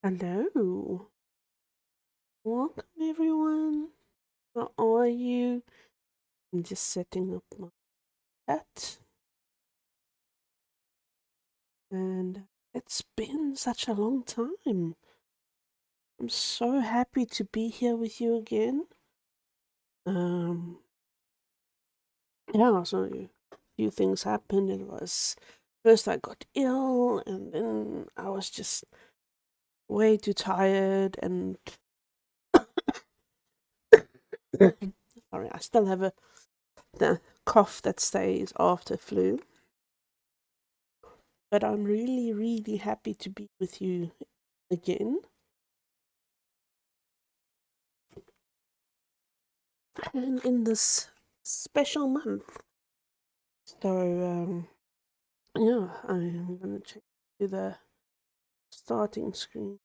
Hello. Welcome, everyone. How are you? I'm just setting up my chat. And it's been such a long time. I'm so happy to be here with you again. Um, yeah, so a few things happened. It was first I got ill, and then I was just way too tired. And sorry, I still have the cough that stays after flu. But I'm really, really happy to be with you again. And in this special month. So, yeah, I'm going to check to the starting screen.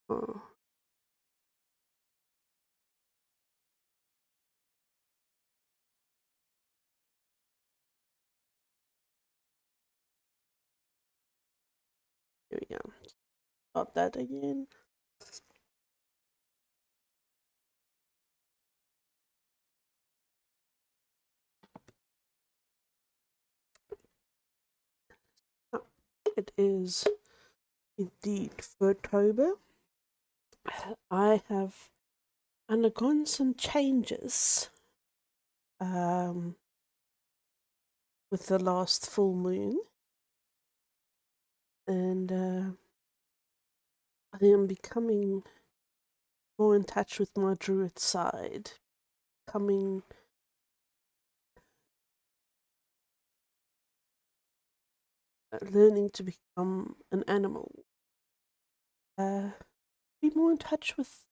Oh, here we go. Start that again. Oh, it is indeed for October. I have undergone some changes um, with the last full moon, and I am becoming more in touch with my druid side, coming learning to become an animal, uh, be more in touch with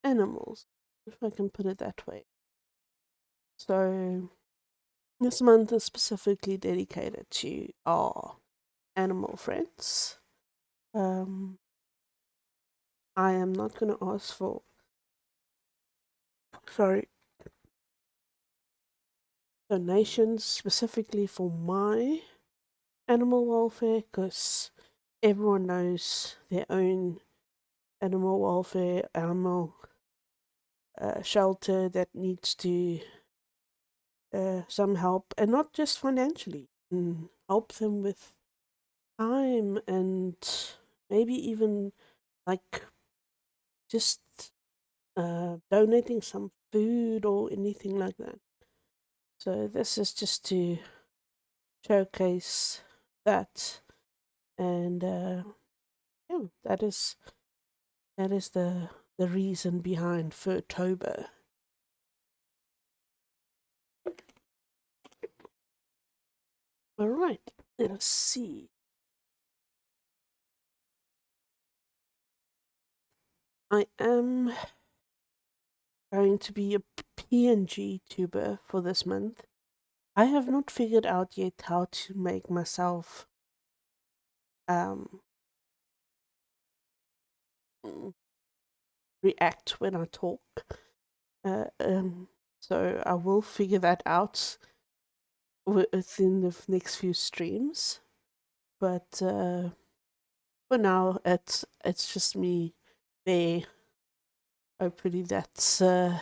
animals, if I can put it that way. So this month is specifically dedicated to our animal friends. Um, I am not going to ask for, sorry, donations specifically for my animal welfare because everyone knows their own animal welfare, animal shelter that needs to some help, and not just financially, help them with time and maybe even like just donating some food or anything like that. So this is just to showcase that, and yeah, that is the reason behind Furtober. All right, let's see. I am going to be a PNG tuber for this month. I have not figured out yet how to make myself um mm, react when I talk. Uh, um, so I will figure that out within the next few streams. But for now, it's just me there. Hopefully, that's not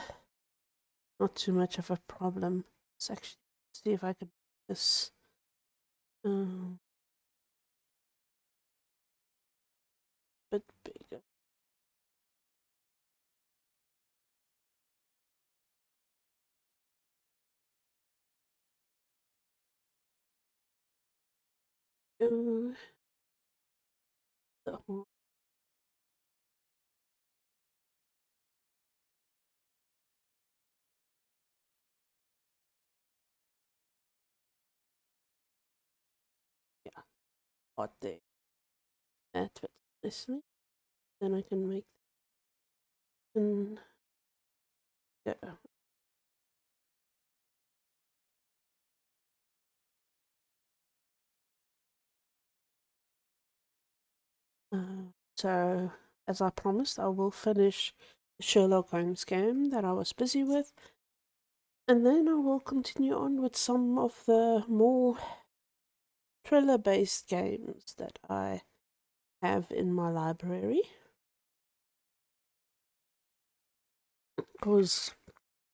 too much of a problem. Let's actually see if I can make this um, bit bigger. Uh, the yeah, hot there. That fits nicely. Then I can make and yeah. So, as I promised, I will finish the Sherlock Holmes game that I was busy with, and then I will continue on with some of the more thriller based games that I have in my library, because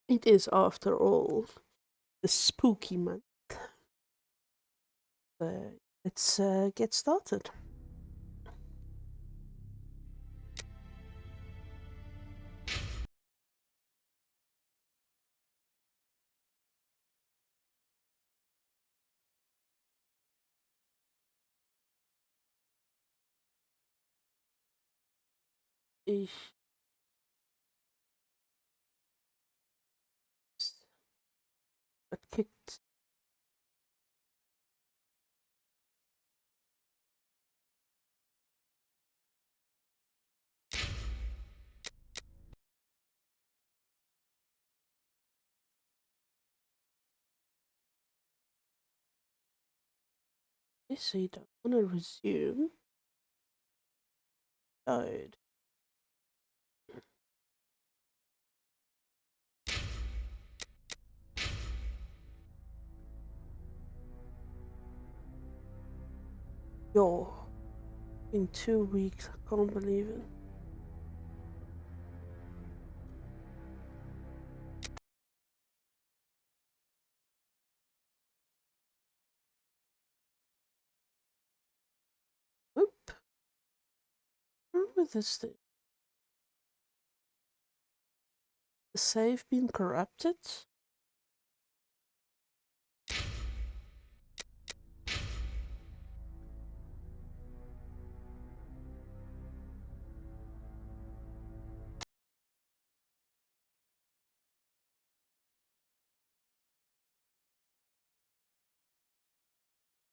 it is, after all, the spooky month. So let's get started. Ich got kicked. So you don't want to resume. Load. Yo, in 2 weeks, I can't believe it. Oop. What's wrong with this thing? The save been corrupted?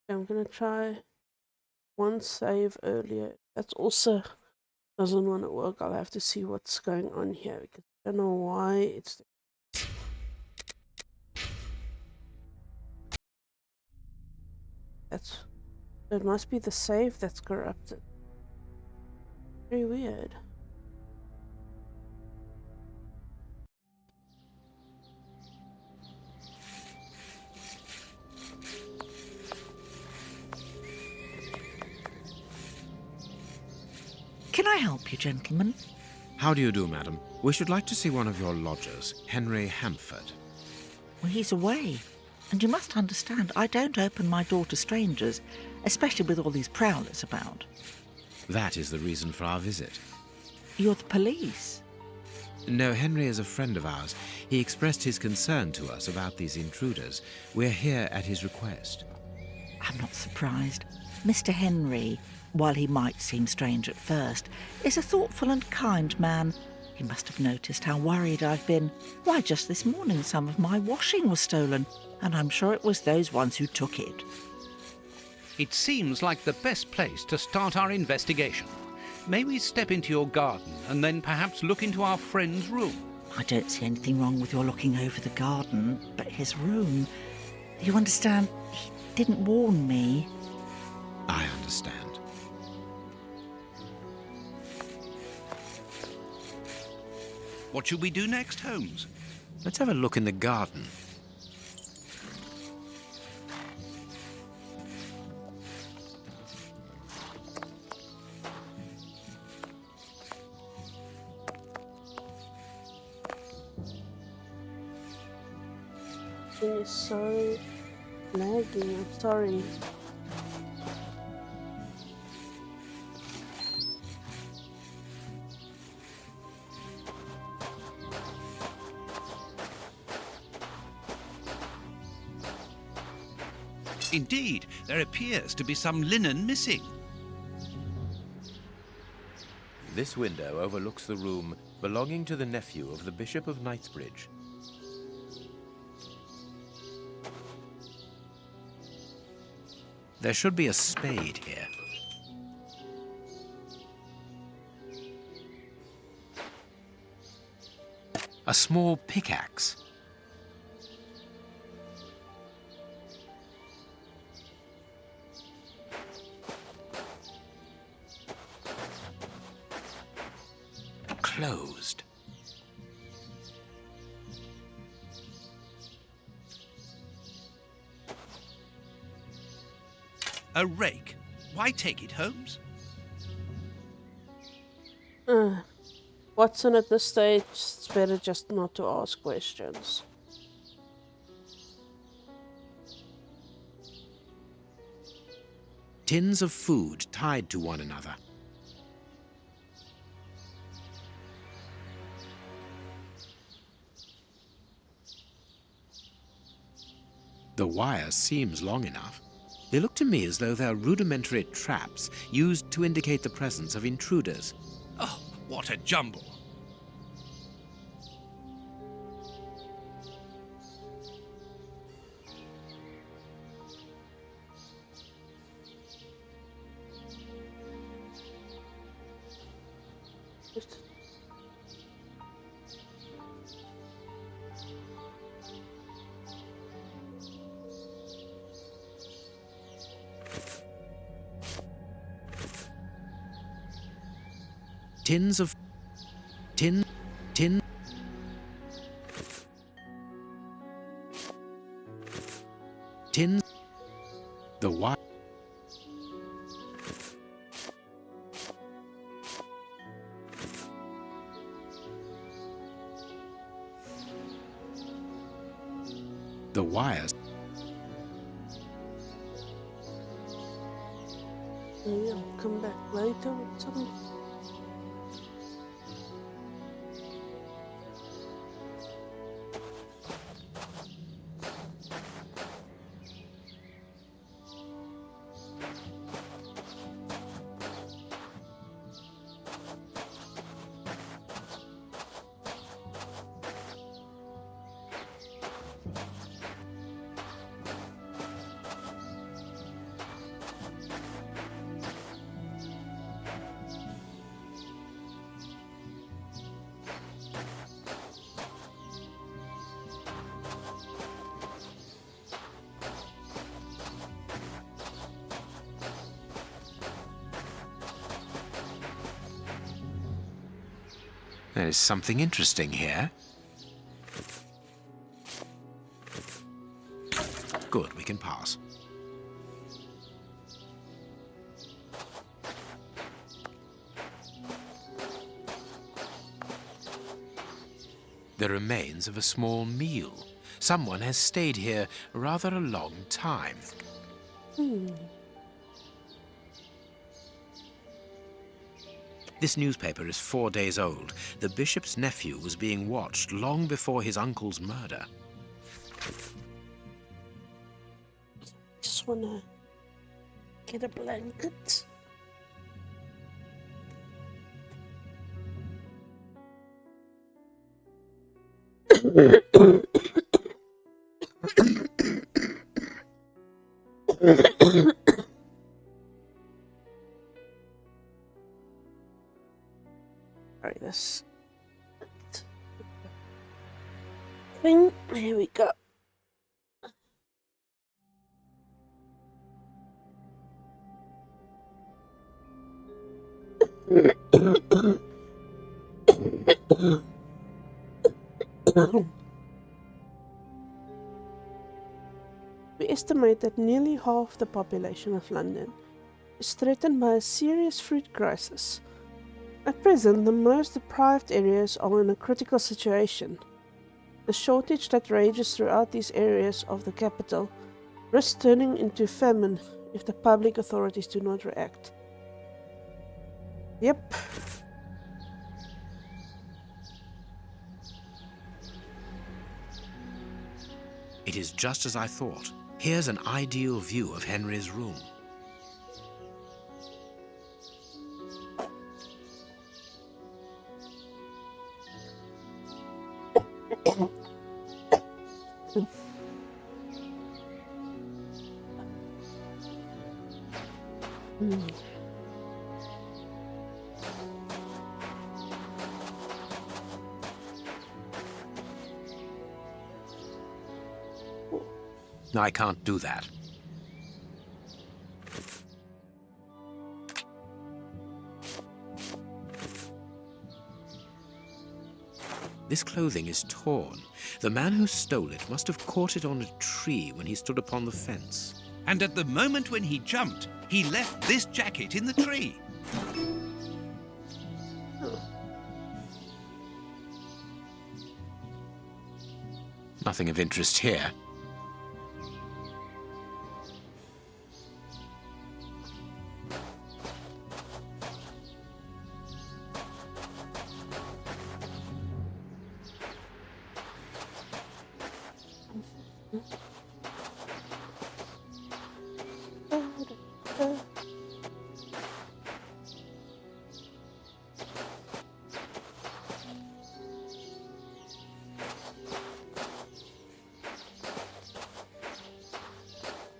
I'm gonna try one save earlier. That's also doesn't want to work. I'll have to see what's going on here because I don't know why it's. That's. It must be the save that's corrupted. Very weird. Can I help you, gentlemen? How do you do, madam? We should like to see one of your lodgers, Henry Hampford. Well, he's away. And you must understand, I don't open my door to strangers, especially with all these prowlers about. That is the reason for our visit. You're the police. No, Henry is a friend of ours. He expressed his concern to us about these intruders. We're here at his request. I'm not surprised. Mr. Henry, while he might seem strange at first, is a thoughtful and kind man. He must have noticed how worried I've been. Why, just this morning some of my washing was stolen, and I'm sure it was those ones who took it. It seems like the best place to start our investigation. May we step into your garden and then perhaps look into our friend's room? I don't see anything wrong with your looking over the garden, but his room... You understand, he didn't warn me. I understand. What should we do next, Holmes? Let's have a look in the garden. It is so laggy. I'm sorry. Indeed, there appears to be some linen missing. This window overlooks the room belonging to the nephew of the Bishop of Knightsbridge. There should be a spade here. A small pickaxe. Closed. A rake. Why take it, Holmes? Uh, Watson, at this stage, it's better just not to ask questions. Tins of food tied to one another. The wire seems long enough. They look to me as though they're rudimentary traps used to indicate the presence of intruders. Oh, what a jumble! Just- Tins of... tin... tins... The wire... The wires... Maybe I'll come back later with some. There is something interesting here. Good, we can pass. The remains of a small meal. Someone has stayed here rather a long time. This newspaper is 4 days old. The bishop's nephew was being watched long before his uncle's murder. Just wanna get a blanket. Alright, this thing. Here we go. We estimate that nearly half the population of London is threatened by a serious food crisis. At present, the most deprived areas are in a critical situation. The shortage that rages throughout these areas of the capital risks turning into famine if the public authorities do not react. Yep. It is just as I thought. Here's an ideal view of Henry's room. I can't do that. This clothing is torn. The man who stole it must have caught it on a tree when he stood upon the fence. And at the moment when he jumped, he left this jacket in the tree. Oh. Nothing of interest here.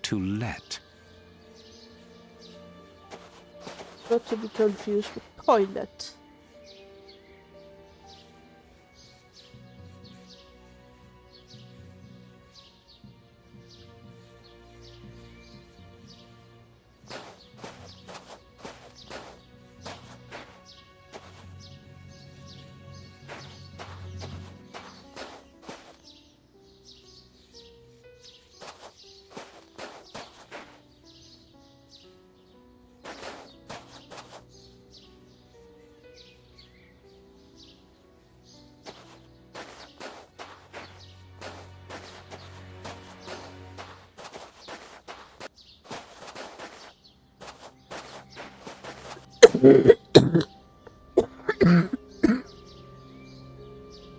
To let. Not to be confused with toilet.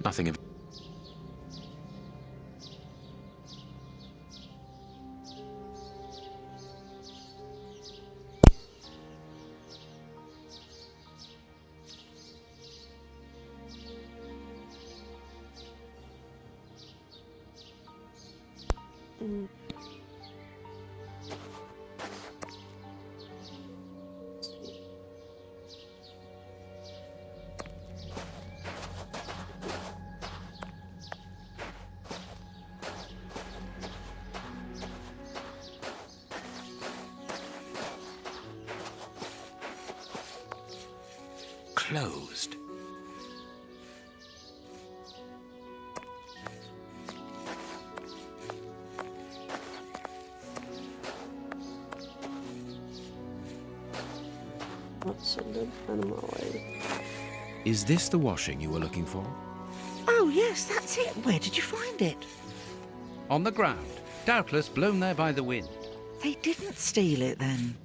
Nothing of... Mm. Closed. What's in the animal way? Is this the washing you were looking for? Oh, yes, that's it. Where did you find it? On the ground, doubtless blown there by the wind. They didn't steal it then.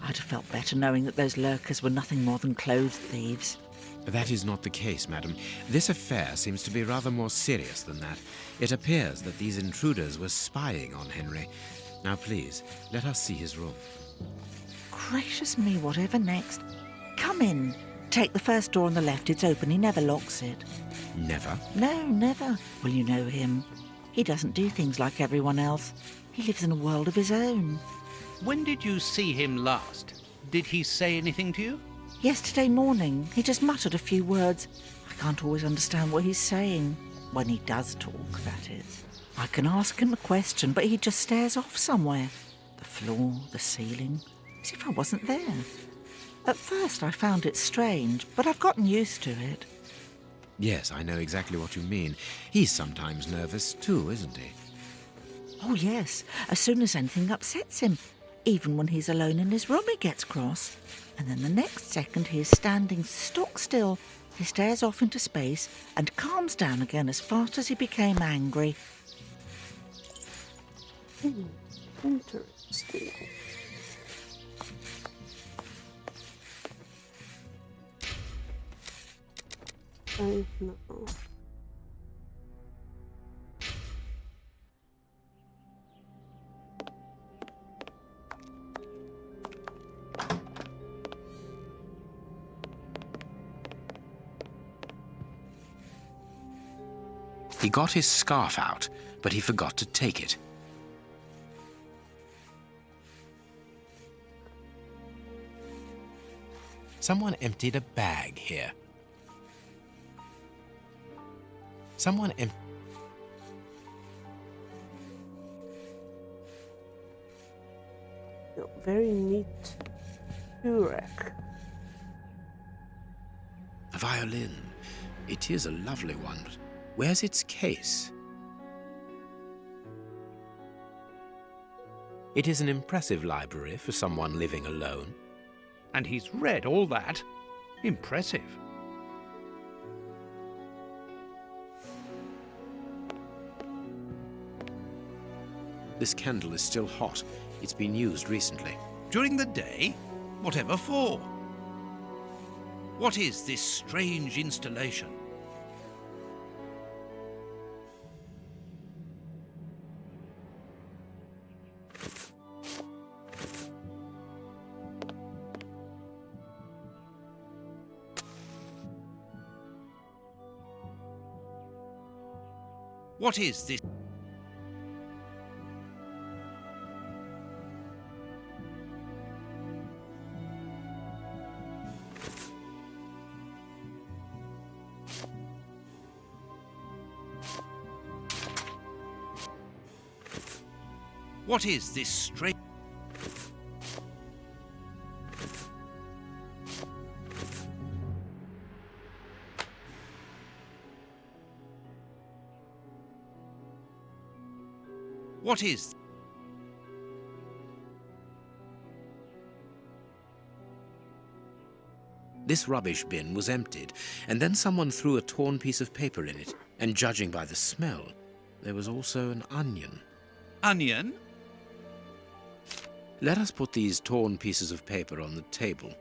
I'd have felt better knowing that those lurkers were nothing more than clothes thieves. That is not the case, madam. This affair seems to be rather more serious than that. It appears that these intruders were spying on Henry. Now, please, let us see his room. Gracious me, whatever next? Come in. Take the first door on the left. It's open. He never locks it. Never? No, never. Well, you know him. He doesn't do things like everyone else. He lives in a world of his own. When did you see him last? Did he say anything to you? Yesterday morning, he just muttered a few words. I can't always understand what he's saying. When he does talk, that is. I can ask him a question, but he just stares off somewhere. The floor, the ceiling, as if I wasn't there. At first I found it strange, but I've gotten used to it. Yes, I know exactly what you mean. He's sometimes nervous too, isn't he? Oh, yes, as soon as anything upsets him. Even when he's alone in his room, he gets cross. And then the next second he is standing stock still. He stares off into space and calms down again as fast as he became angry. Interesting. I know. He got his scarf out, but he forgot to take it. Someone emptied a bag here. Someone emptied... Very neat shoe rack. A violin. It is a lovely one, but where's its case? It is an impressive library for someone living alone. And he's read all that. Impressive. This candle is still hot. It's been used recently. During the day? Whatever for? What is this strange installation? What is this? What is this strange? What is? This rubbish bin was emptied, and then someone threw a torn piece of paper in it, and judging by the smell, there was also an onion. Onion? Let us put these torn pieces of paper on the table.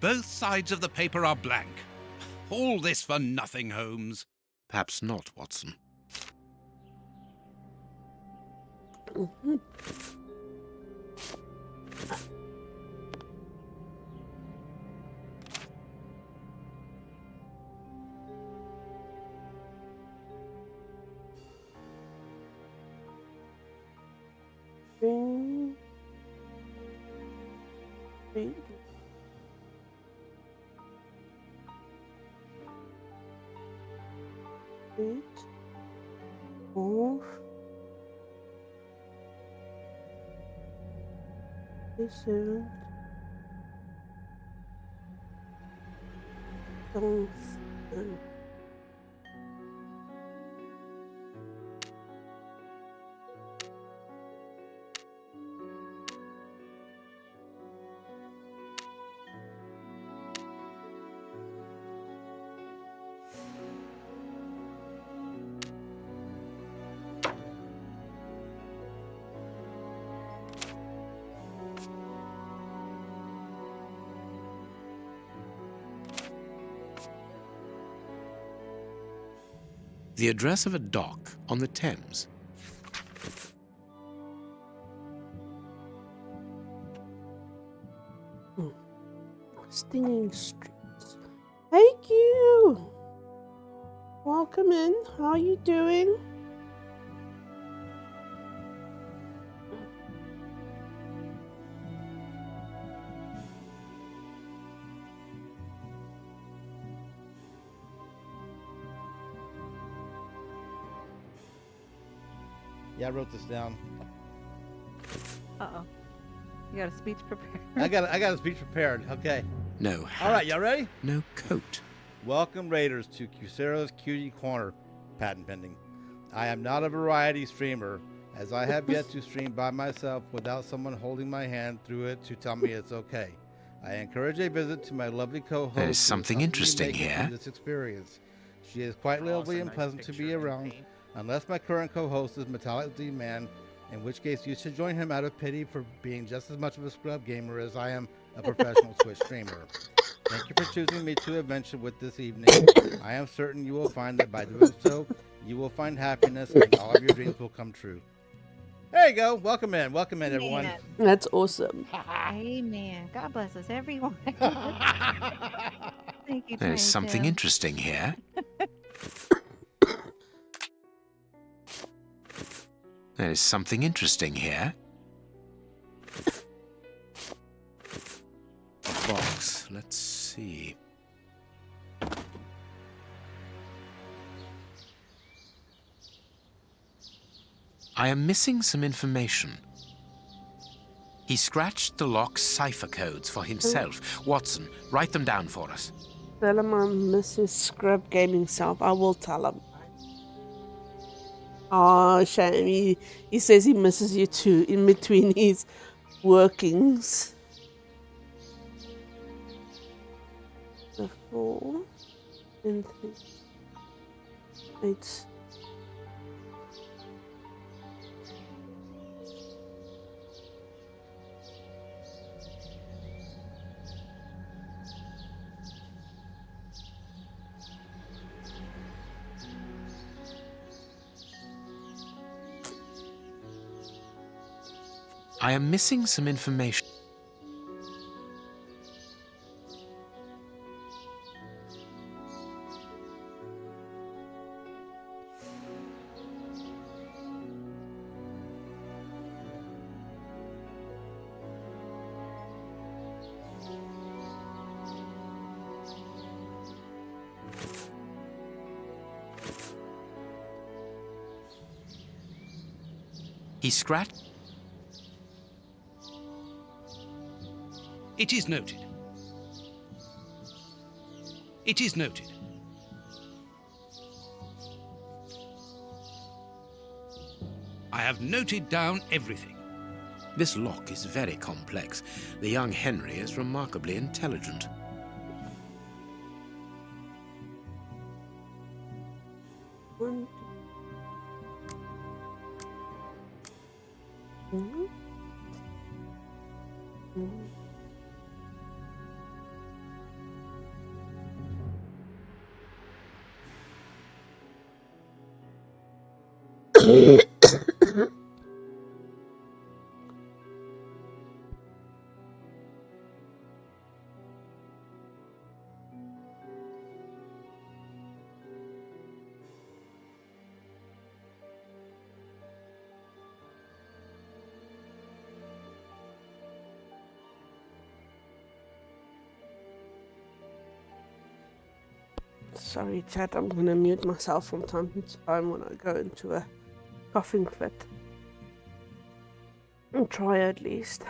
Both sides of the paper are blank. All this for nothing, Holmes. Perhaps not, Watson. Mhm. Bing. Bing. Eight. 4. 7. 12. The address of a dock on the Thames. Stinging streets. Hey, you! Welcome in. How are you doing? Yeah, I wrote this down. Uh-oh. You got a speech prepared? I got a speech prepared. Okay. No hat. All right, y'all ready? No coat. Welcome, Raiders, to Cusero's Cutie Corner. Patent pending. I am not a variety streamer, as I have yet to stream by myself without someone holding my hand through it to tell me it's okay. I encourage a visit to my lovely co-host. There is something interesting make it here. through this experience. She is quite lovely and pleasant to be around, unless my current co-host is Metallic D-Man, in which case you should join him out of pity for being just as much of a scrub gamer as I am a professional Twitch streamer. Thank you for choosing me to adventure with this evening. I am certain you will find that by doing so, you will find happiness and all of your dreams will come true. There you go. Welcome in, everyone. Man. That's awesome. Amen. God bless us, everyone. Thank you, There is Tiny something Tim. interesting here. There is something interesting here. A box. Let's see. I am missing some information. He scratched the lock's cipher codes for himself. Watson, write them down for us. Tell him I miss his scrub gaming self. I will tell him. Oh, shame. He says he misses you too in between his workings. The 4 and 3. 8. I am missing some information. He scratched. It is noted. It is noted. I have noted down everything. This lock is very complex. The young Henry is remarkably intelligent. One, two. Sorry, chat. I'm gonna mute myself from time to time when I go into a coughing fit. And try at least.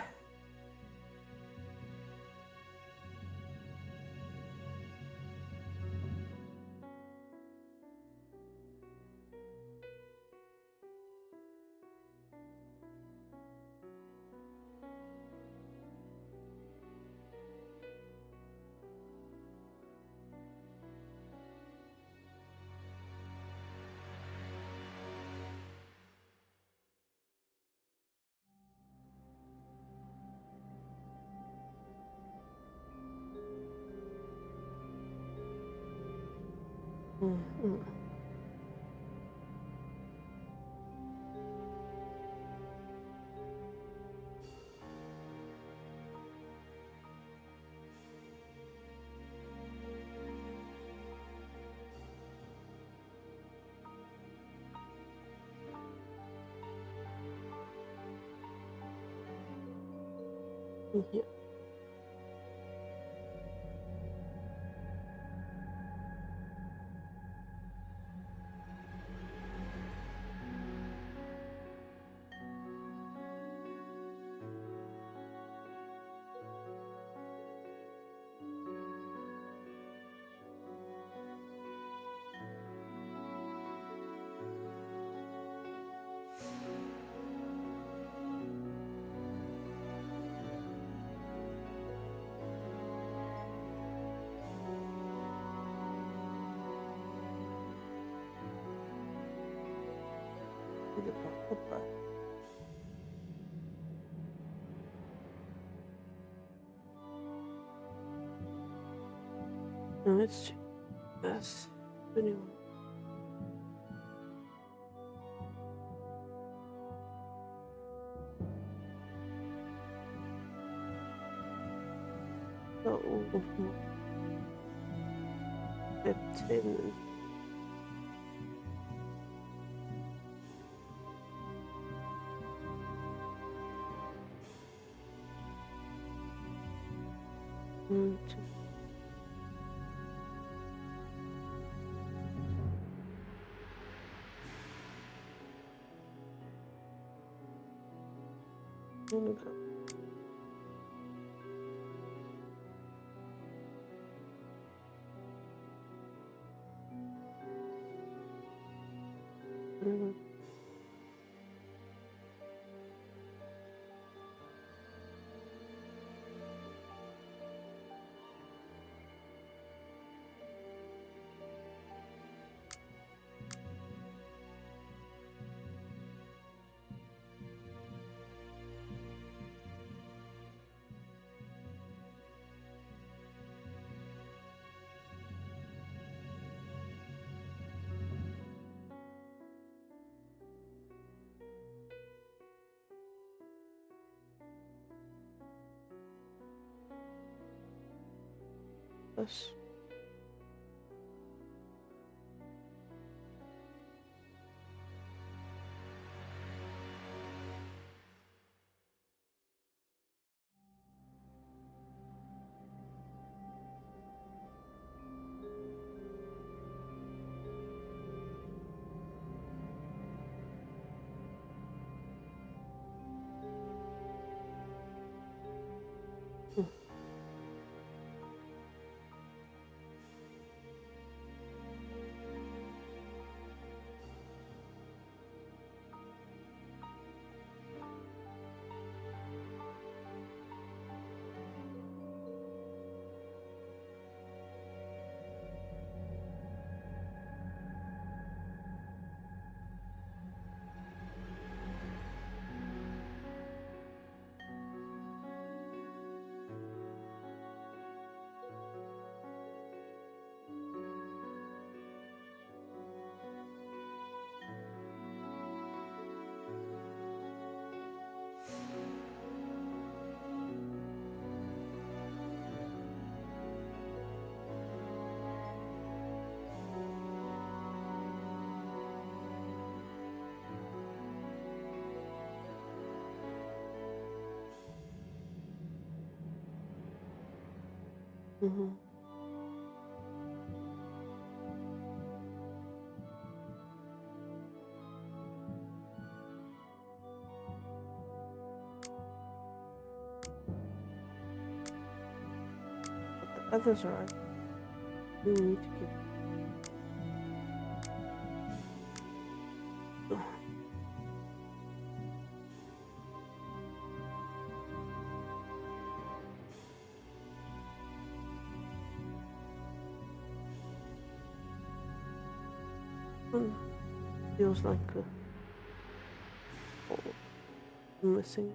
Mm-hmm. Yeah. Now let's check this. 21. So, 10. Mm, go. Mm, this. Mm-hmm. But the others are. We need to get. Feels like a hole missing.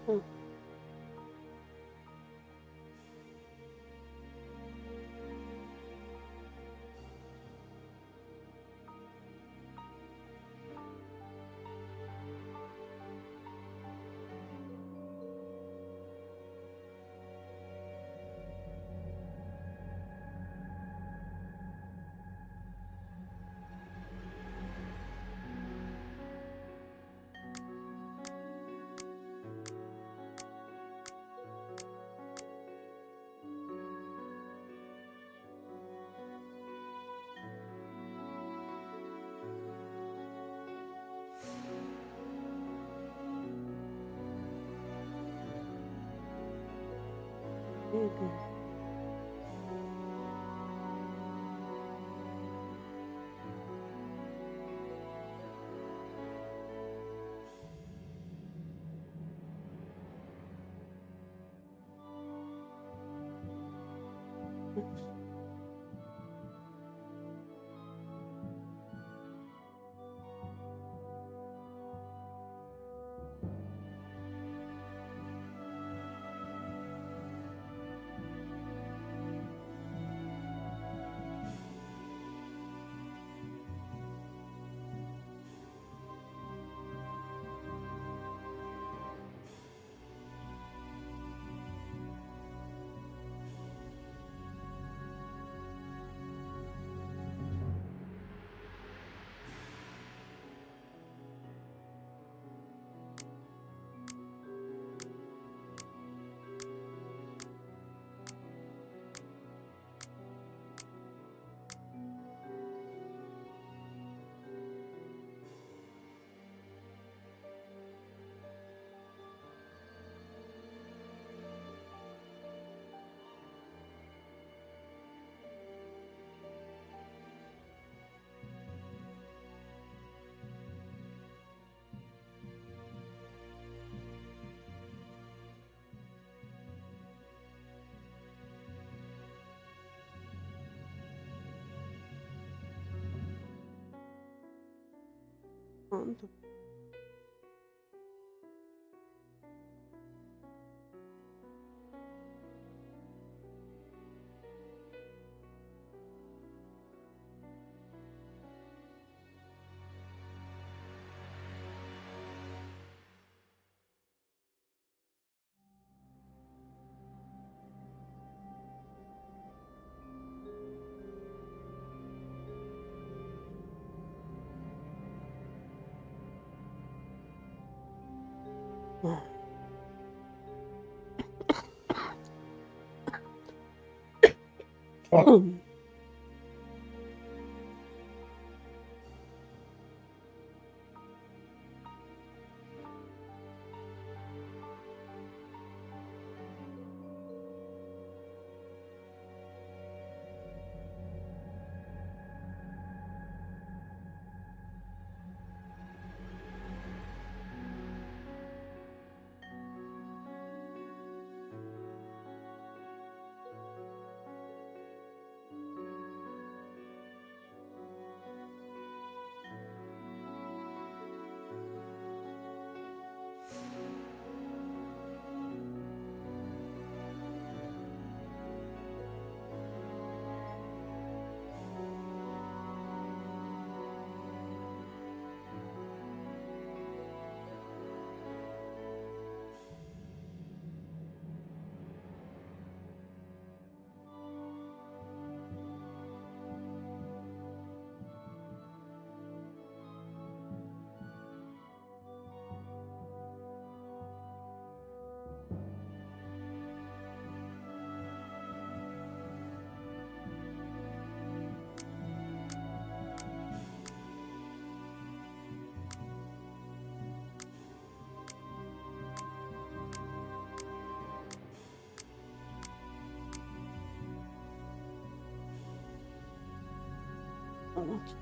Hmm. Maybe. On the Let's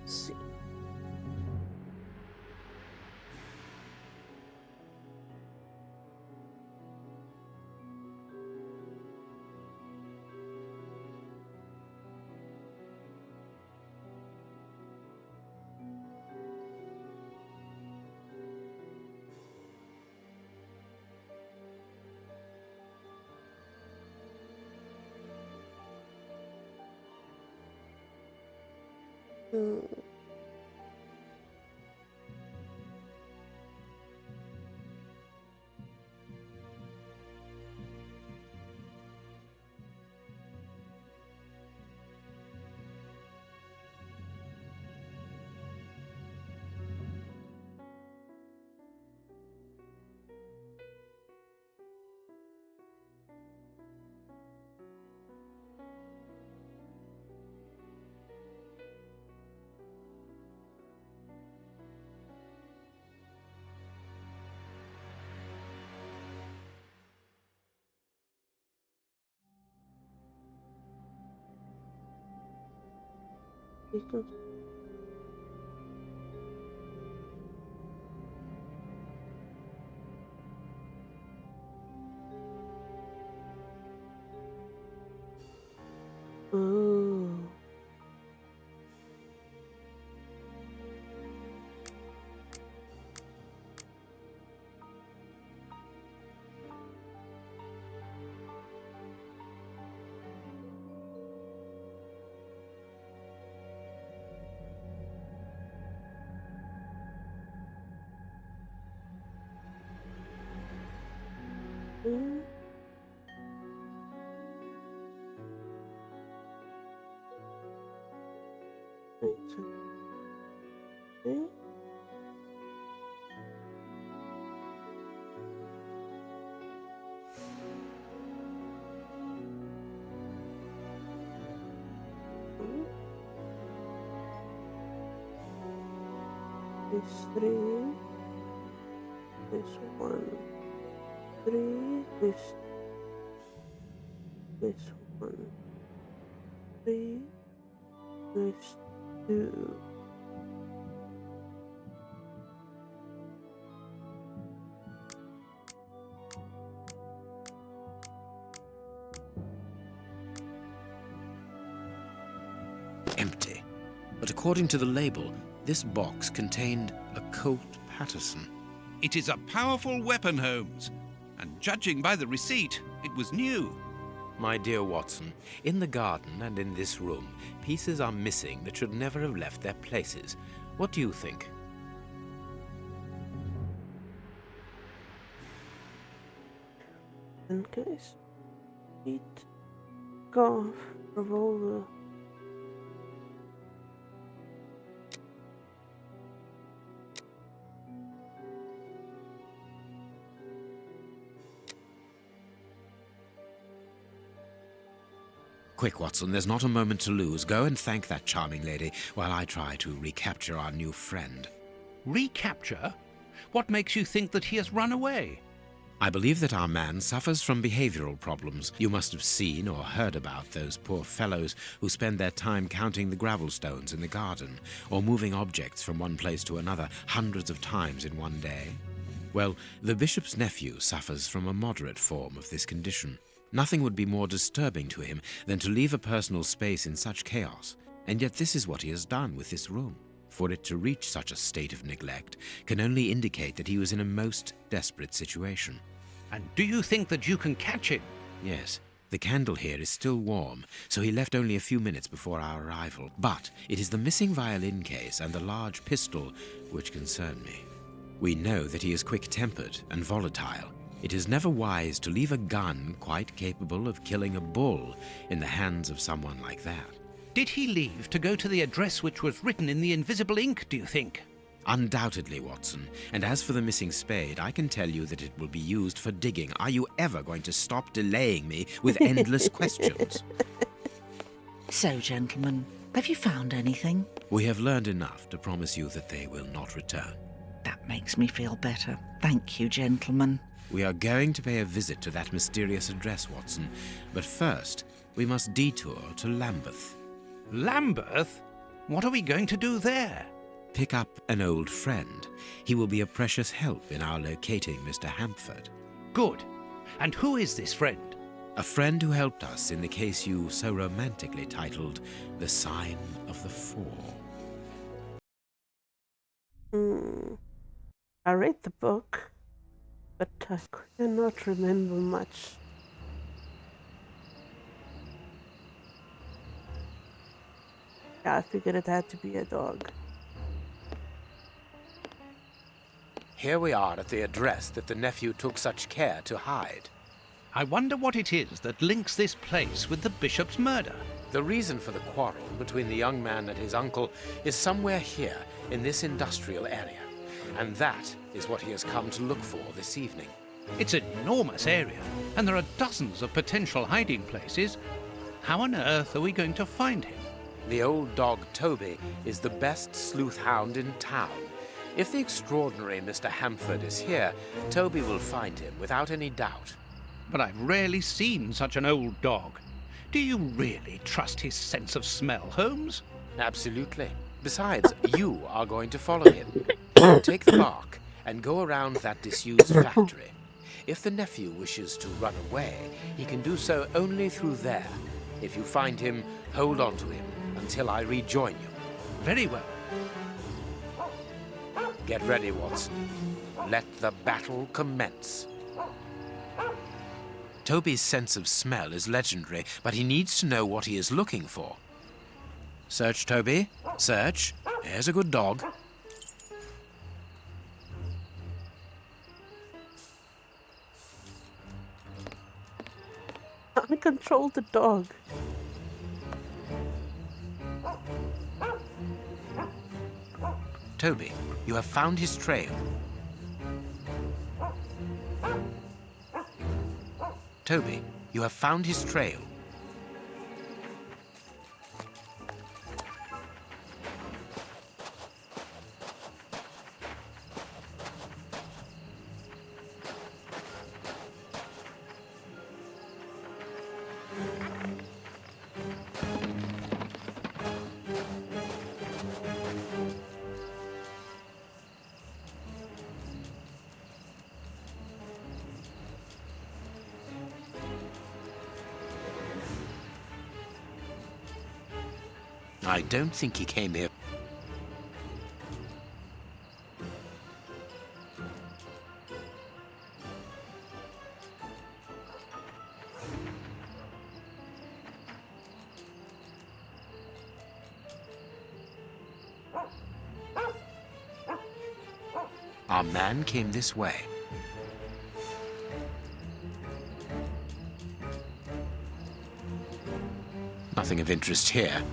see. Because oh, mm, it's okay. Mm, This three, this one, three, this one, three, this two. Empty. But according to the label, this box contained a Colt Patterson. It is a powerful weapon, Holmes. And judging by the receipt, it was new. My dear Watson, in the garden and in this room, pieces are missing that should never have left their places. What do you think? In case. Eat. Scarf. Revolver. Quick, Watson, there's not a moment to lose. Go and thank that charming lady while I try to recapture our new friend. Recapture? What makes you think that he has run away? I believe that our man suffers from behavioral problems. You must have seen or heard about those poor fellows who spend their time counting the gravel stones in the garden or moving objects from one place to another hundreds of times in one day. Well, the bishop's nephew suffers from a moderate form of this condition. Nothing would be more disturbing to him than to leave a personal space in such chaos, and yet this is what he has done with this room. For it to reach such a state of neglect can only indicate that he was in a most desperate situation. And do you think that you can catch him? Yes, the candle here is still warm, so he left only a few minutes before our arrival. But it is the missing violin case and the large pistol which concern me. We know that he is quick-tempered and volatile. It is never wise to leave a gun quite capable of killing a bull in the hands of someone like that. Did he leave to go to the address which was written in the invisible ink, do you think? Undoubtedly, Watson. And as for the missing spade, I can tell you that it will be used for digging. Are you ever going to stop delaying me with endless questions? So, gentlemen, have you found anything? We have learned enough to promise you that they will not return. That makes me feel better. Thank you, gentlemen. We are going to pay a visit to that mysterious address, Watson. But first, we must detour to Lambeth. Lambeth? What are we going to do there? Pick up an old friend. He will be a precious help in our locating Mr. Hampford. Good. And who is this friend? A friend who helped us in the case you so romantically titled The Sign of the Four. I read the book, but I cannot remember much. Yeah, I figured it had to be a dog. Here we are at the address that the nephew took such care to hide. I wonder what it is that links this place with the bishop's murder. The reason for the quarrel between the young man and his uncle is somewhere here in this industrial area. And that is what he has come to look for this evening. It's an enormous area, and there are dozens of potential hiding places. How on earth are we going to find him? The old dog Toby is the best sleuth hound in town. If the extraordinary Mr. Hampford is here, Toby will find him without any doubt. But I've rarely seen such an old dog. Do you really trust his sense of smell, Holmes? Absolutely. Besides, you are going to follow him. Take the bark and go around that disused factory. If the nephew wishes to run away, he can do so only through there. If you find him, hold on to him until I rejoin you. Very well. Get ready, Watson. Let the battle commence. Toby's sense of smell is legendary, but he needs to know what he is looking for. Search, Toby. Search. Here's a good dog. I control the dog. Toby, you have found his trail. Toby, you have found his trail. I don't think he came here. Our man came this way. Nothing of interest here.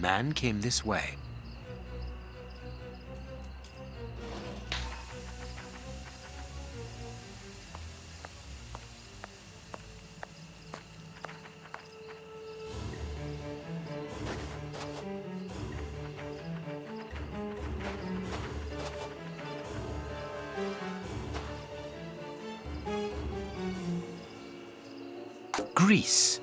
man came this way. Greece.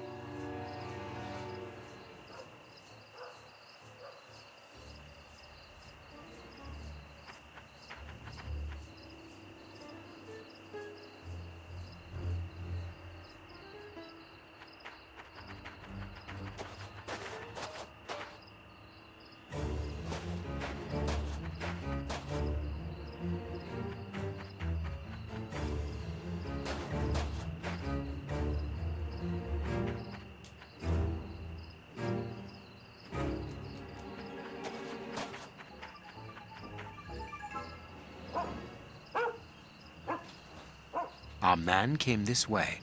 Our man came this way.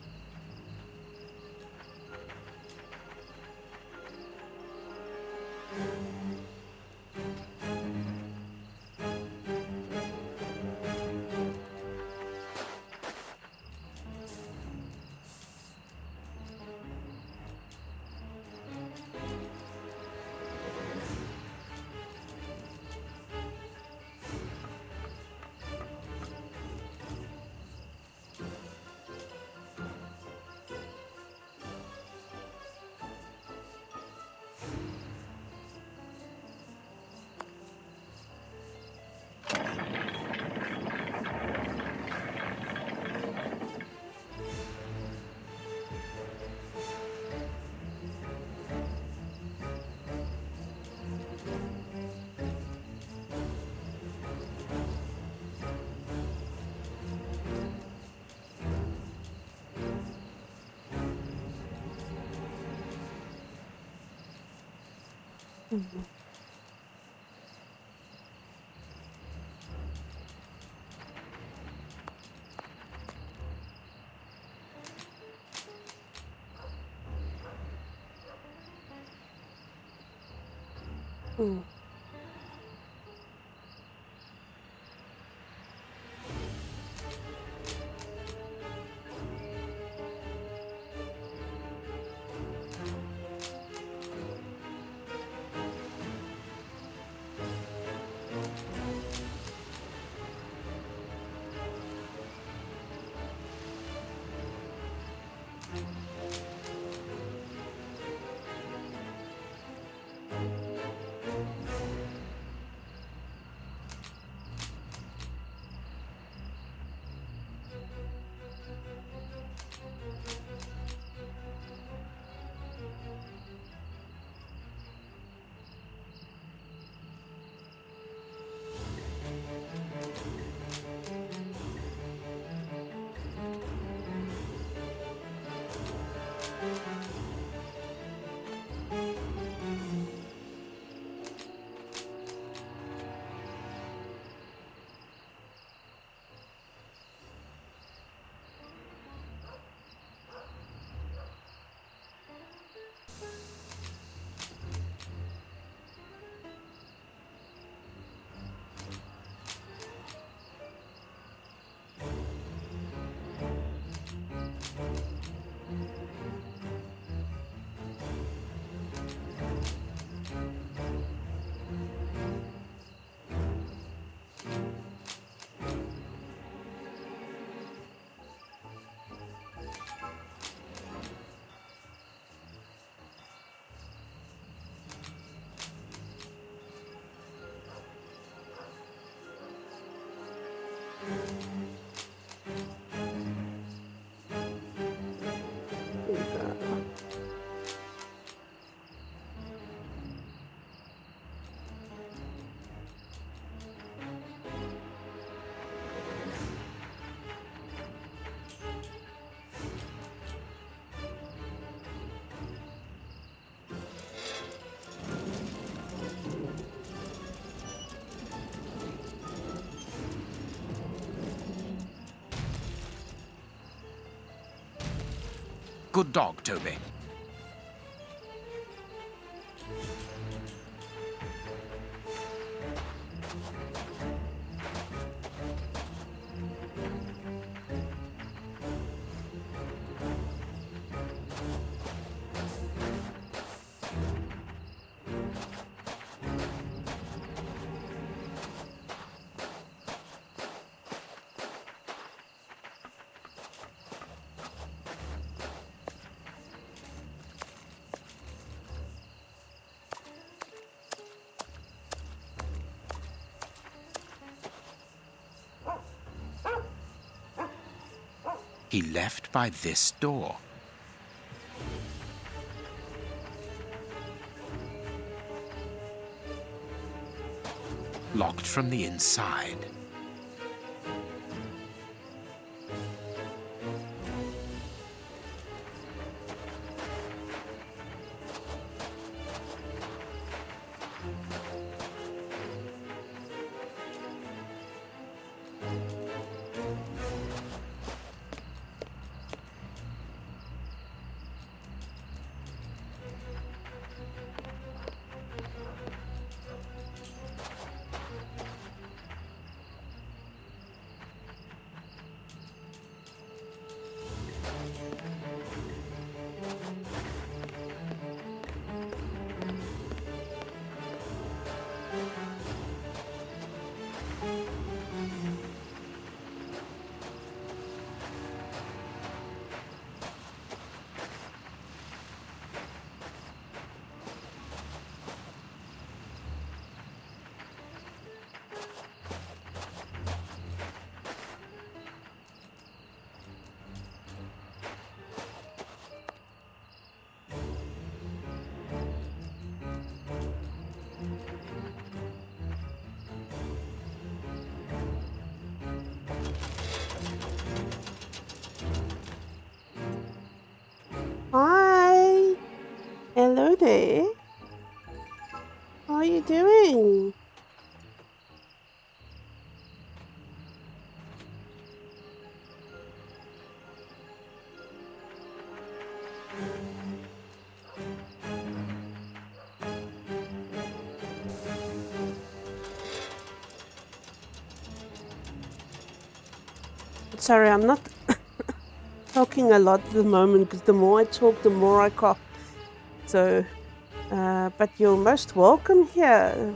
Mhm. Mm. Good dog, Toby. He left by this door. Locked from the inside. Hi. Hello there. How are you doing? Sorry, I'm not talking a lot at the moment because the more I talk, the more I cough. So, but you're most welcome here.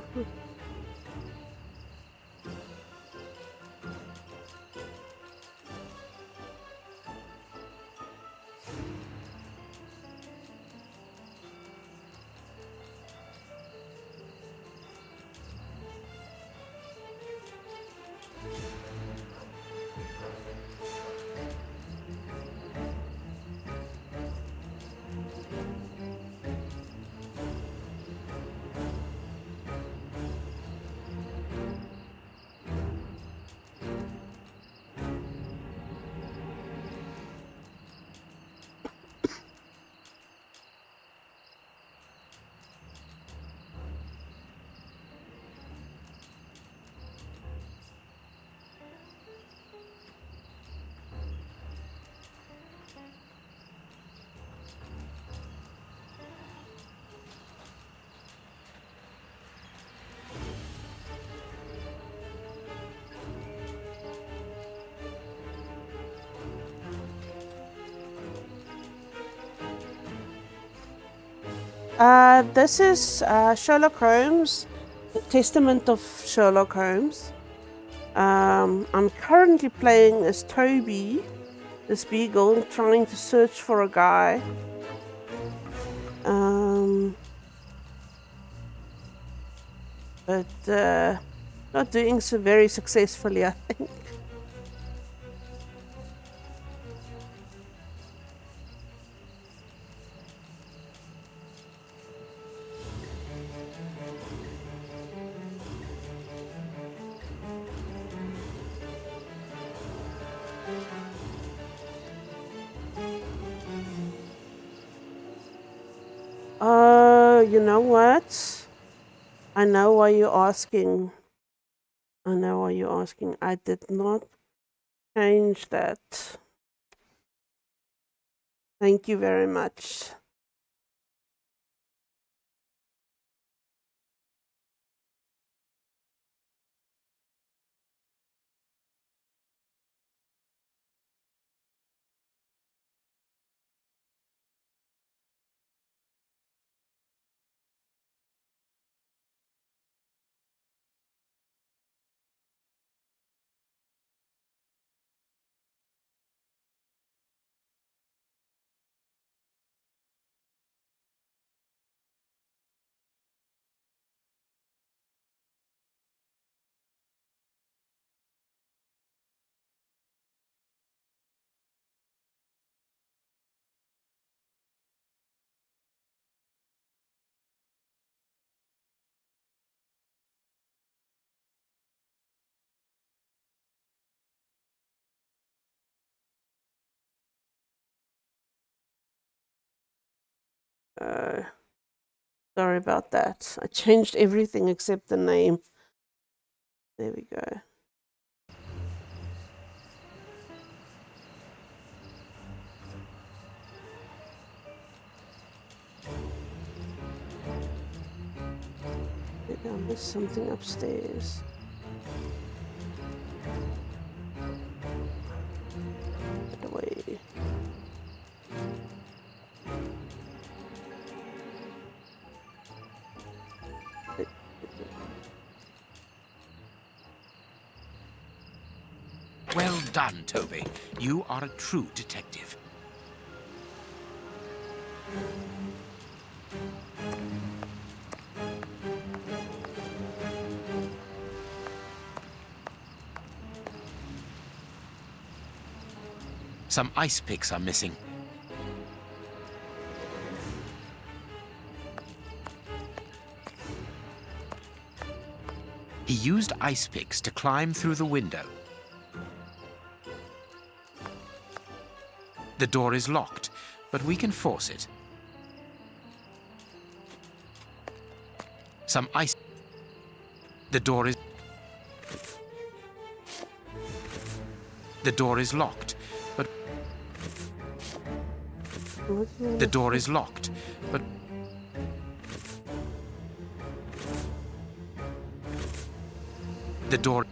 This is Sherlock Holmes, the Testament of Sherlock Holmes. I'm currently playing as Toby, this beagle, trying to search for a guy. But not doing so very successfully, I think. Oh, you know what? I know why you're asking. I know why you're asking. I did not change that. Thank you very much. Sorry about that. I changed everything except the name. There we go. Maybe I missed something upstairs. Get away. Well done, Toby. You are a true detective. Some ice picks are missing. He used ice picks to climb through the window. The door is locked, but we can force it. Some ice... The door is... The door is locked, but... The door is locked, but... The door...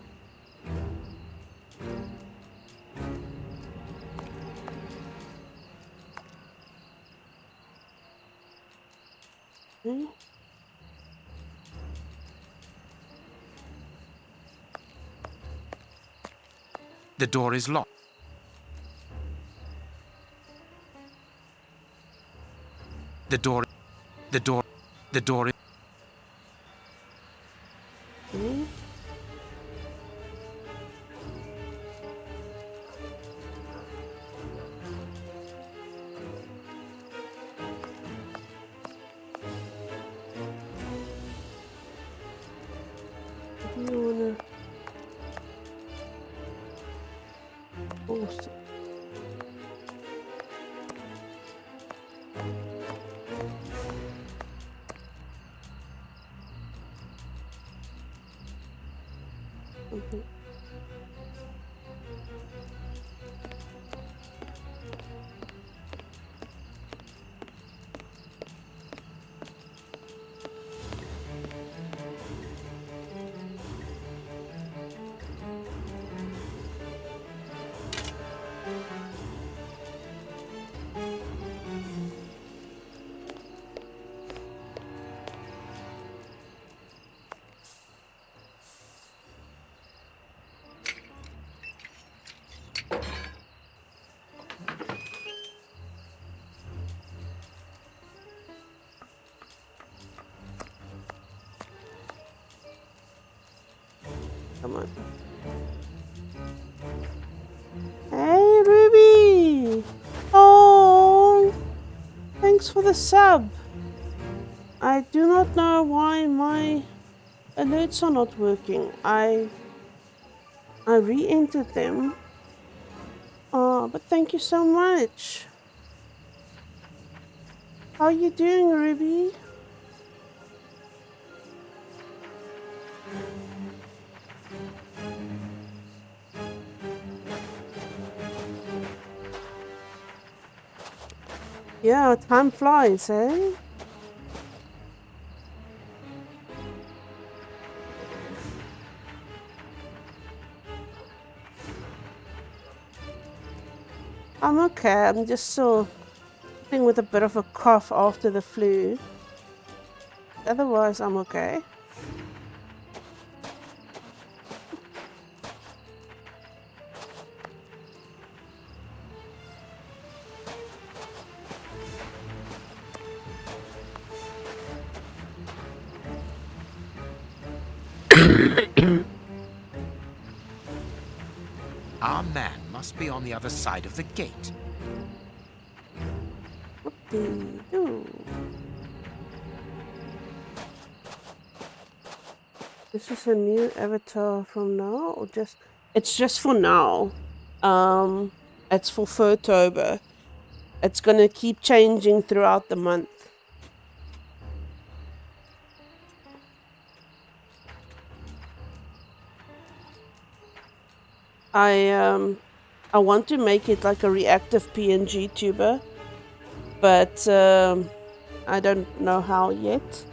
Hmm? The door is locked. The door... The door... The door is... Hmm? Do you wanna force it? Mhm. Come on. Hey, Ruby! Oh, thanks for the sub. I do not know why my alerts are not working. I re-entered them. But thank you so much. How are you doing, Ruby? Yeah, time flies, eh? I'm okay. I'm just still sitting with a bit of a cough after the flu. Otherwise, I'm okay. Our man must be on the other side of the gate. Whoop-dee-doo. This is a new avatar from now, or just... It's just for now. It's for Furtober. It's gonna keep changing throughout the month. I want to make it like a reactive PNG tuber, but I don't know how yet.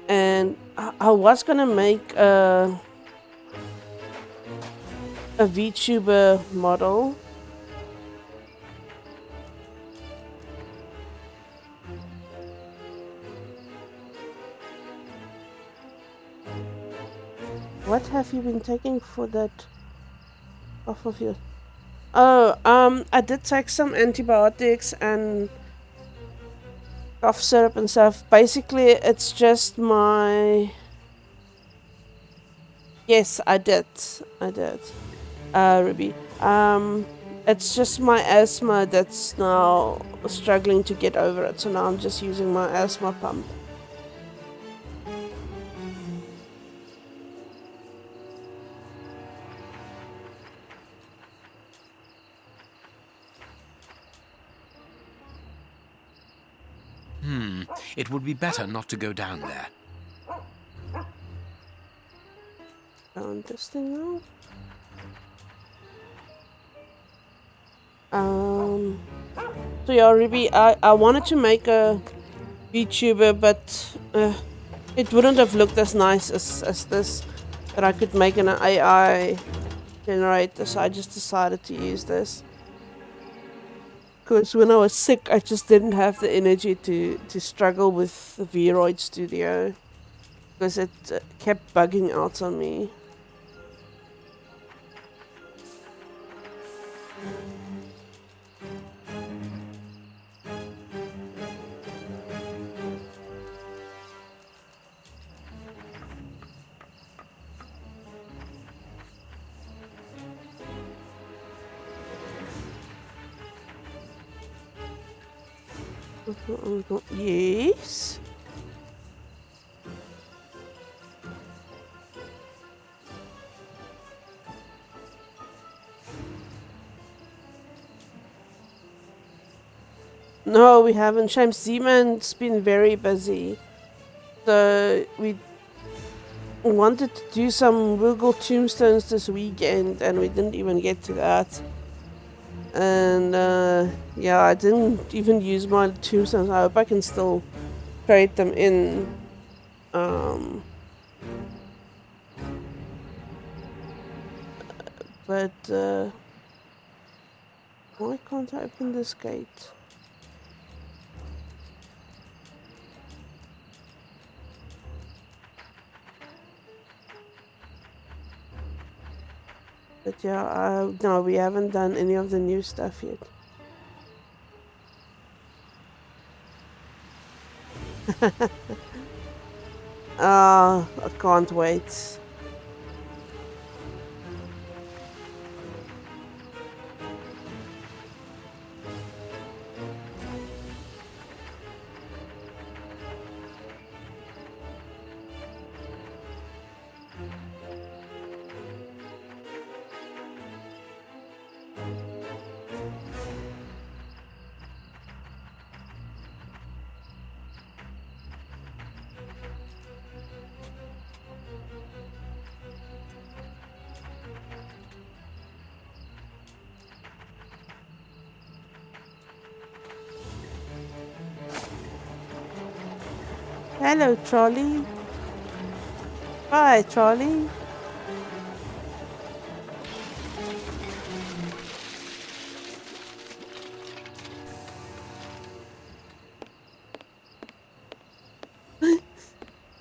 And I was gonna make a VTuber model. What have you been taking for that off of you? Oh, I did take some antibiotics and cough syrup and stuff. Basically, it's just my. Yes, I did. I did. Ruby. It's just my asthma that's now struggling to get over it. So now I'm just using my asthma pump. It would be better not to go down there. Found this thing now. So yeah, Ruby, I wanted to make a VTuber, but it wouldn't have looked as nice as this. That I could make an AI generator, so I just decided to use this. Because when I was sick, I just didn't have the energy to struggle with the Vroid Studio. Because it kept bugging out on me. Yes. No, we haven't. Shame Zeman's been very busy. So we wanted to do some Google tombstones this weekend and we didn't even get to that. And yeah, I didn't even use my tombstones. I hope I can still trade them in. But why can't I open this gate? But yeah, no, we haven't done any of the new stuff yet. I can't wait. Hello, trolley. Bye, trolley.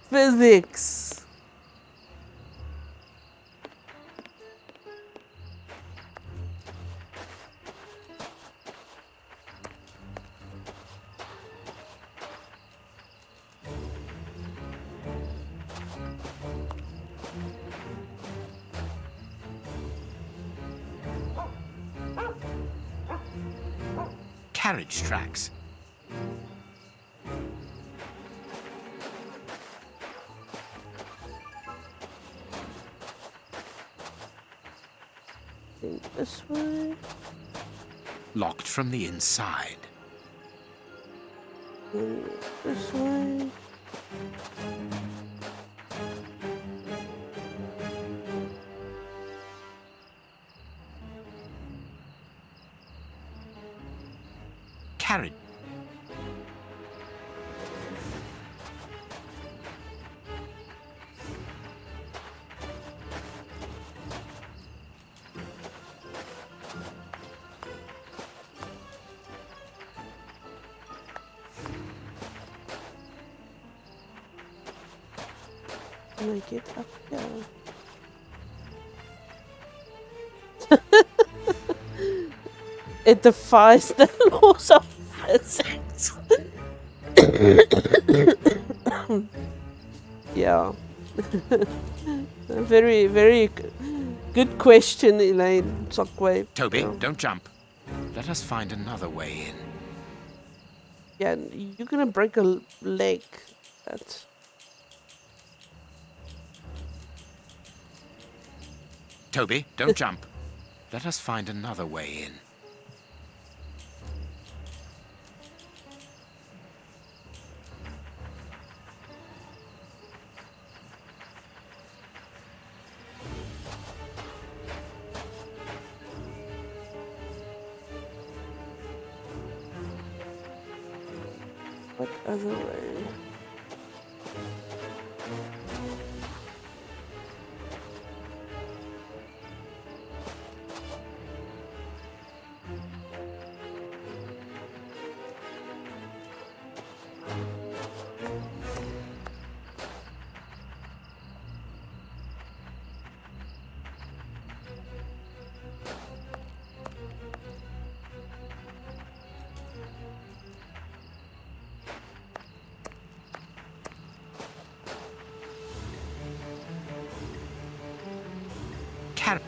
Physics. Carriage tracks. This way. Locked from the inside. This way. carriage. Can I get up here? It defies the laws of physics. Yeah. A very, very good question, Elaine. Shockwave. Toby, Yeah. don't jump. Let us find another way in. Yeah, you're gonna break a leg. That's Toby, don't jump. Let us find another way in. what other way? Carry.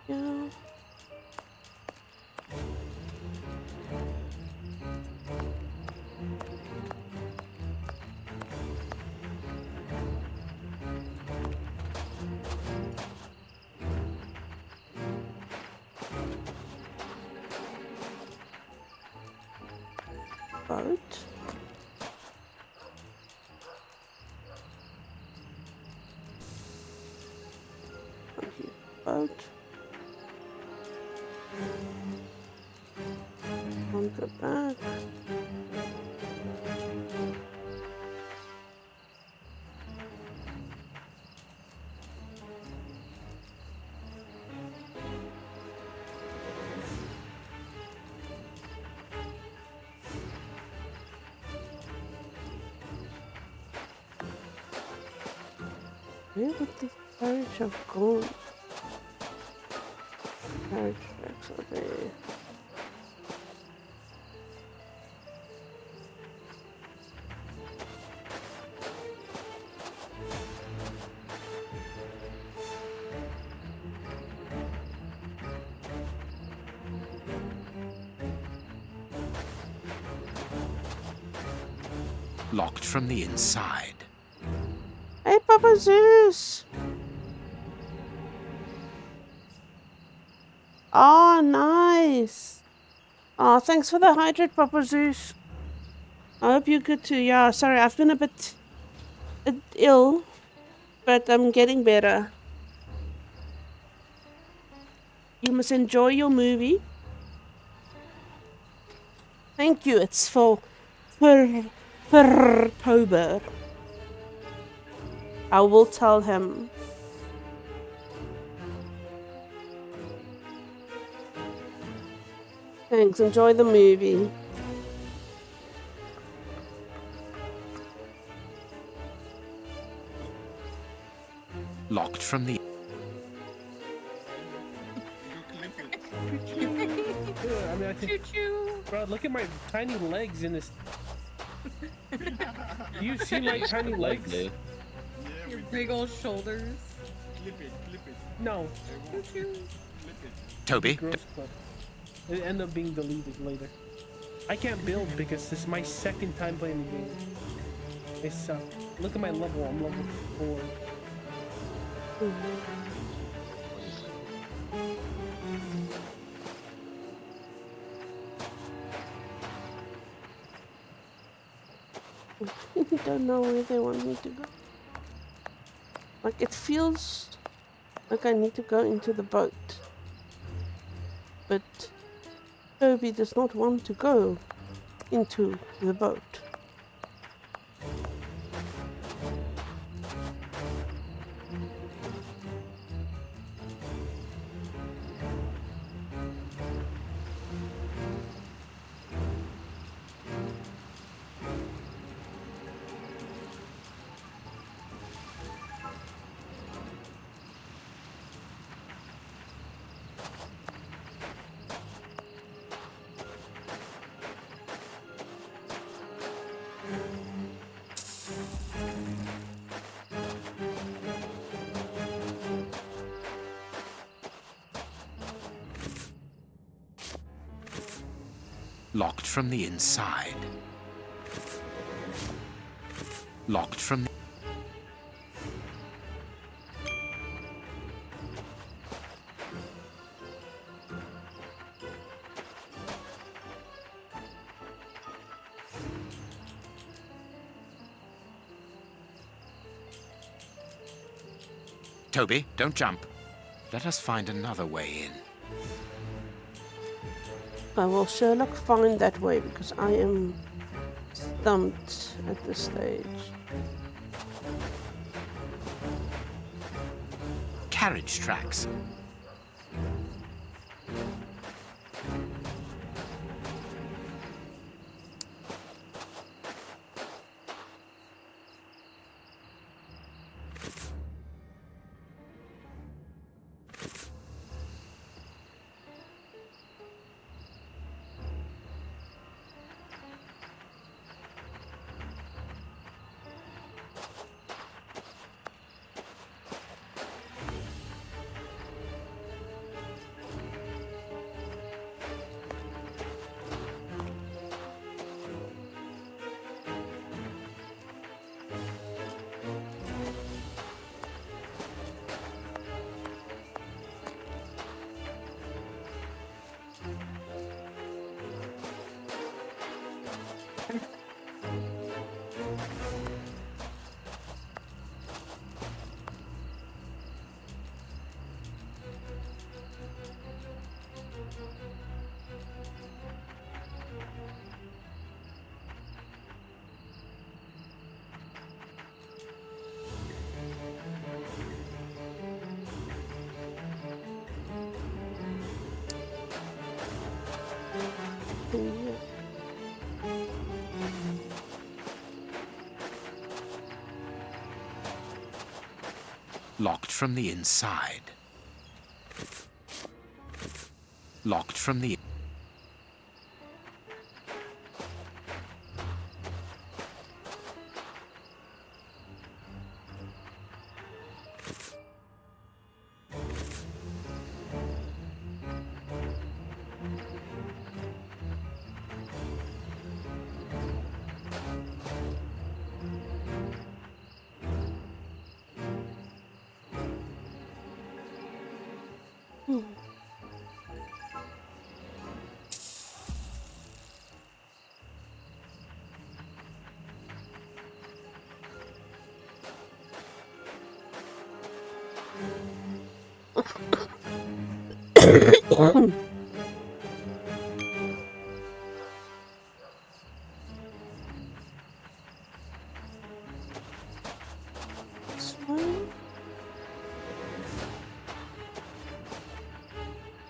Yeah. Boat. Boat. On the back. Where would the carriage have gone? Carriage tracks are there. Locked from the inside. Hey, Papa Zeus! Oh, nice! Oh, thanks for the hydrate, Papa Zeus. I hope you're good too. Yeah, sorry, I've been a bit ill, but I'm getting better. You must enjoy your movie. Thank you. It's for October. I will tell him. Thanks. Enjoy the movie. Locked from the... Yeah, I mean, I think, bro, look at my tiny legs in this. Do you see my tiny legs? Your big old shoulders. No. Toby, Gross clip. It ended up being deleted later. I can't build because this is my second time playing the game. They suck. Look at my level. I'm level 4. I don't know where they want me to go. Like, it feels like I need to go into the boat. But Toby does not want to go into the boat. Locked from the inside. Locked from the... Toby, don't jump. Let us find another way in. Will Sherlock find that way? Because I am stumped at this stage. Carriage tracks. Locked from the inside. Locked from the...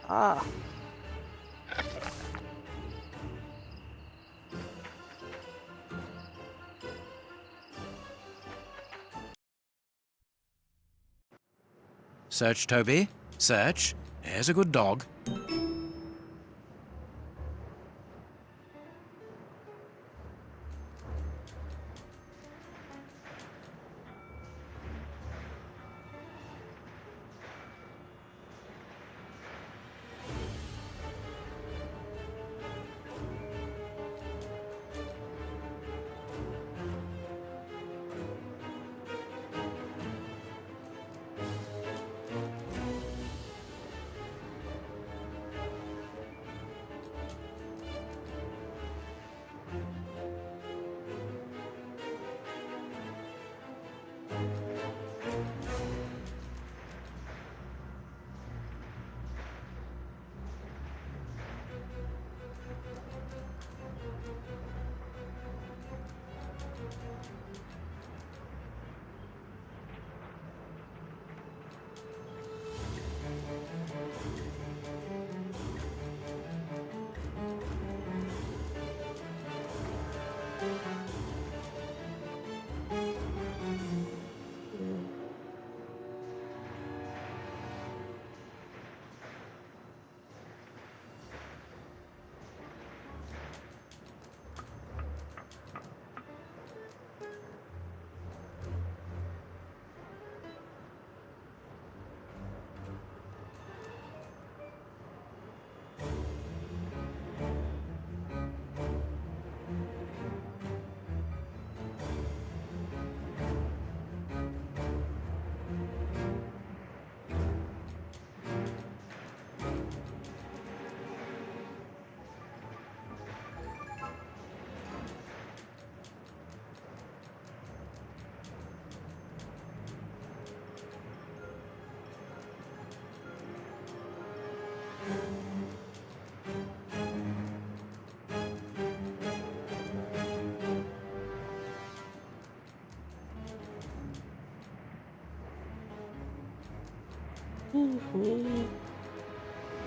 Ah. Search, Toby. Search. Here's a good dog.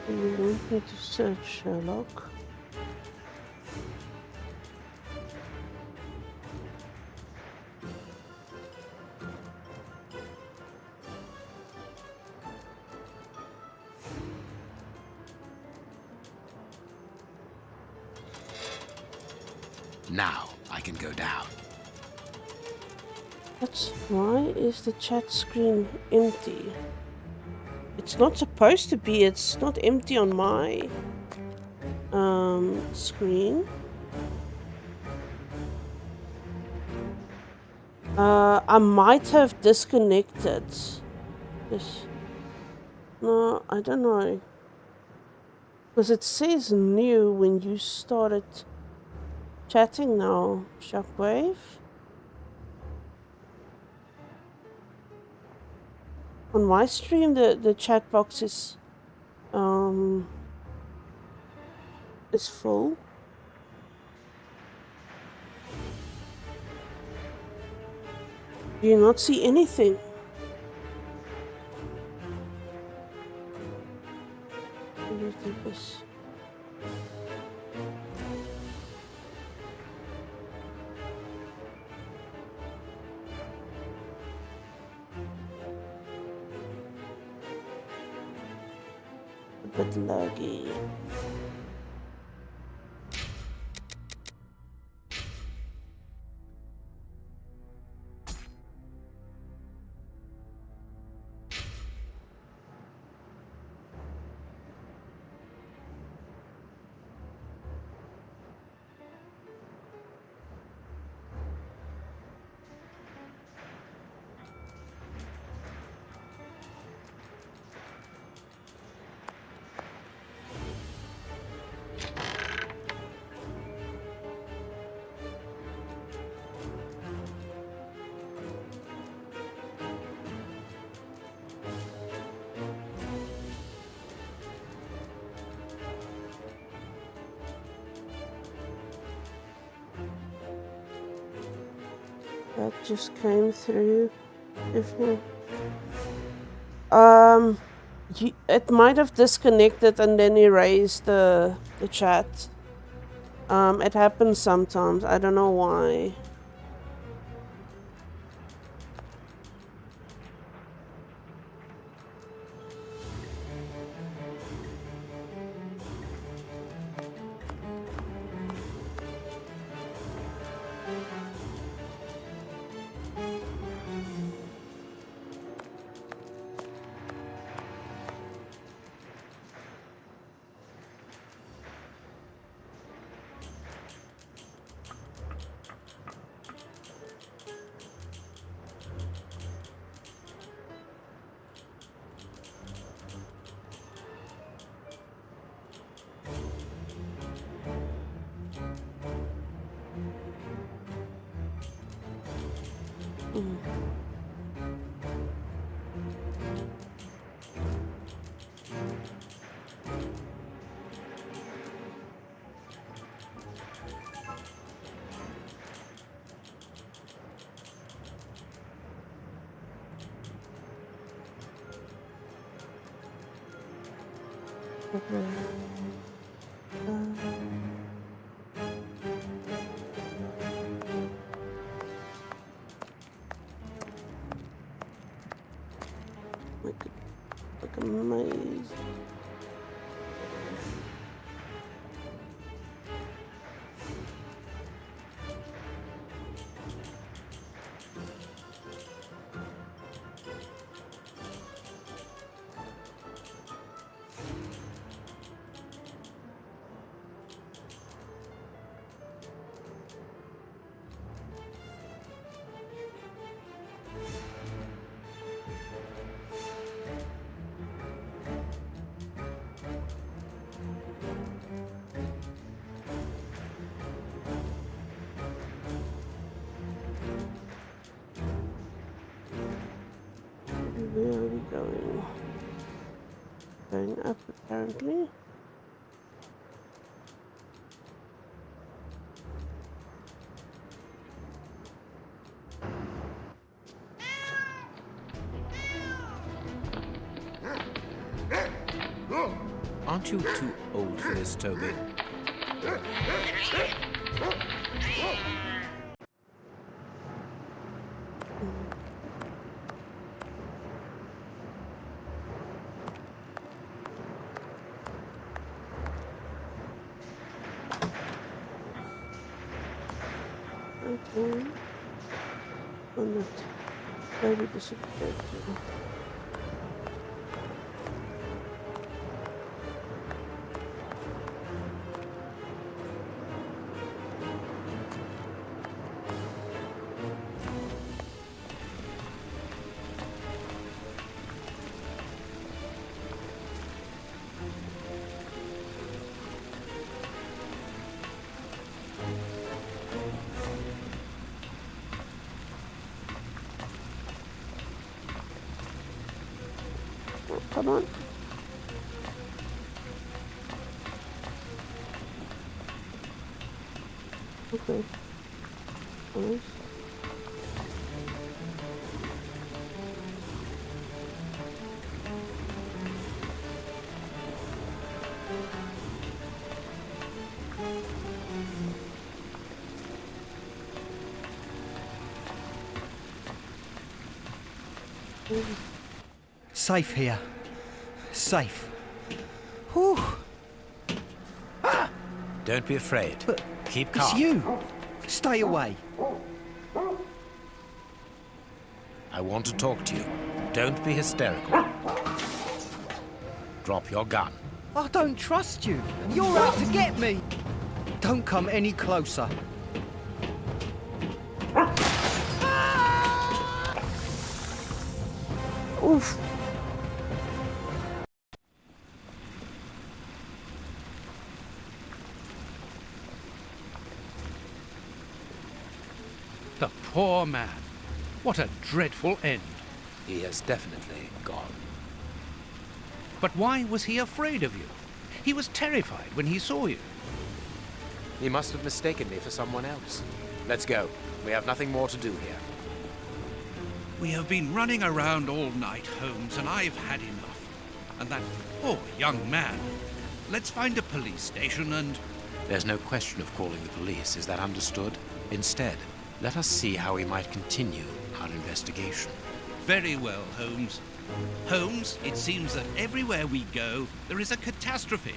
You want me to search Sherlock? Now I can go down. Why is the chat screen empty? It's not supposed to be. It's not empty on my screen. I might have disconnected this. No, I don't know. Because it says new when you started chatting now, Shockwave. On my stream, the chat box is full. Do you not see anything? What do you think this? A bit laggy. That just came through. It might have disconnected and then erased the chat. It happens sometimes. I don't know why. Like a maze. Where are we going? going up, apparently. Aren't you too old for this, Toby? Okay. Oh, not. Maybe disappeared. Oh, come on. Okay. Nice. Safe here. Safe. Whew. Don't be afraid. But Keep it's calm. you. Stay away. I want to talk to you. Don't be hysterical. Drop your gun. I don't trust you. You're out to get me. Don't come any closer. Oof. The poor man. What a dreadful end. He has definitely gone. But why was he afraid of you? He was terrified when he saw you. He must have mistaken me for someone else. Let's go. We have nothing more to do here. We have been running around all night, Holmes, and I've had enough. And that poor young man. Let's find a police station and... There's no question of calling the police, is that understood? Instead, let us see how we might continue our investigation. Very well, Holmes. Holmes, it seems that everywhere we go, there is a catastrophe.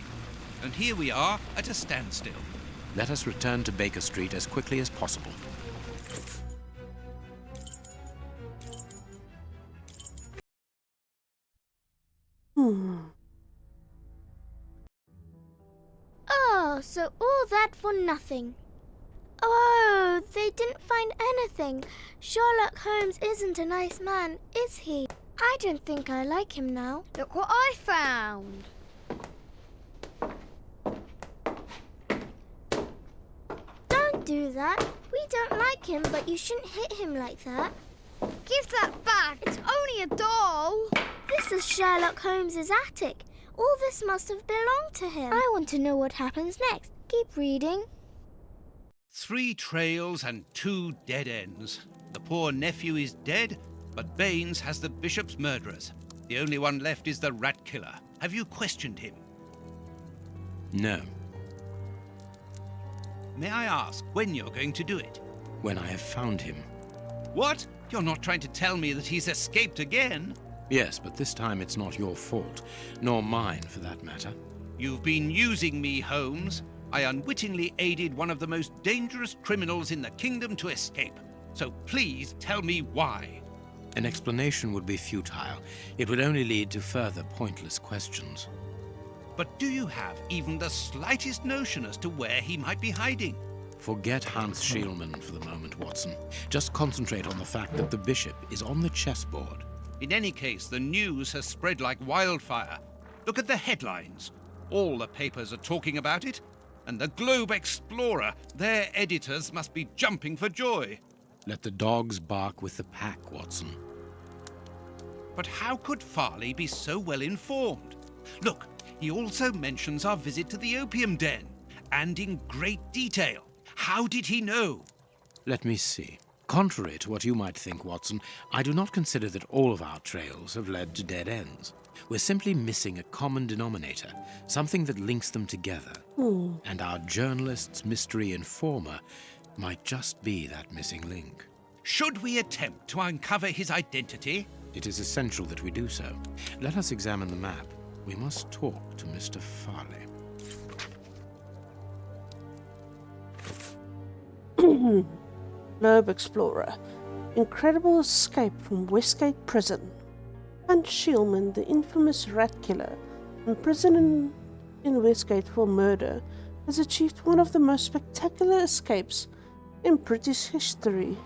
And here we are at a standstill. Let us return to Baker Street as quickly as possible. Oh, so all that for nothing. Oh, they didn't find anything. Sherlock Holmes isn't a nice man, is he? I don't think I like him now. Look what I found. Don't do that. We don't like him, but you shouldn't hit him like that. Give that back. It's only a doll. This is Sherlock Holmes's attic. All this must have belonged to him. I want to know what happens next. Keep reading. 3 trails and 2 dead ends. The poor nephew is dead, but Baines has the bishop's murderers. The only one left is the rat killer. Have you questioned him? No, May I ask when you're going to do it? when I have found him. What? You're not trying to tell me that he's escaped again? Yes, but this time it's not your fault, nor mine for that matter. You've been using me, Holmes. I unwittingly aided one of the most dangerous criminals in the kingdom to escape. So please tell me why. An explanation would be futile. It would only lead to further pointless questions. But do you have even the slightest notion as to where he might be hiding? Forget Hans Schielmann for the moment, Watson. Just concentrate on the fact that the bishop is on the chessboard. In any case, the news has spread like wildfire. Look at the headlines. All the papers are talking about it. And the Globe Explorer, their editors must be jumping for joy. Let the dogs bark with the pack, Watson. But how could Farley be so well informed? Look, he also mentions our visit to the opium den, and in great detail. How did he know? Let me see. Contrary to what you might think, Watson, I do not consider that all of our trails have led to dead ends. We're simply missing a common denominator, something that links them together. And our journalist's mystery informer might just be that missing link. Should we attempt to uncover his identity? It is essential that we do so. Let us examine the map. We must talk to Mr. Farley. Globe Explorer. Incredible escape from Westgate Prison. Hunt Shielman, the infamous rat killer, imprisoned in Westgate for murder, has achieved one of the most spectacular escapes in British history.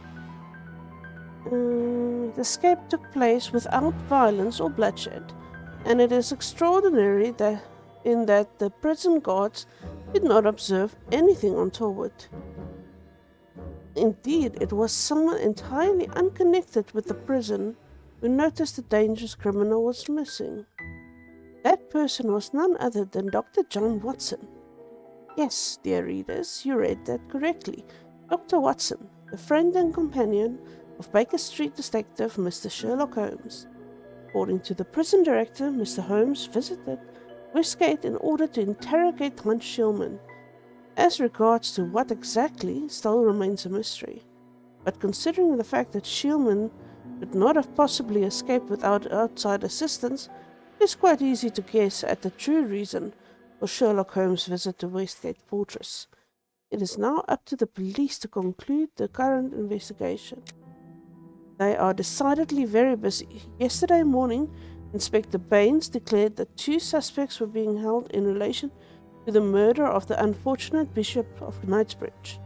The escape took place without violence or bloodshed, and it is extraordinary that the prison guards did not observe anything untoward. Indeed, it was someone entirely unconnected with the prison who noticed the dangerous criminal was missing. That person was none other than Dr. John Watson. Yes, dear readers, you read that correctly. Dr. Watson, the friend and companion of Baker Street detective Mr. Sherlock Holmes. According to the prison director, Mr. Holmes visited Westgate in order to interrogate Hunt Shielman. As regards to what exactly still remains a mystery, but considering the fact that Shielman could not have possibly escaped without outside assistance, it is quite easy to guess at the true reason for Sherlock Holmes' visit to Westgate Fortress. It is now up to the police to conclude the current investigation. They are decidedly very busy. Yesterday morning, Inspector Baines declared that 2 suspects were being held in relation to the murder of the unfortunate Bishop of Knightsbridge.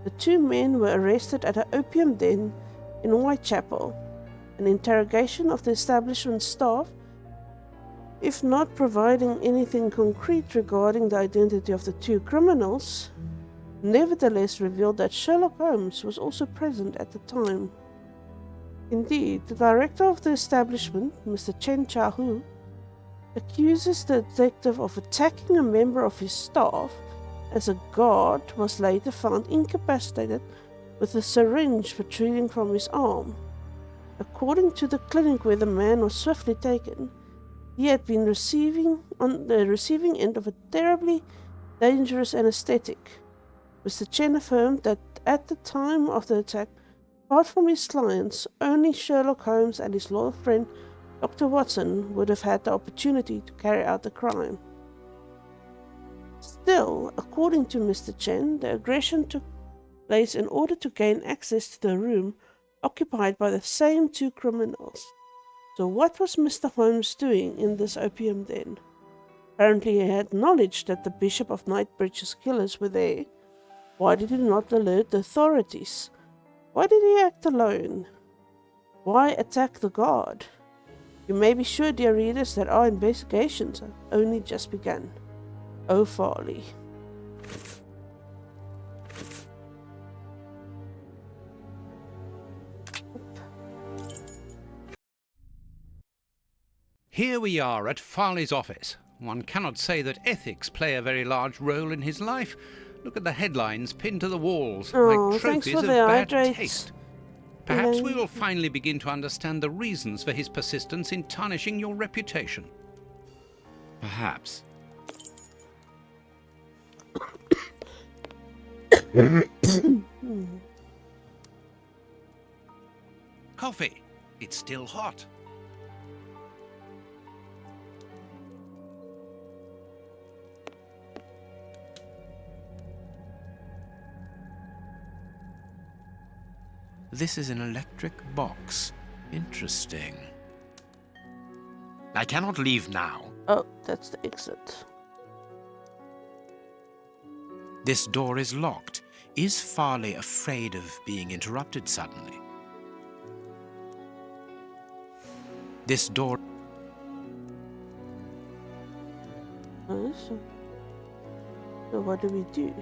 The 2 men were arrested at an opium den in Whitechapel. An interrogation of the establishment staff, if not providing anything concrete regarding the identity of the 2 criminals, nevertheless revealed that Sherlock Holmes was also present at the time. Indeed, the director of the establishment, Mr. Chen Chahu, accuses the detective of attacking a member of his staff, as a guard was later found incapacitated with a syringe protruding from his arm. According to the clinic where the man was swiftly taken, he had been on the receiving end of a terribly dangerous anesthetic. Mr. Chen affirmed that at the time of the attack, apart from his clients, only Sherlock Holmes and his loyal friend Dr. Watson would have had the opportunity to carry out the crime. Still, according to Mr. Chen, the aggression took place in order to gain access to the room occupied by the same 2 criminals. So what was Mr. Holmes doing in this opium den? Apparently he had knowledge that the Bishop of Knightsbridge's killers were there. Why did he not alert the authorities? Why did he act alone? Why attack the guard? You may be sure, dear readers, that our investigations have only just begun. Oh, Farley. Here we are at Farley's office. One cannot say that ethics play a very large role in his life. Look at the headlines pinned to the walls, like trophies of bad taste. Perhaps we will finally begin to understand the reasons for his persistence in tarnishing your reputation. Perhaps. Coffee. It's still hot. This is an electric box. Interesting. I cannot leave now. Oh, that's the exit. This door is locked. Is Farley afraid of being interrupted suddenly? This door... Oh, so what do we do?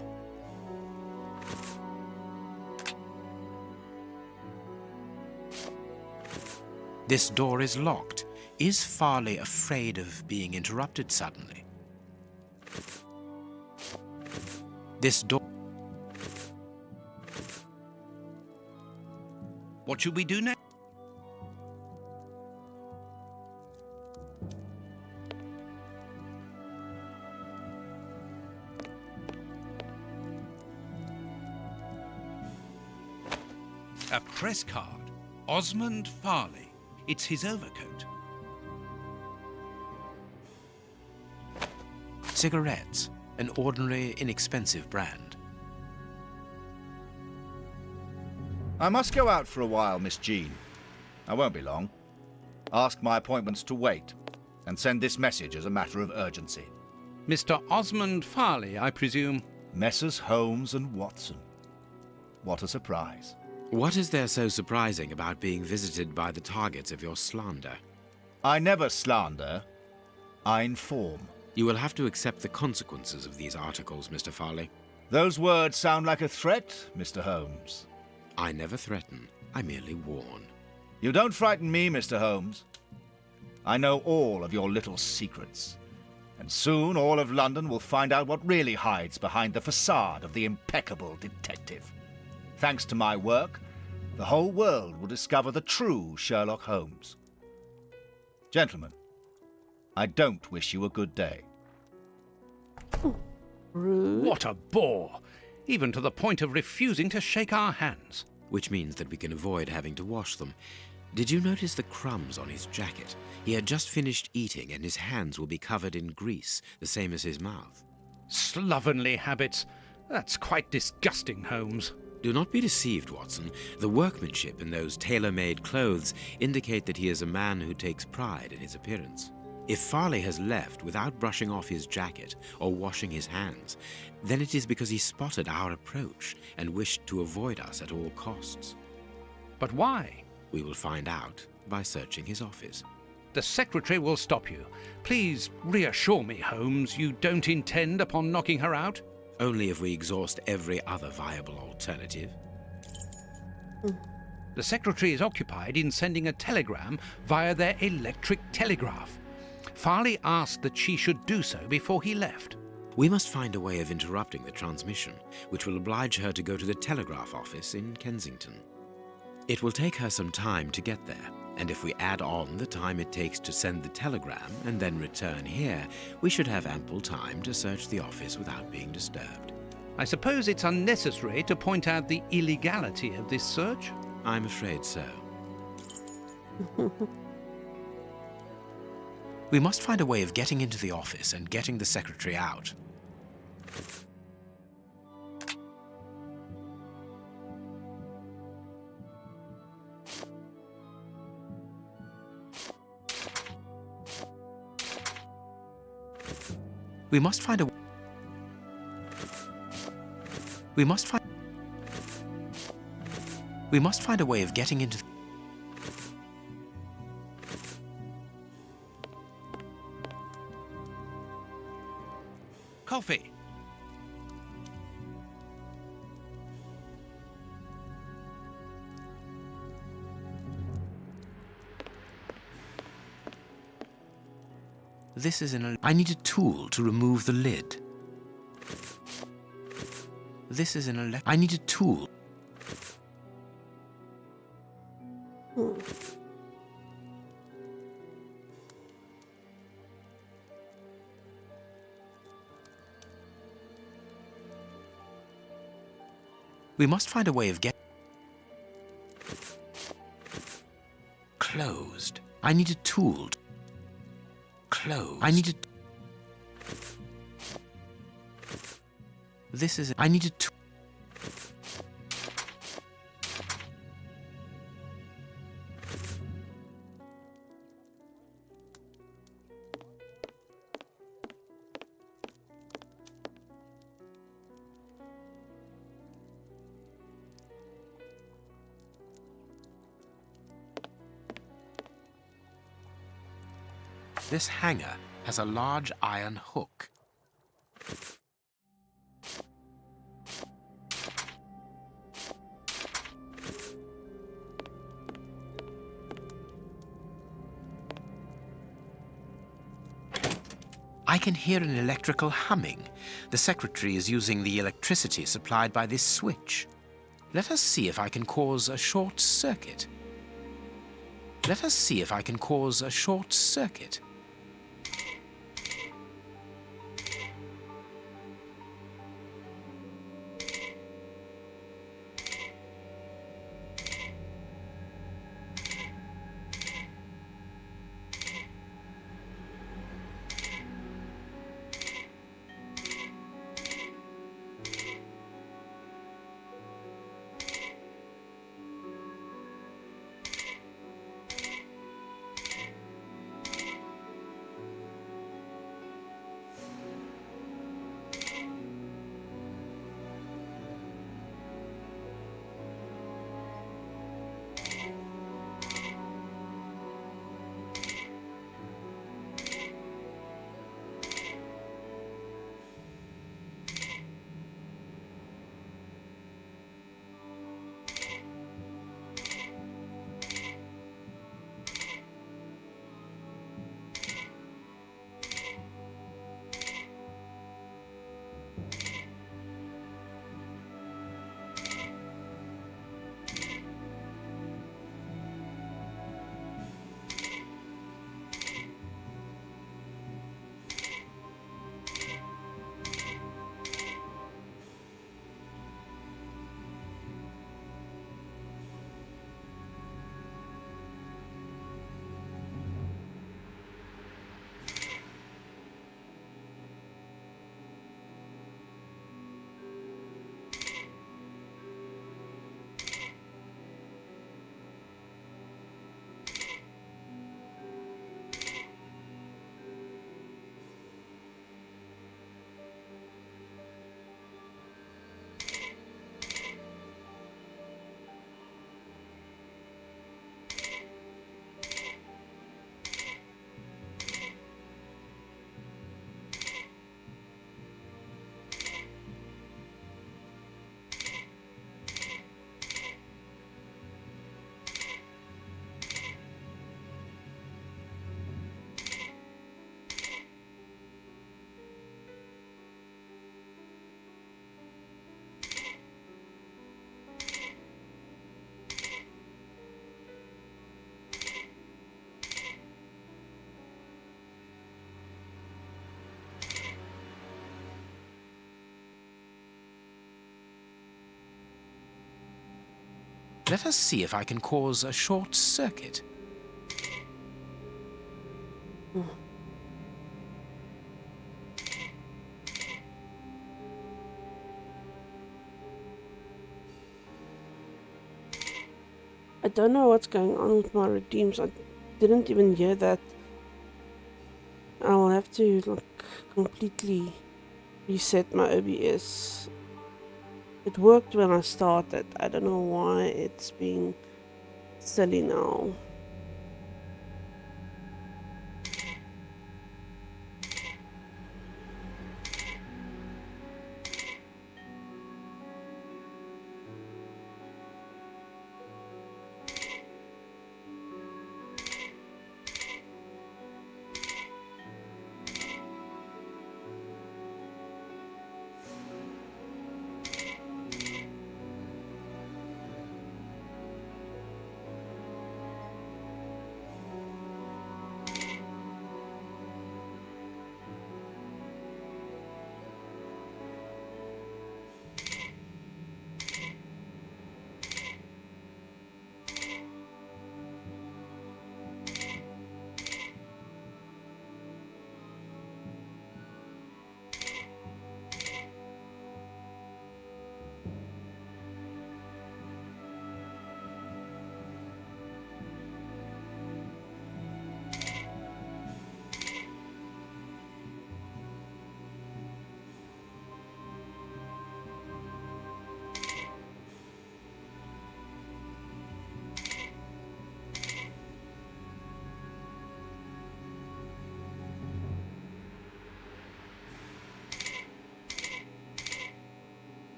This door is locked. Is Farley afraid of being interrupted suddenly? This door... What should we do next? A press card. Osmond Farley. It's his overcoat. Cigarettes. An ordinary, inexpensive brand. I must go out for a while, Miss Jean. I won't be long. Ask my appointments to wait, and send this message as a matter of urgency. Mr. Osmond Farley, I presume. Messrs. Holmes and Watson. What a surprise. What is there so surprising about being visited by the targets of your slander? I never slander. I inform. You will have to accept the consequences of these articles, Mr. Farley. Those words sound like a threat, Mr. Holmes. I never threaten. I merely warn. You don't frighten me, Mr. Holmes. I know all of your little secrets. And soon all of London will find out what really hides behind the facade of the impeccable detective. Thanks to my work, the whole world will discover the true Sherlock Holmes. Gentlemen, I don't wish you a good day. Rude. What a bore! Even to the point of refusing to shake our hands. Which means that we can avoid having to wash them. Did you notice the crumbs on his jacket? He had just finished eating and his hands will be covered in grease, the same as his mouth. Slovenly habits. That's quite disgusting, Holmes. Do not be deceived, Watson. The workmanship in those tailor-made clothes indicate that he is a man who takes pride in his appearance. If Farley has left without brushing off his jacket or washing his hands, then it is because he spotted our approach and wished to avoid us at all costs. But why? We will find out by searching his office. The secretary will stop you. Please reassure me, Holmes, you don't intend upon knocking her out? Only if we exhaust every other viable alternative. The secretary is occupied in sending a telegram via their electric telegraph. Farley asked that she should do so before he left. We must find a way of interrupting the transmission, which will oblige her to go to the telegraph office in Kensington. It will take her some time to get there, and if we add on the time it takes to send the telegram and then return here, we should have ample time to search the office without being disturbed. I suppose it's unnecessary to point out the illegality of this search? I'm afraid so. We must find a way of getting into the office and getting the secretary out. We must find a... We must find a way of getting into... Coffee. This is I need a tool to remove the lid. This is I need a tool. We must find a way of closed. I need a tool. Closed. I need a... This is... I need a tool. This hanger has a large iron hook. can hear an electrical humming. The secretary is using the electricity supplied by this switch. Let us see if I can cause a short circuit. Let us see if I can cause a short circuit. Let us see if I can cause a short circuit. I don't know what's going on with my redeems. I didn't even hear that. I'll have to like completely reset my OBS. It worked when I started. I don't know why it's being silly now.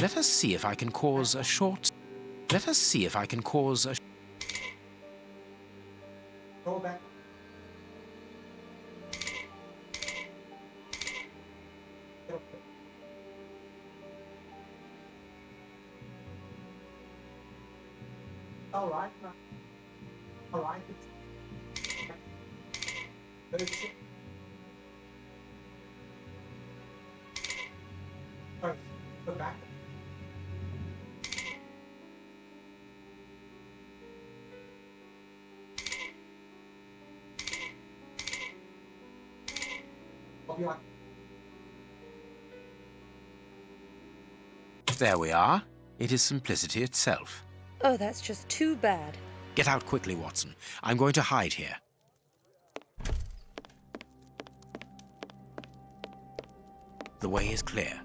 Let us see if I can cause a short... Let us see if I can cause a... Go back. All right. All right. All right. Go back. I'll be like. There we are. It is simplicity itself. Oh, that's just too bad. Get out quickly, Watson. I'm going to hide here. The way is clear.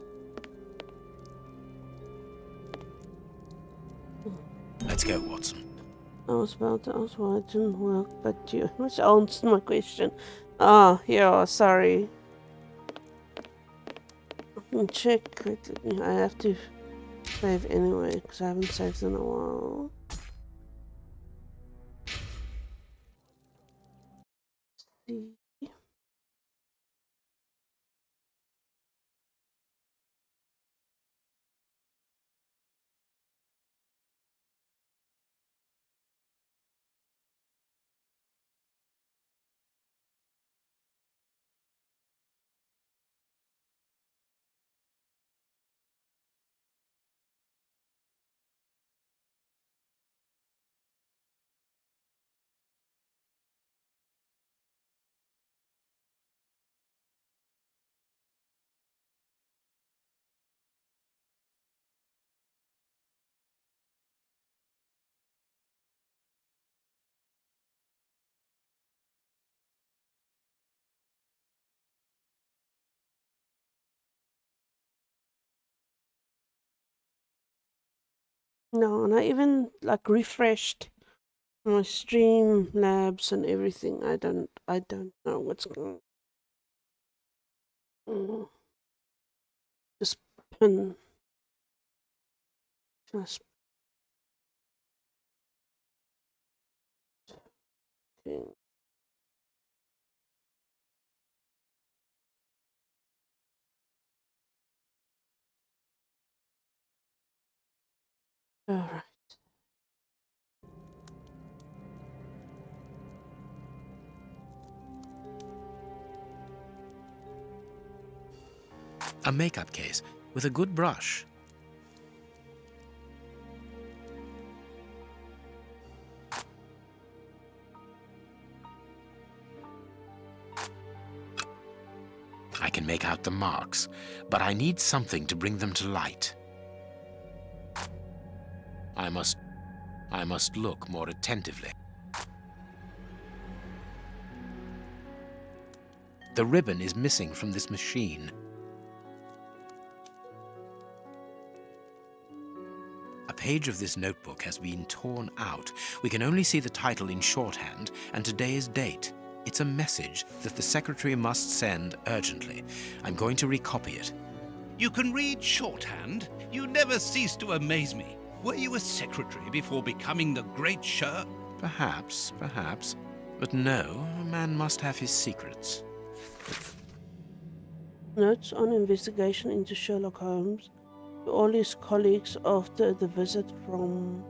Let's go, Watson. I was about to ask why it didn't work, but you must answer my question. Ah, yeah, sorry. Check. I have to save anyway, because I haven't saved in a while. See. No, and I even like refreshed my stream labs and everything. I don't know what's going on. Just pin. Just pin. Alright. A makeup case with a good brush. I can make out the marks, but I need something to bring them to light. I must look more attentively. The ribbon is missing from this machine. A page of this notebook has been torn out. We can only see the title in shorthand and today's date. It's a message that the secretary must send urgently. I'm going to recopy it. You can read shorthand? You never cease to amaze me. Were you a secretary before becoming the great Sher? Perhaps. But no, a man must have his secrets. Notes on investigation into Sherlock Holmes to all his colleagues after the visit from...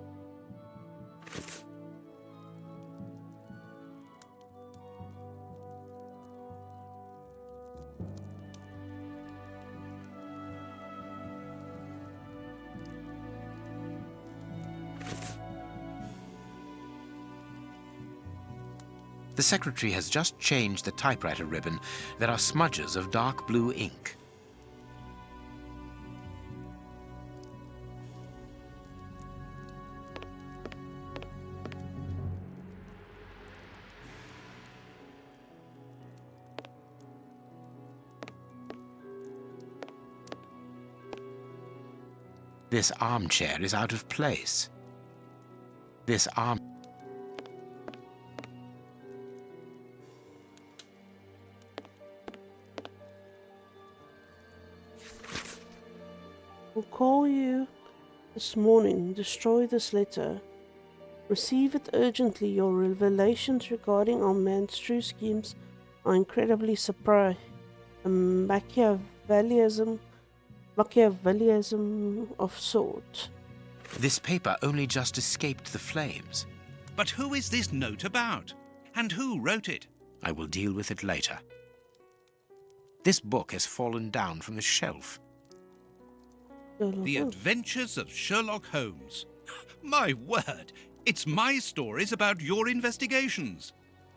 The secretary has just changed the typewriter ribbon. There are smudges of dark blue ink. This armchair is out of place. This arm... call you this morning. Destroy this letter. Receive it urgently. Your revelations regarding our man's true schemes are incredibly surprising. Machiavellism of sort. This paper only just escaped the flames. But who is this note about? And who wrote it? I will deal with it later. This book has fallen down from the shelf. The Adventures of Sherlock Holmes. My word! It's my stories about your investigations.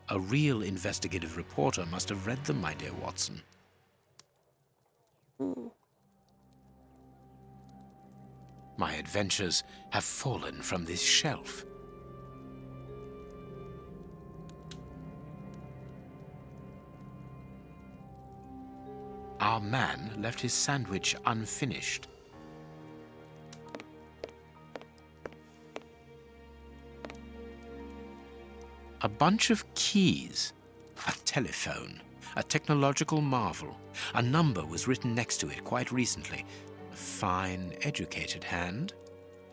A real investigative reporter must have read them, my dear Watson. My adventures have fallen from this shelf. Our man left his sandwich unfinished. A bunch of keys, a telephone, a technological marvel. A number was written next to it quite recently. A fine, educated hand.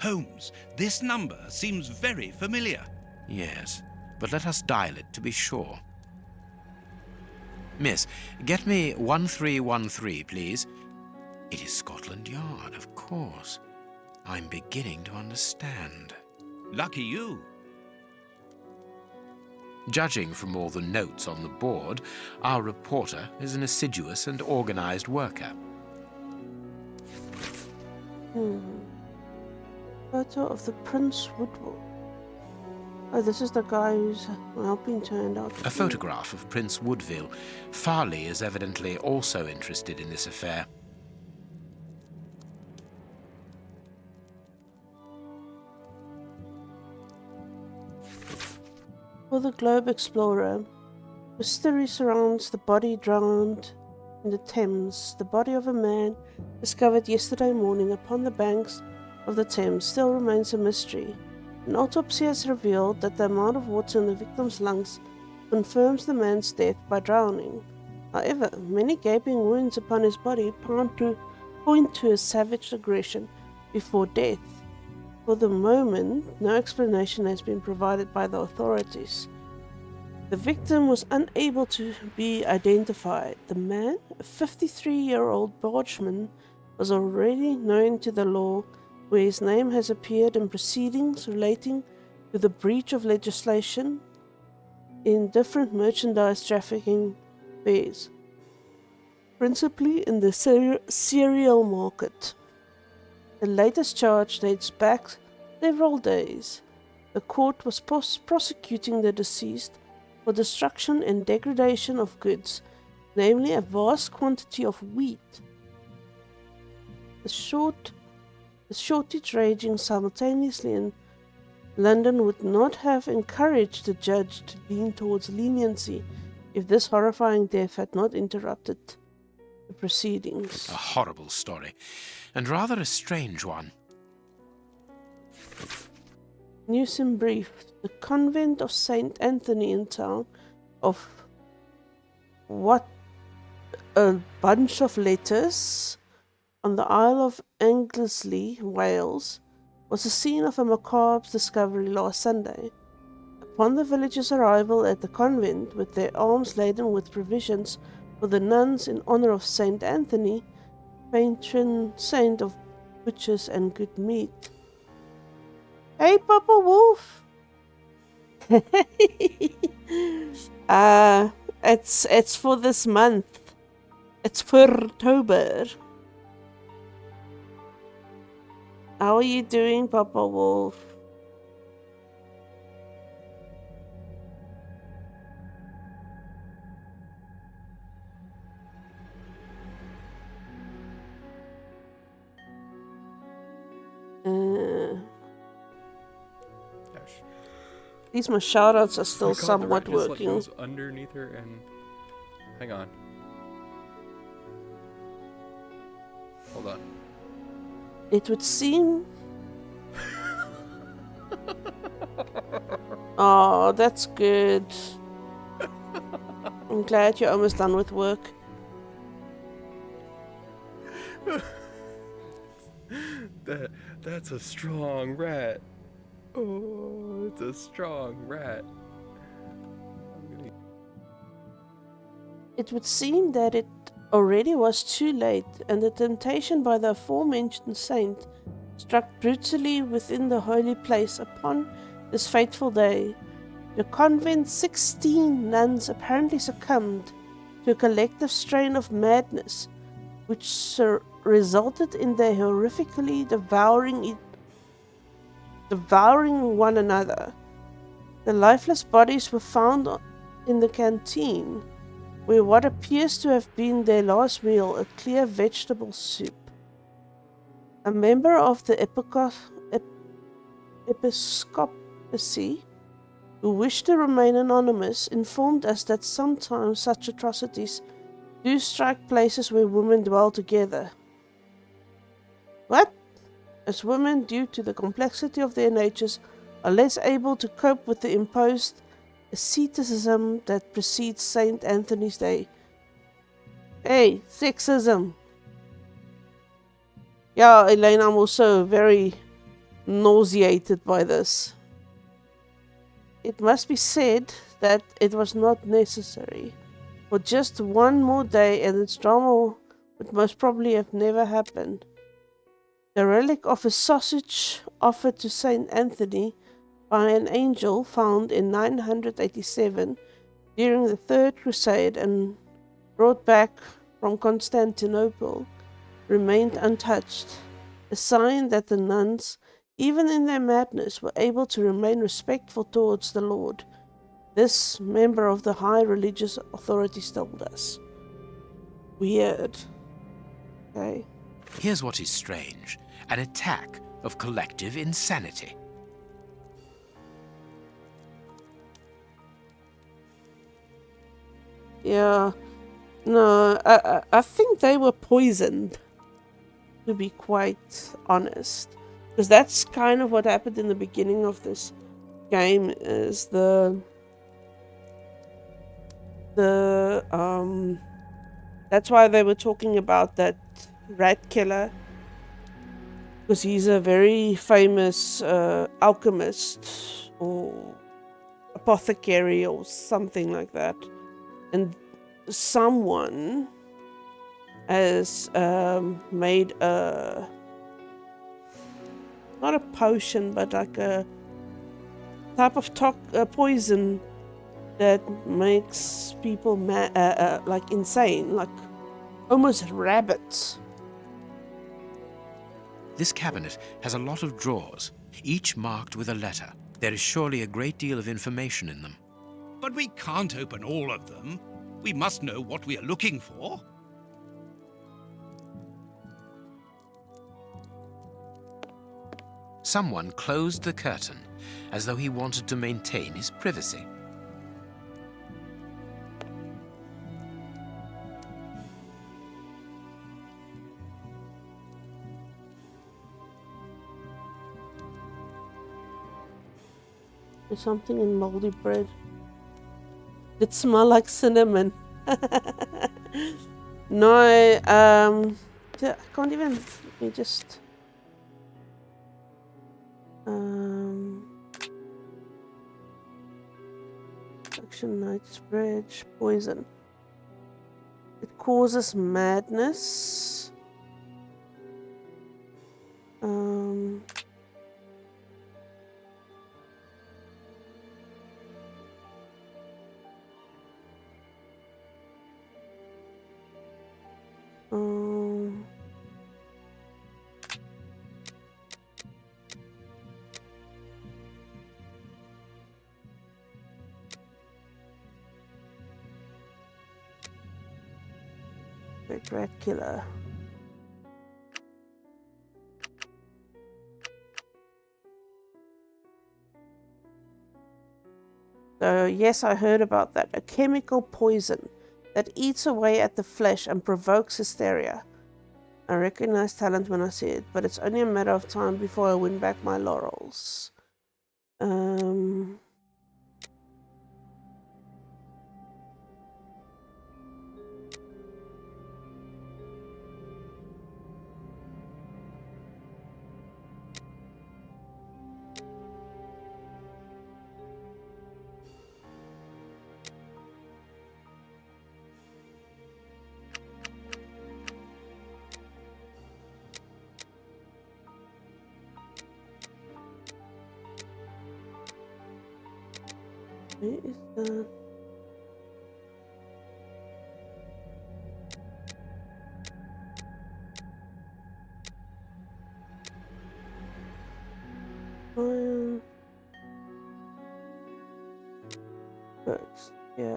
Holmes, this number seems very familiar. Yes, but let us dial it to be sure. Miss, get me 1313, please. It is Scotland Yard, of course. I'm beginning to understand. Lucky you. Judging from all the notes on the board, our reporter is an assiduous and organized worker. Photo of the Prince Woodville. Oh, this is the guy who's helping turn out. A photograph of Prince Woodville. Farley is evidently also interested in this affair. For the Globe Explorer, mystery surrounds the body drowned in the Thames. The body of a man discovered yesterday morning upon the banks of the Thames still remains a mystery. An autopsy has revealed that the amount of water in the victim's lungs confirms the man's death by drowning. However, many gaping wounds upon his body point to a savage aggression before death. For the moment, no explanation has been provided by the authorities. The victim was unable to be identified. The man, a 53-year-old bargeman, was already known to the law, where his name has appeared in proceedings relating to the breach of legislation in different merchandise trafficking affairs, principally in the cereal market. The latest charge dates back several days. The court was prosecuting the deceased for destruction and degradation of goods, namely a vast quantity of wheat. The shortage raging simultaneously in London would not have encouraged the judge to lean towards leniency if this horrifying death had not interrupted the proceedings. A horrible story, and rather a strange one. News in brief. The convent of St. Anthony in town of what a bunch of letters on the Isle of Anglesey, Wales, was the scene of a macabre discovery last Sunday. Upon the villagers' arrival at the convent with their arms laden with provisions for the nuns in honor of St. Anthony, patron saint of butchers and good meat. Hey, Papa Wolf! It's for this month. It's for October. How are you doing, Papa Wolf? At least my shoutouts are still somewhat working. Goes underneath her and hang on. Hold on. It would seem. Oh, that's good. I'm glad you're almost done with work. That's a strong rat. Oh, it's a strong rat. It would seem that it already was too late, and the temptation by the aforementioned saint struck brutally within the holy place upon this fateful day. The convent's 16 nuns apparently succumbed to a collective strain of madness, which resulted in their horrifically devouring one another. The lifeless bodies were found in the canteen, where what appears to have been their last meal, a clear vegetable soup. A member of the episcopacy, who wished to remain anonymous, informed us that sometimes such atrocities do strike places where women dwell together. What? As women, due to the complexity of their natures, are less able to cope with the imposed asceticism that precedes Saint Anthony's Day. Hey, sexism! Yeah, Elaine, I'm also very nauseated by this. It must be said that it was not necessary. For just one more day and its drama would most probably have never happened. The relic of a sausage offered to Saint Anthony by an angel found in 987 during the Third Crusade and brought back from Constantinople remained untouched, a sign that the nuns, even in their madness, were able to remain respectful towards the Lord. This member of the high religious authorities told us. Weird. Okay. Here's what is strange: an attack of collective insanity. Yeah. No, I think they were poisoned, to be quite honest. Because that's kind of what happened in the beginning of this game, is that's why they were talking about that rat killer, because he's a very famous alchemist or apothecary or something like that, and someone has made a, not a potion, but like a type of poison that makes people like insane, like almost rabbits. This cabinet has a lot of drawers, each marked with a letter. There is surely a great deal of information in them. But we can't open all of them. We must know what we are looking for. Someone closed the curtain, as though he wanted to maintain his privacy. There's something in moldy bread. It smells like cinnamon. No, I can't even. Let me just. Action Knight's Bridge. Poison. It causes madness. Rat killer. So yes, I heard about that. A chemical poison that eats away at the flesh and provokes hysteria. I recognize talent when I see it, but it's only a matter of time before I win back my laurels. Where is the... Books. Yeah.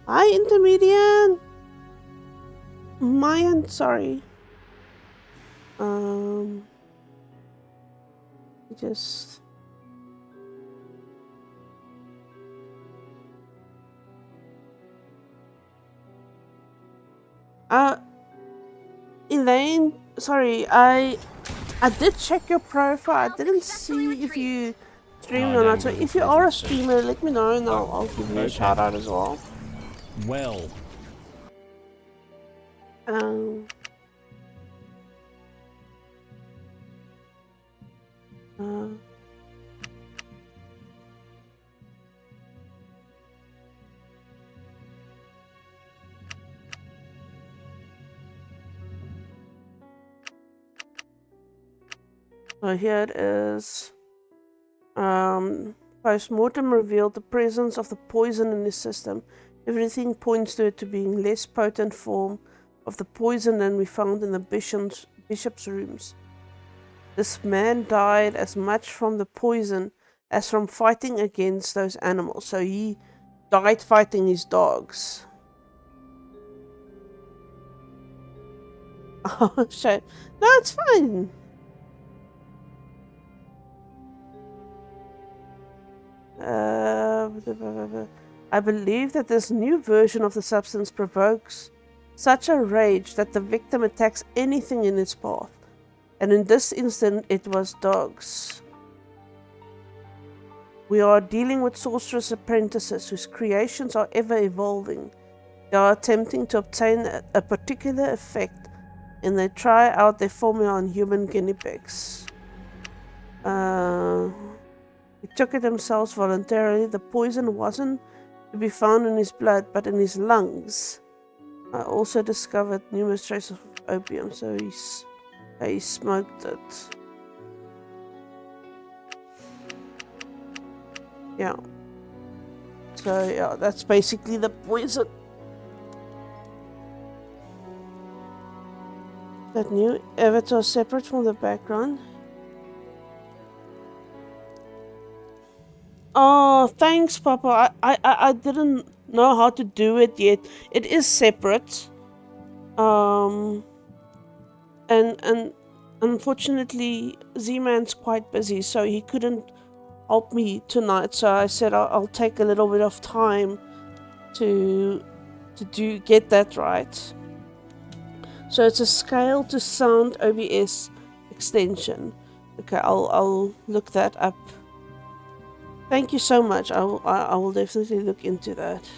Hi, intermediate. Mayan, sorry. Just... Elaine, sorry, I did check your profile. I didn't see if you streaming or not. So if you are a streamer, let me know and I'll give you a shout out as well. Well. So here it is. Post-mortem revealed the presence of the poison in his system. Everything points to it to being less potent form of the poison than we found in the bishop's rooms. This man died as much from the poison as from fighting against those animals. So he died fighting his dogs. Oh, shame. No, it's fine. I believe that this new version of the substance provokes such a rage that the victim attacks anything in its path. And in this instant, it was dogs. We are dealing with sorceress apprentices whose creations are ever evolving. They are attempting to obtain a particular effect and they try out their formula on human guinea pigs. He took it himself voluntarily. The poison wasn't to be found in his blood, but in his lungs. I also discovered numerous traces of opium, so he smoked it. Yeah. So yeah, that's basically the poison. That new avatar separate from the background. Oh, thanks, Papa. I didn't know how to do it yet. It is separate. And unfortunately, Z-Man's quite busy, so he couldn't help me tonight. So I said I'll take a little bit of time to get that right. So it's a scale to sound OBS extension. Okay, I'll look that up. Thank you so much. I will definitely look into that.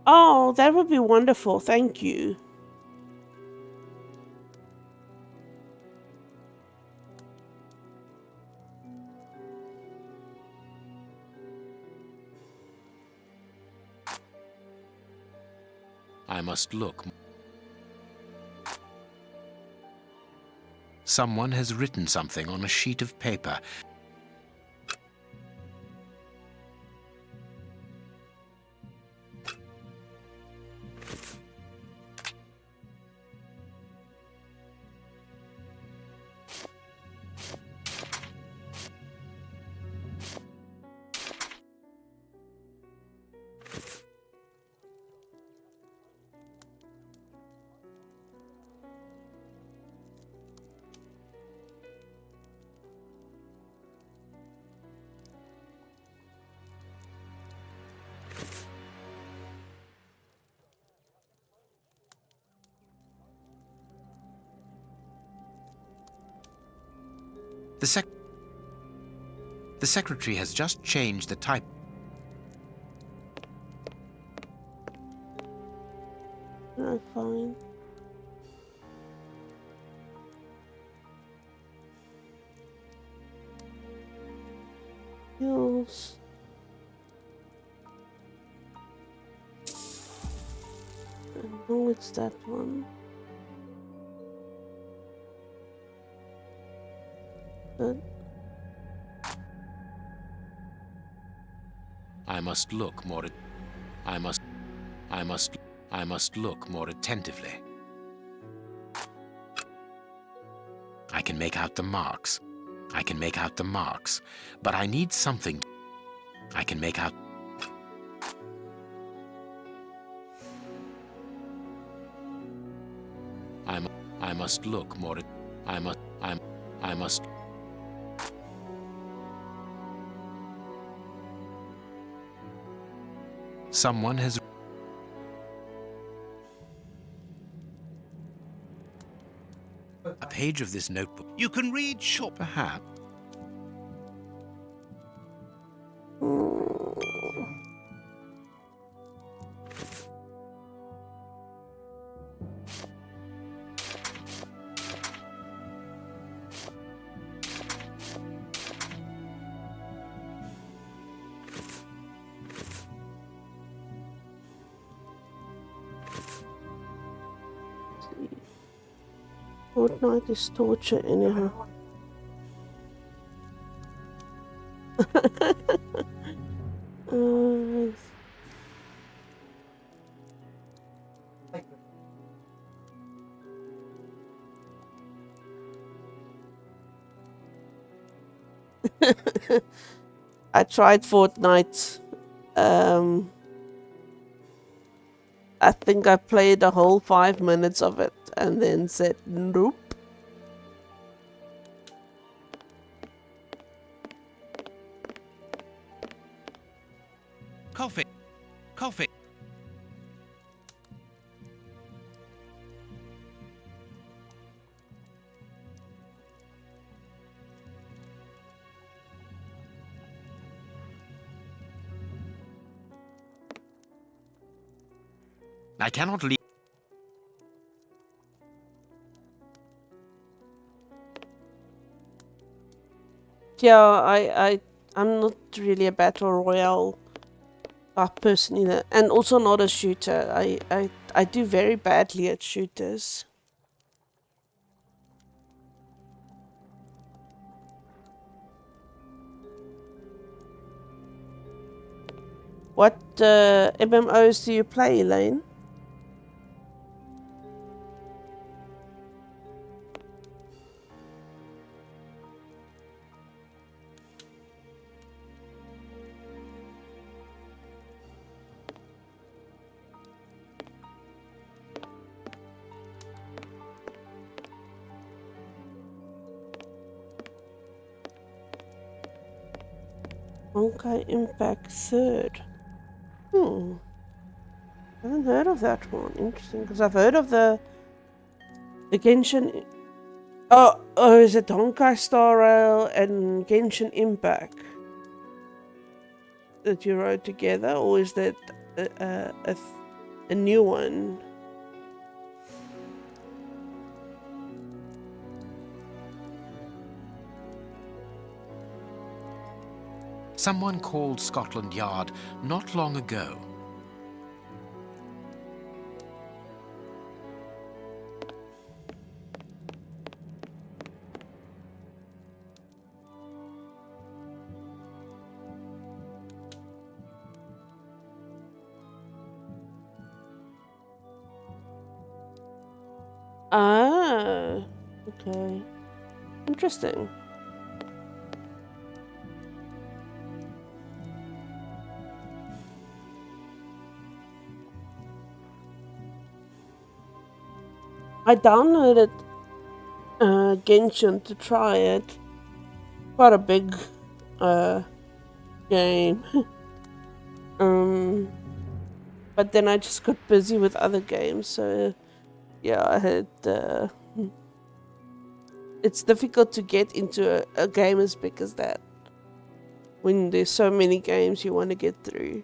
Oh, that would be wonderful. Thank you. I must look. Someone has written something on a sheet of paper. The secretary has just changed the type. No, fine. Hills. No, it's that one. But I must look more. I must look more attentively. I can make out the marks. But I need something. I can make out. I must look more. I must. Someone has. A page of this notebook. You can read short. Perhaps. Fortnite is torture anyhow. uh, I tried Fortnite. I think I played a whole 5 minutes of it and then said nope. Coffee. Coffee. I cannot leave. Yeah, I'm not really a battle royale person either, and also not a shooter. I do very badly at shooters. What MMOs do you play, Elaine? Honkai Impact 3rd. I haven't heard of that one. Interesting, because I've heard of the Genshin. Oh, is it Honkai Star Rail and Genshin Impact that you wrote together, or is that a new one? Someone called Scotland Yard not long ago. Ah, okay. Interesting. I downloaded Genshin to try it. Quite a big game. But then I just got busy with other games, so yeah, I had it's difficult to get into a game as big as that. When there's so many games you want to get through.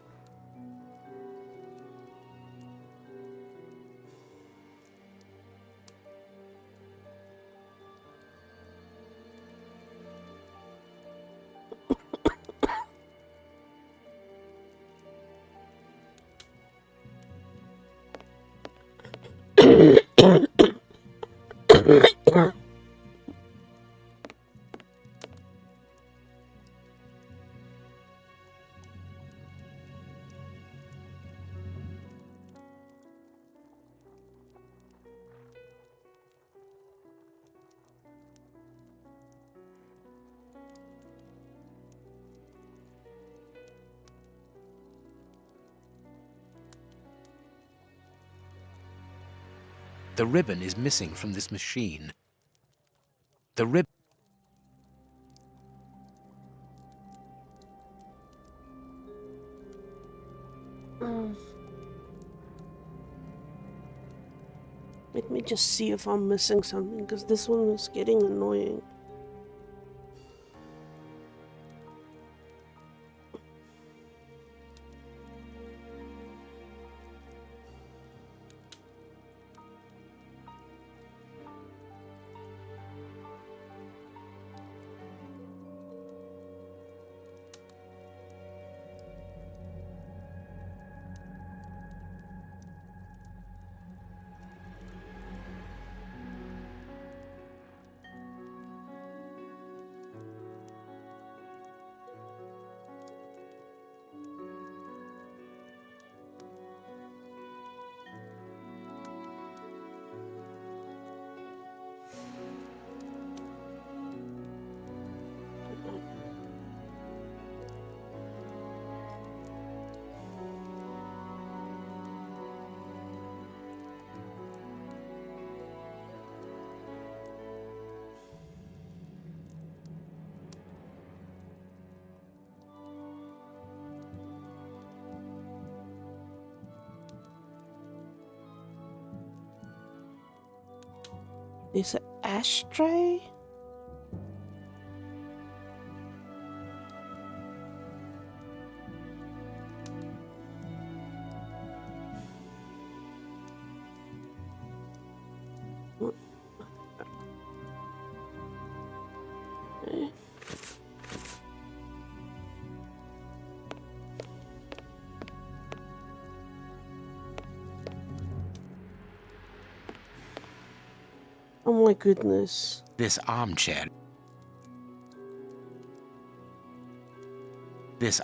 The ribbon is missing from this machine. The ribbon... Let me just see if I'm missing something, because this one is getting annoying. There's an ashtray. Oh my goodness. This armchair... This...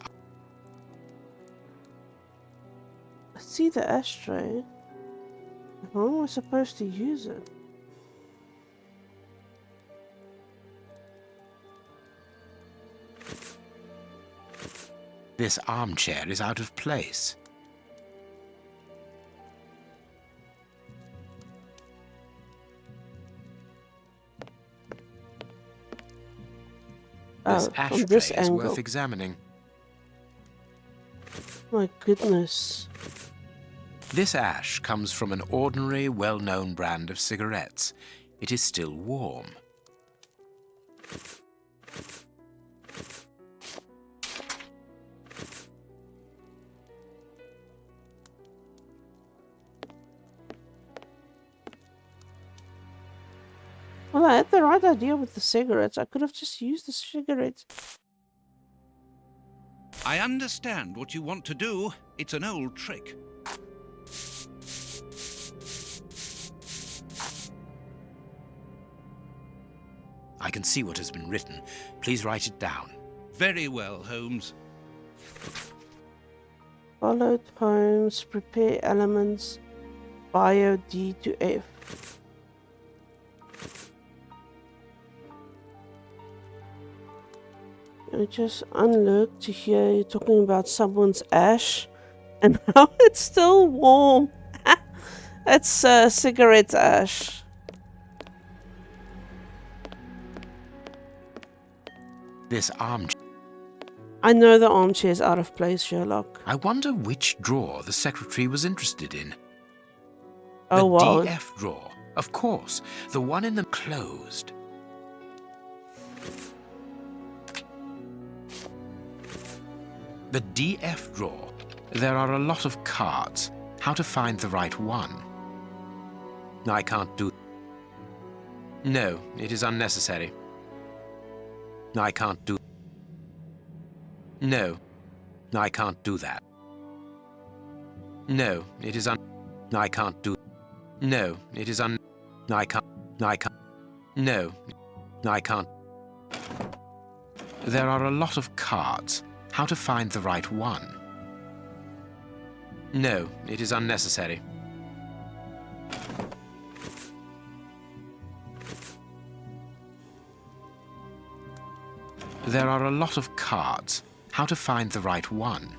I see the ashtray. How am I supposed to use it? This armchair is out of place. This ashtray is worth examining. My goodness. This ash comes from an ordinary, well-known brand of cigarettes. It is still warm. Well, I had the right idea with the cigarettes. I could have just used the cigarettes. I understand what you want to do. It's an old trick. I can see what has been written. Please write it down. Very well, Holmes. Followed Holmes, prepare elements, bio D to F. I just unlooked to hear you talking about someone's ash and how it's still warm. It's cigarette ash. This armchair... I know the armchair is out of place, Sherlock. I wonder which drawer the secretary was interested in. Oh, the wow. DF drawer. Of course. The one in the closed. The DF drawer. There are a lot of cards. How to find the right one? I can't do... No, it is unnecessary. I can't do... No, I can't do that. No, it is I can't do... No, it is I can't... No, I can't... There are a lot of cards. How to find the right one? No, it is unnecessary. There are a lot of cards. How to find the right one?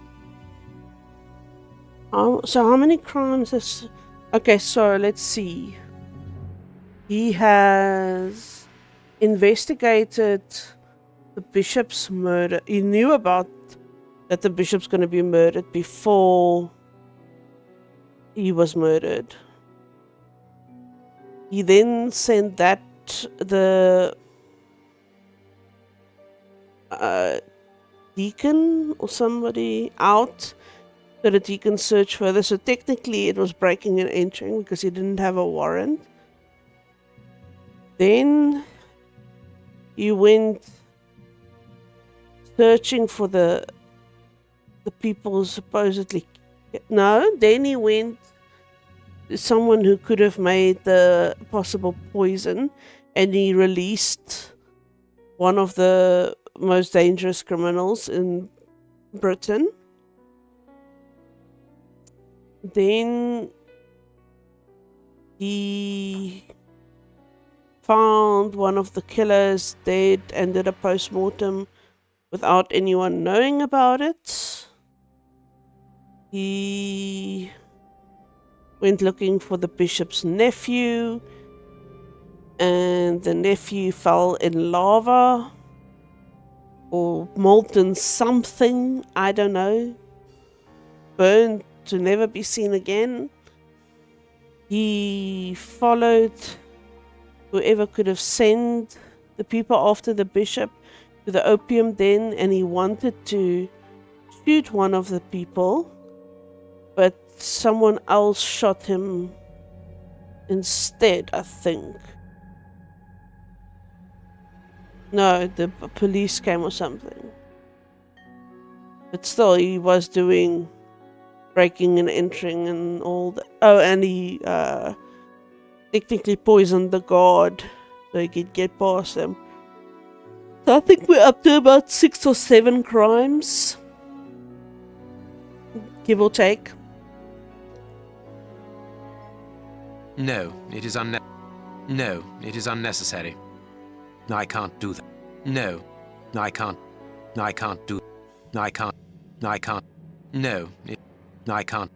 So how many crimes has... Okay, so let's see. He has investigated the bishop's murder. He knew about that the bishop's going to be murdered before he was murdered. He then sent that the deacon or somebody out so that he can search further. So technically it was breaking and entering because he didn't have a warrant. Then he went searching for the people supposedly... No, then he went to someone who could have made the possible poison, and he released one of the most dangerous criminals in Britain. Then he found one of the killers dead and did a post-mortem without anyone knowing about it. He went looking for the bishop's nephew, and the nephew fell in lava or molten something, I don't know, burned to never be seen again. He followed whoever could have sent the people after the bishop to the opium den, and he wanted to shoot one of the people, but someone else shot him instead, I think. No, the police came or something. But still, he was doing breaking and entering and all that. Oh, and he technically poisoned the guard so he could get past them. So I think we're up to about 6 or 7 crimes, give or take. No, it is No, it is unnecessary. I can't do that. No, I can't. I can't do... I can't. I can't. No, I can't.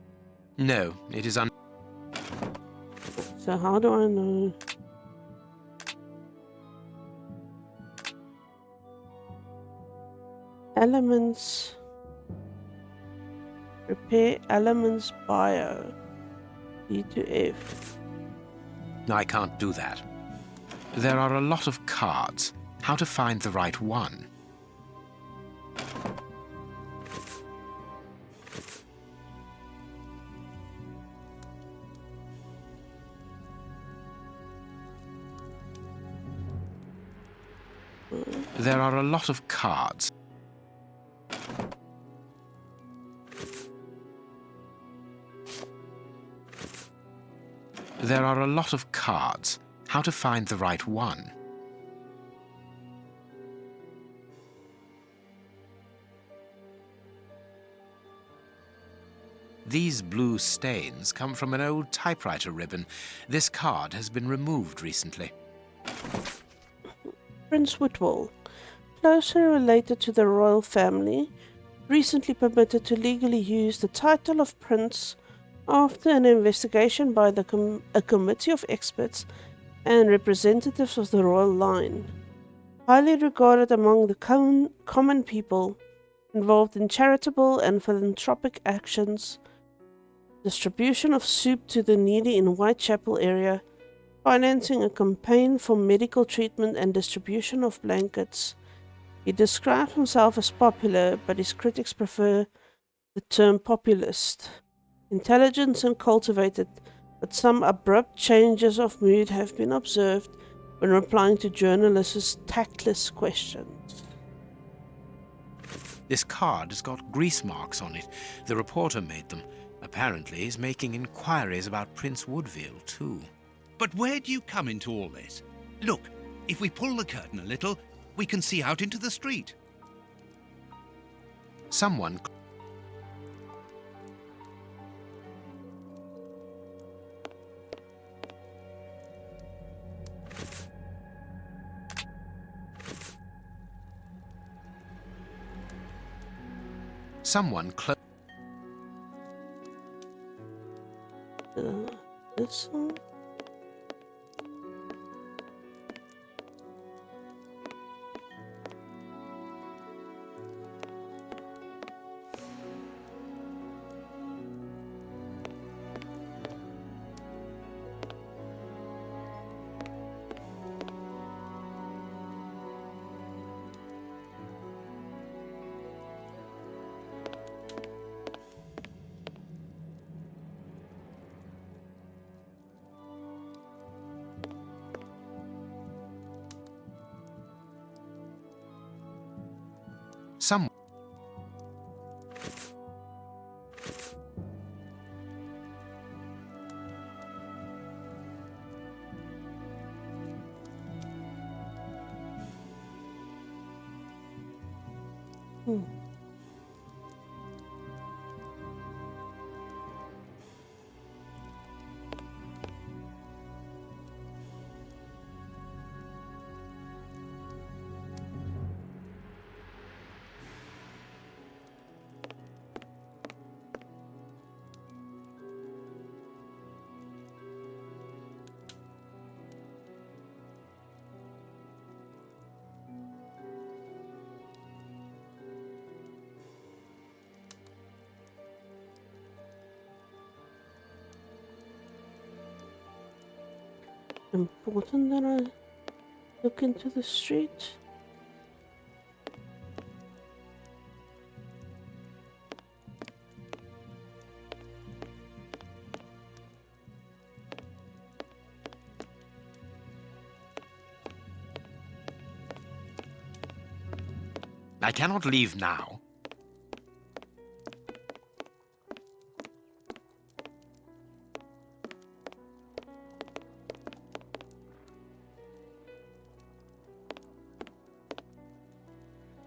No, it is So how do I know? Elements. Repair elements bio. D to F. I can't do that. There are a lot of cards. How to find the right one? There are a lot of cards. There are a lot of cards. How to find the right one? These blue stains come from an old typewriter ribbon. This card has been removed recently. Prince Whitwell, closely related to the royal family, recently permitted to legally use the title of prince after an investigation by a committee of experts and representatives of the royal line. Highly regarded among the common people, involved in charitable and philanthropic actions, distribution of soup to the needy in Whitechapel area, financing a campaign for medical treatment and distribution of blankets. He describes himself as popular, but his critics prefer the term populist. Intelligent and cultivated, but some abrupt changes of mood have been observed when replying to journalists' tactless questions. This card has got grease marks on it. The reporter made them. Apparently he's making inquiries about Prince Woodville, too. But where do you come into all this? Look, if we pull the curtain a little, we can see out into the street. Someone close. This one? Some important that I look into the street. I cannot leave now.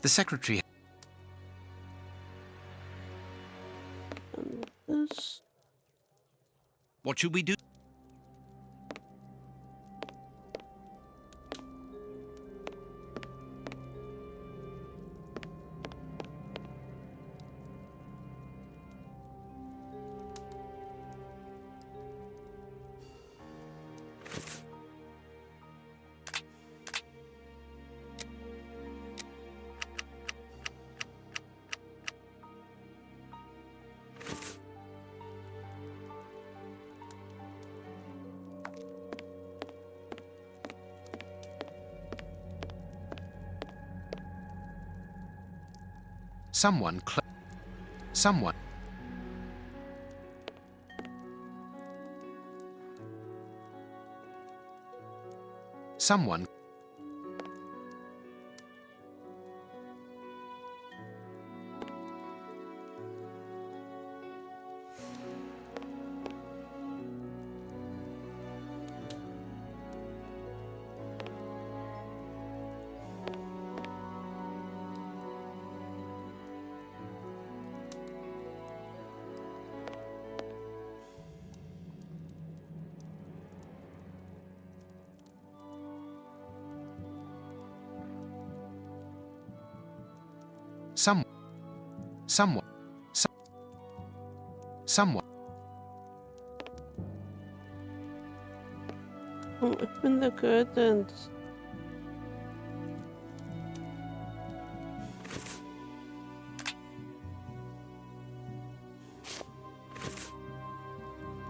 The secretary. This. What should we do? Someone. Someone. Someone. Open the curtains.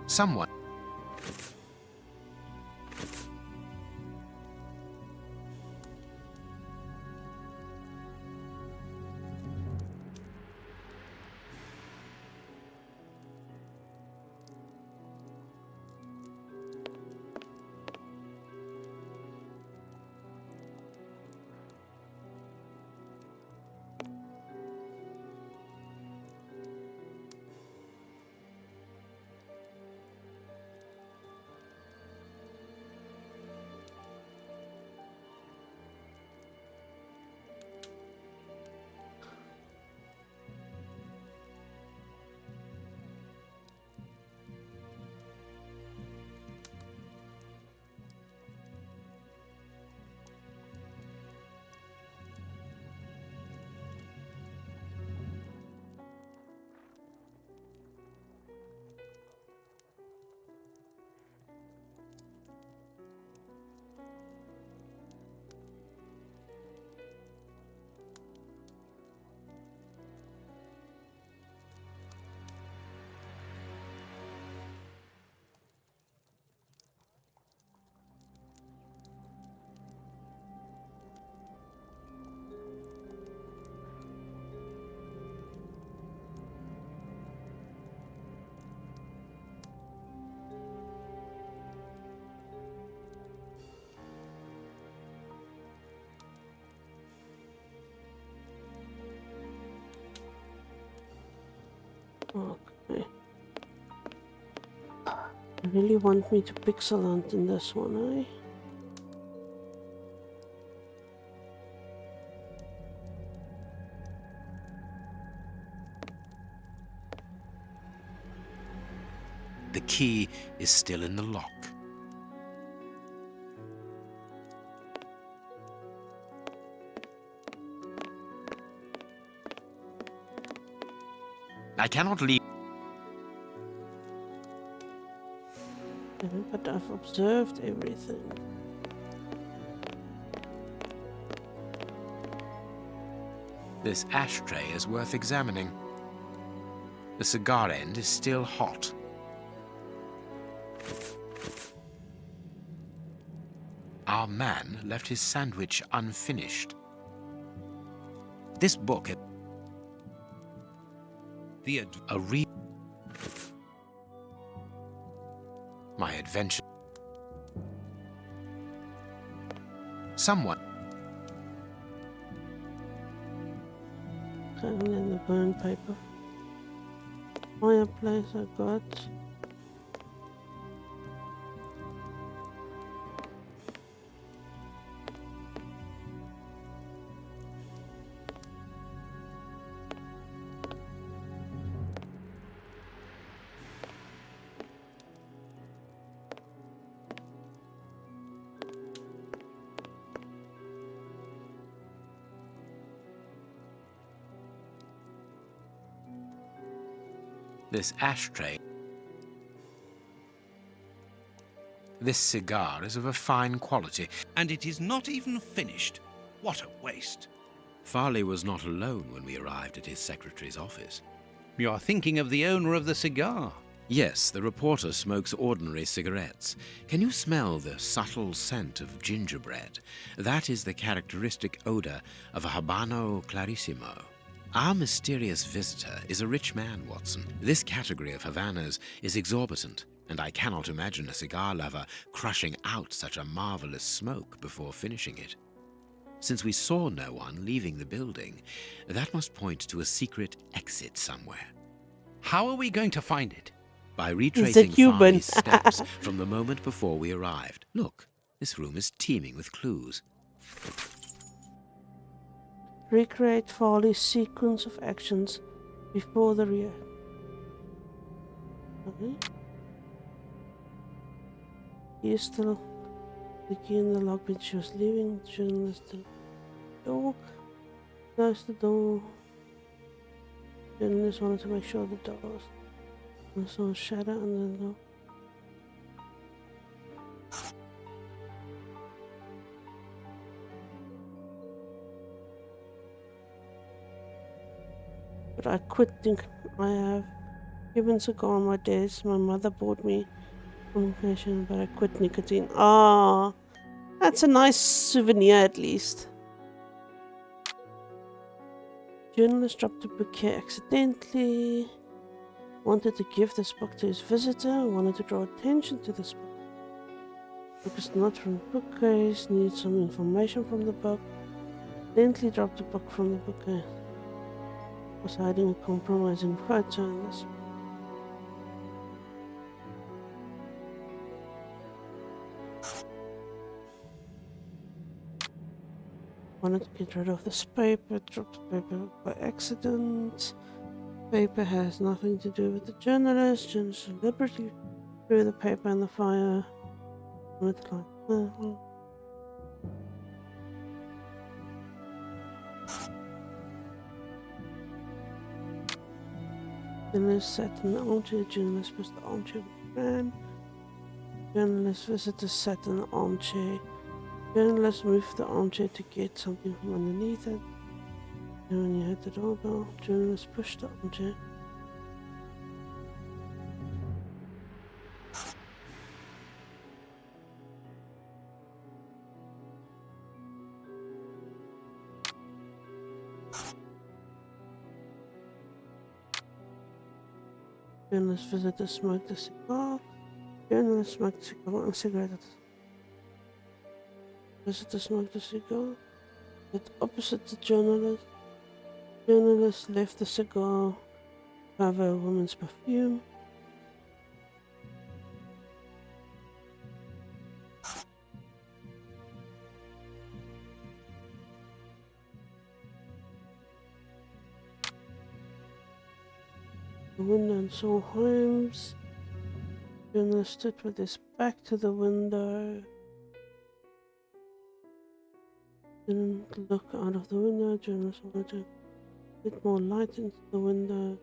Someone. Okay. You really want me to pixel hunt in this one, eh? The key is still in the lock. I cannot leave. But I've observed everything. This ashtray is worth examining. The cigar end is still hot. Our man left his sandwich unfinished. This book is my adventure. Someone. And then the burn paper. Fireplace I got. This ashtray. This cigar is of a fine quality. And it is not even finished. What a waste. Farley was not alone when we arrived at his secretary's office. You're thinking of the owner of the cigar. Yes, the reporter smokes ordinary cigarettes. Can you smell the subtle scent of gingerbread? That is the characteristic odor of a Habano Clarissimo. Our mysterious visitor is a rich man, Watson. This category of Havanas is exorbitant, and I cannot imagine a cigar lover crushing out such a marvelous smoke before finishing it. Since we saw no one leaving the building, that must point to a secret exit somewhere. How are we going to find it? By retracing Farley's steps from the moment before we arrived. Look, this room is teeming with clues. Recreate Farley's sequence of actions before the rear. Okay. He is still the key in the lock when she was leaving. Journalist door. Close the door. Journalist wanted to make sure the door was. I saw a shadow under the door. But I quit thinking. I have given cigar on my desk. My mother bought me confession, but I quit nicotine. Ah, that's a nice souvenir at least. Journalist dropped a book here accidentally. Wanted to give this book to his visitor. Wanted to draw attention to this book. Book is not from the bookcase. Needs some information from the book. Accidentally dropped the book from the bookcase. Was hiding a compromising photo in this. Wanted to get rid of this paper, dropped the paper by accident. Paper has nothing to do with the journalist. Journalist deliberately threw the paper in the fire. With like, Journalist sat in the armchair. Journalist pushed the armchair with the fan. Journalist visitor sat in the armchair. Journalist moved the armchair to get something from underneath it. And when you heard the doorbell, journalist pushed the armchair. Journalist visitor smoked a cigar. Journalist smoked a cigar and a cigarette. Visitor smoked a cigar. At opposite the journalist. Journalist left the cigar Have a woman's perfume. The window and saw Holmes. Journalist stood with his back to the window. Didn't look out of the window. Journalist wanted to get more light into the window.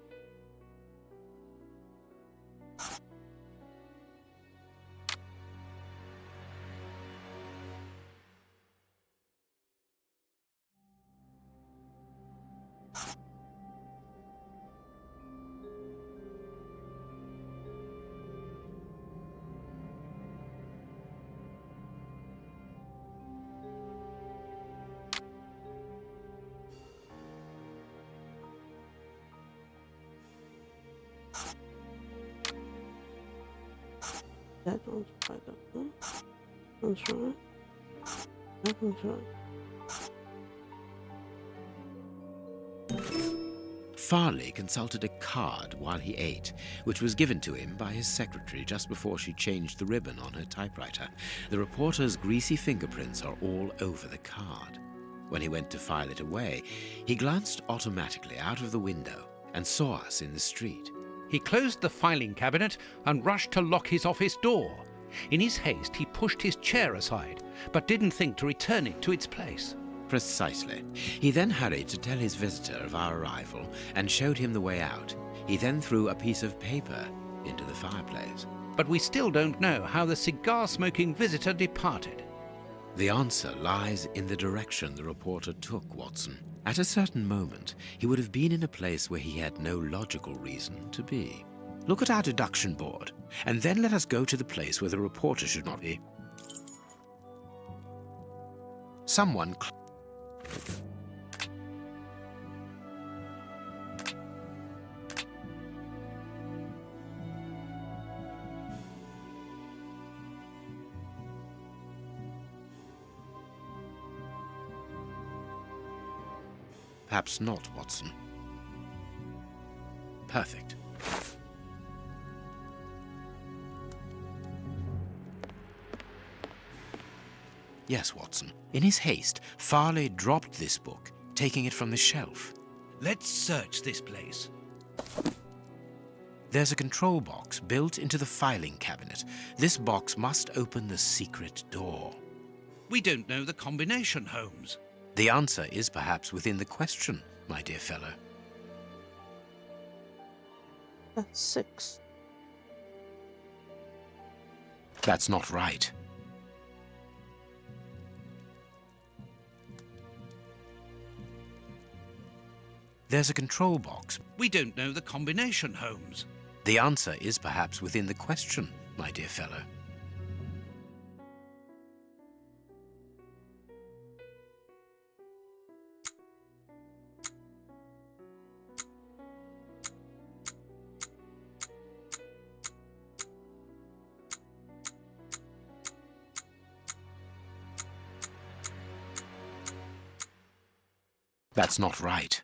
That one's right, that one. One's right. That one's right. Farley consulted a card while he ate, which was given to him by his secretary just before she changed the ribbon on her typewriter. The reporter's greasy fingerprints are all over the card. When he went to file it away, he glanced automatically out of the window and saw us in the street. He closed the filing cabinet and rushed to lock his office door. In his haste, he pushed his chair aside, but didn't think to return it to its place. Precisely. He then hurried to tell his visitor of our arrival and showed him the way out. He then threw a piece of paper into the fireplace. But we still don't know how the cigar-smoking visitor departed. The answer lies in the direction the reporter took, Watson. At a certain moment, he would have been in a place where he had no logical reason to be. Look at our deduction board, and then let us go to the place where the reporter should not be. Someone... Perhaps not, Watson. Perfect. Yes, Watson. In his haste, Farley dropped this book, taking it from the shelf. Let's search this place. There's a control box built into the filing cabinet. This box must open the secret door. We don't know the combination, Holmes. The answer is perhaps within the question, my dear fellow. That's 6. That's not right. There's a control box. We don't know the combination, Holmes. The answer is perhaps within the question, my dear fellow. That's not right.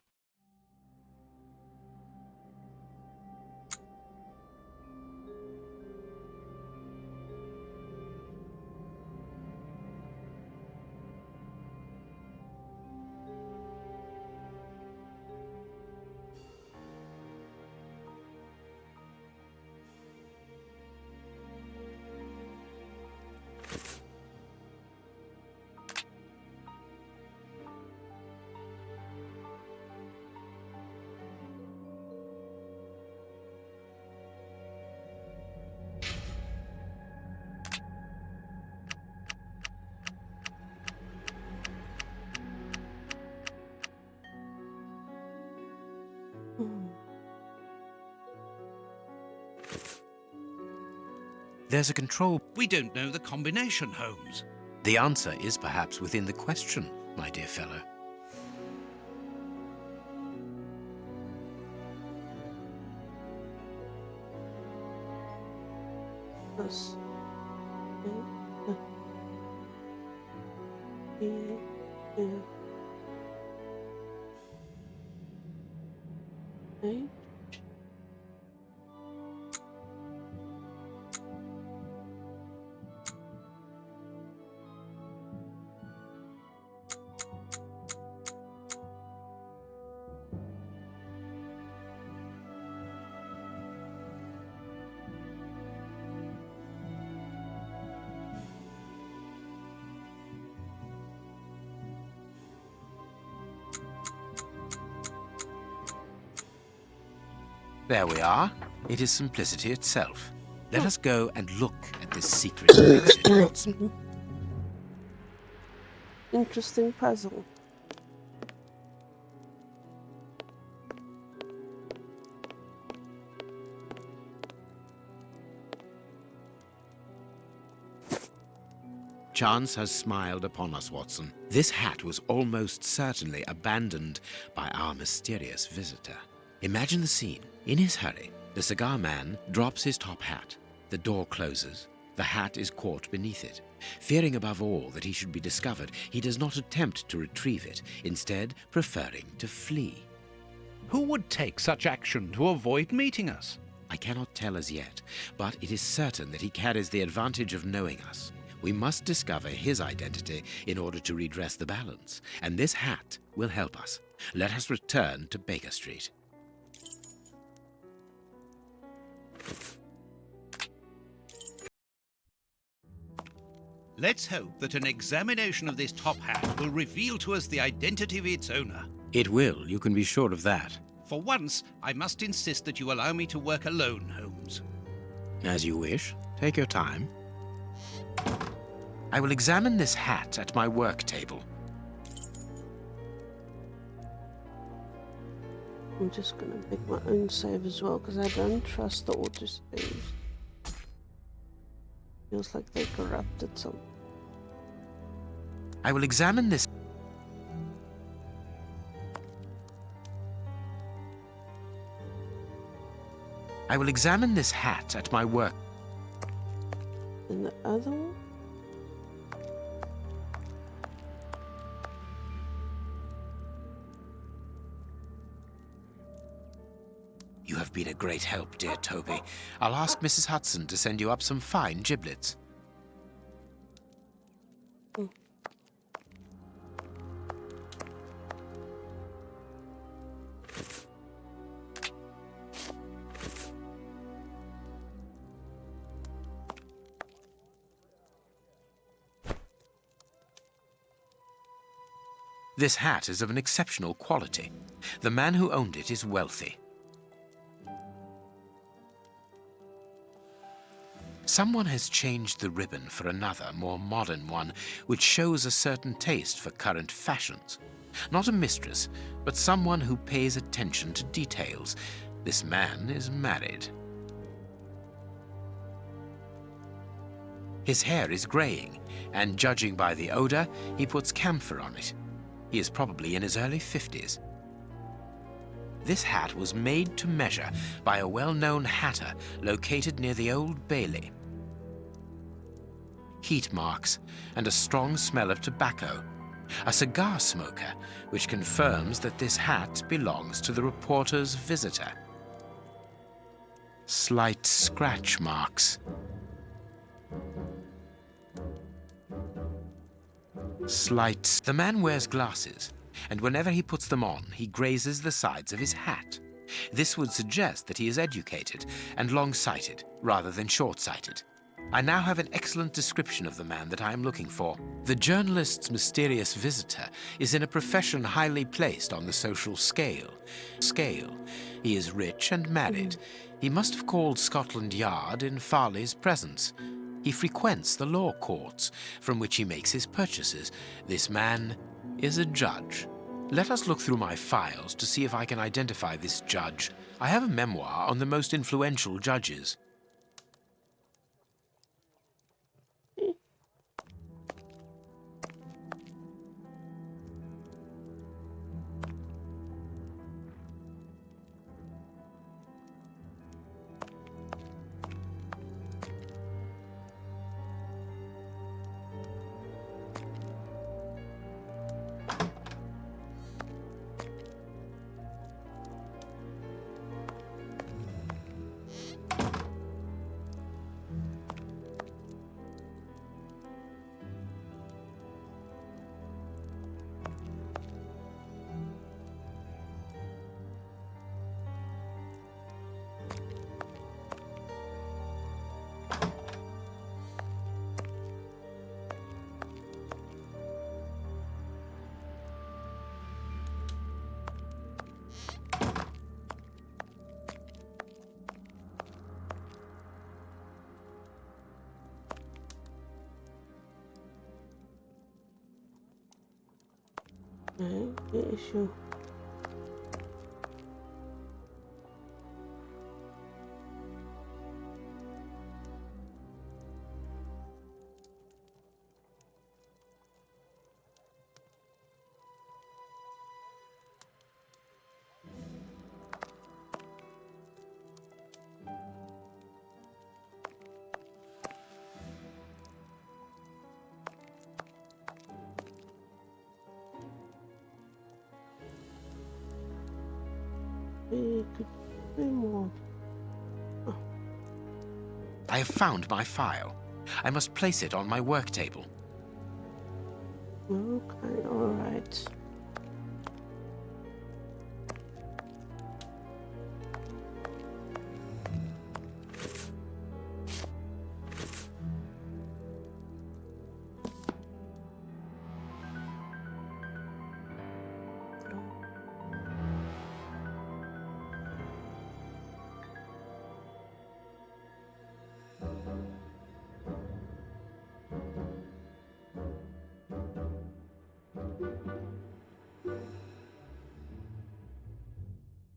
There's a control... We don't know the combination, Holmes. The answer is perhaps within the question, my dear fellow. This. There we are. It is simplicity itself. Let us go and look at this secret exit, Watson. Interesting puzzle. Chance has smiled upon us, Watson. This hat was almost certainly abandoned by our mysterious visitor. Imagine the scene. In his hurry, the cigar man drops his top hat. The door closes. The hat is caught beneath it. Fearing above all that he should be discovered, he does not attempt to retrieve it, instead preferring to flee. Who would take such action to avoid meeting us? I cannot tell as yet, but it is certain that he carries the advantage of knowing us. We must discover his identity in order to redress the balance, and this hat will help us. Let us return to Baker Street. Let's hope that an examination of this top hat will reveal to us the identity of its owner. It will, you can be sure of that. For once, I must insist that you allow me to work alone, Holmes. As you wish. Take your time. I will examine this hat at my work table. I'm just going to make my own save as well because I don't trust the autosaves. Feels like they corrupted something. I will examine this. I will examine this hat at my work. And the other one? You have been a great help, dear Toby. I'll ask Mrs. Hudson to send you up some fine giblets. This hat is of an exceptional quality. The man who owned it is wealthy. Someone has changed the ribbon for another, more modern one, which shows a certain taste for current fashions. Not a mistress, but someone who pays attention to details. This man is married. His hair is graying, and judging by the odor, he puts camphor on it. He is probably in his early 50s. This hat was made to measure by a well-known hatter located near the Old Bailey. Heat marks and a strong smell of tobacco. A cigar smoker, which confirms that this hat belongs to the reporter's visitor. Slight scratch marks. The man wears glasses, and whenever he puts them on, he grazes the sides of his hat. This would suggest that he is educated and long-sighted rather than short-sighted. I now have an excellent description of the man that I am looking for. The journalist's mysterious visitor is in a profession highly placed on the social scale. He is rich and married. He must have called Scotland Yard in Farley's presence. He frequents the law courts, from which he makes his purchases. This man is a judge. Let us look through my files to see if I can identify this judge. I have a memoir on the most influential judges. Yeah, sure. It could be more. I have found my file. I must place it on my work table. Okay, alright.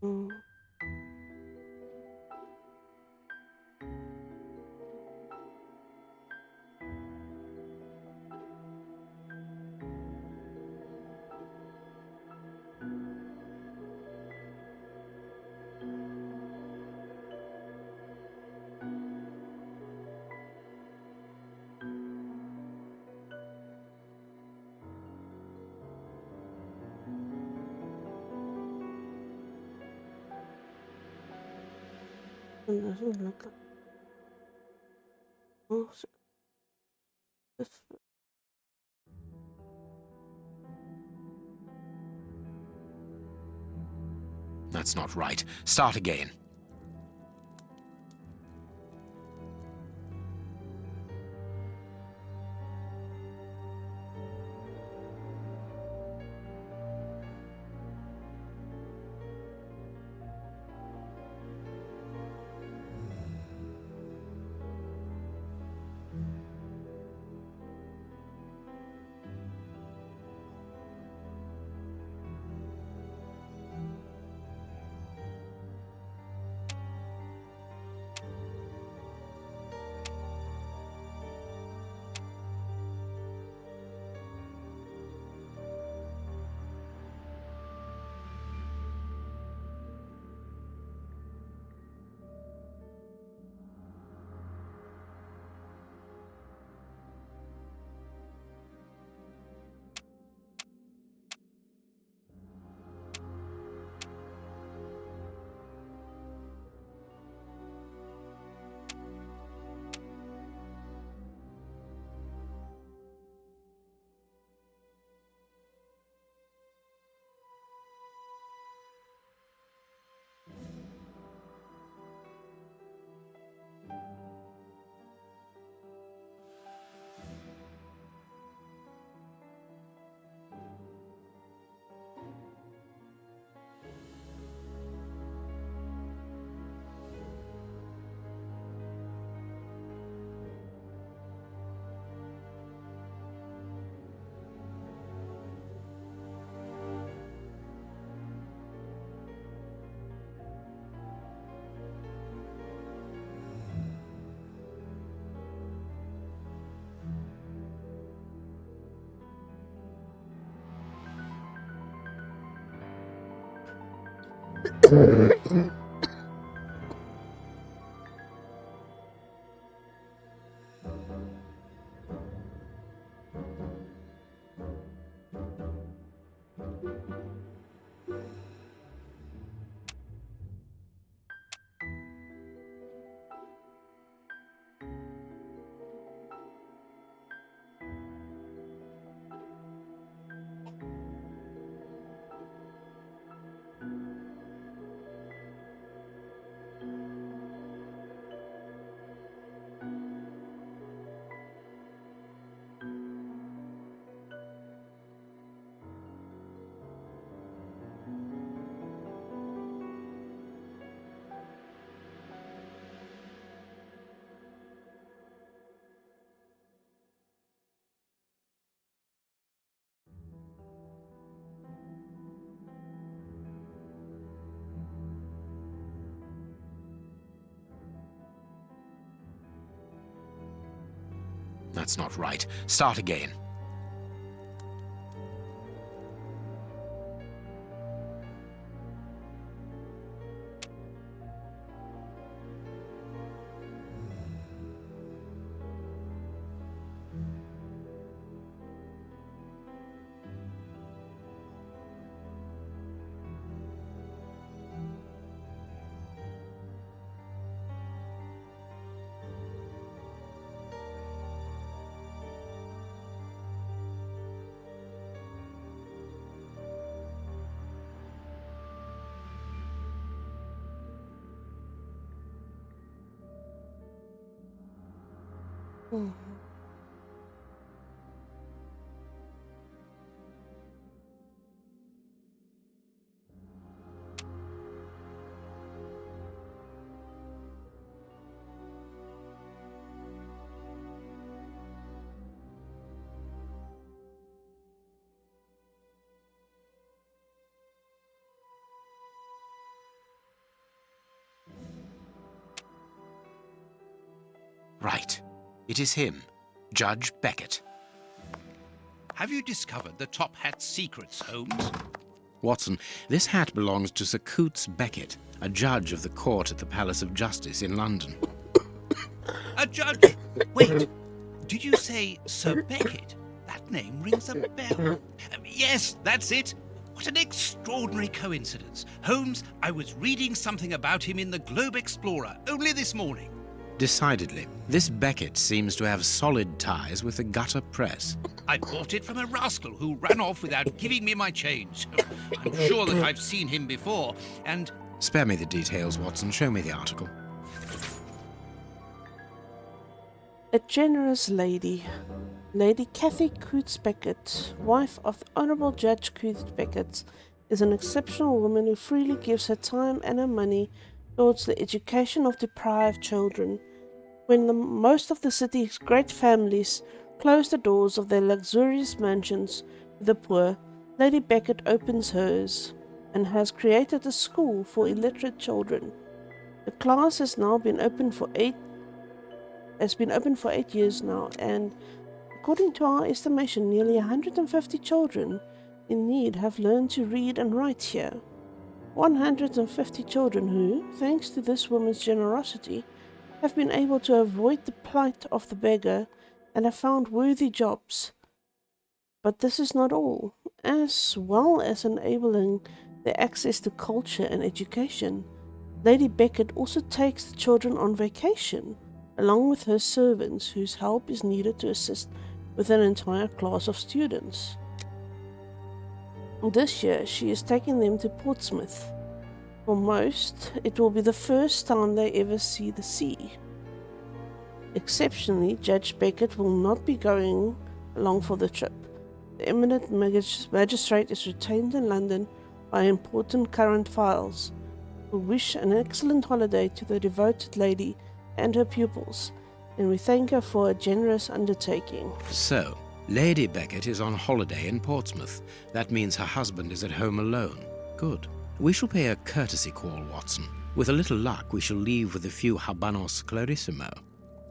Mm. It doesn't look like. Oh, this. That's not right. Start again. That's not right. Start again. Mhm. Right. It is him, Judge Beckett. Have you discovered the top hat's secrets, Holmes? Watson, this hat belongs to Sir Coots Beckett, a judge of the court at the Palace of Justice in London. A judge? Wait, did you say Sir Beckett? That name rings a bell. Yes, that's it. What an extraordinary coincidence. Holmes, I was reading something about him in the Globe Explorer only this morning. Decidedly, this Beckett seems to have solid ties with the gutter press. I bought it from a rascal who ran off without giving me my change. I'm sure that I've seen him before, and... Spare me the details, Watson. Show me the article. A generous lady, Lady Cathy Coots Beckett, wife of the Honourable Judge Coots Beckett, is an exceptional woman who freely gives her time and her money towards the education of deprived children. When most of the city's great families close the doors of their luxurious mansions to the poor, Lady Beckett opens hers and has created a school for illiterate children. The class has been open for 8 years now, and according to our estimation, nearly 150 children in need have learned to read and write here. 150 children who, thanks to this woman's generosity, have been able to avoid the plight of the beggar and have found worthy jobs. But this is not all. As well as enabling their access to culture and education, Lady Beckett also takes the children on vacation, along with her servants whose help is needed to assist with an entire class of students. This year she is taking them to Portsmouth. For most, it will be the first time they ever see the sea. Exceptionally, Judge Beckett will not be going along for the trip. The eminent magistrate is retained in London by important current files. We wish an excellent holiday to the devoted lady and her pupils, and we thank her for a generous undertaking. So, Lady Beckett is on holiday in Portsmouth. That means her husband is at home alone. Good. We shall pay a courtesy call, Watson. With a little luck, we shall leave with a few habanos clarissimo.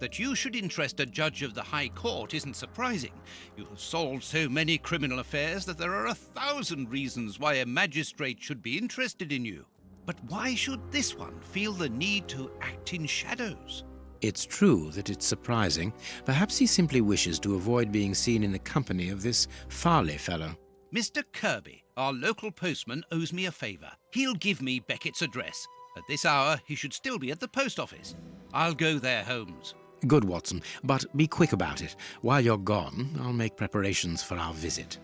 That you should interest a judge of the High Court isn't surprising. You have solved so many criminal affairs that there are 1,000 reasons why a magistrate should be interested in you. But why should this one feel the need to act in shadows? It's true that it's surprising. Perhaps he simply wishes to avoid being seen in the company of this Farley fellow. Mr. Kirby, our local postman, owes me a favour. He'll give me Beckett's address. At this hour, he should still be at the post office. I'll go there, Holmes. Good, Watson, but be quick about it. While you're gone, I'll make preparations for our visit.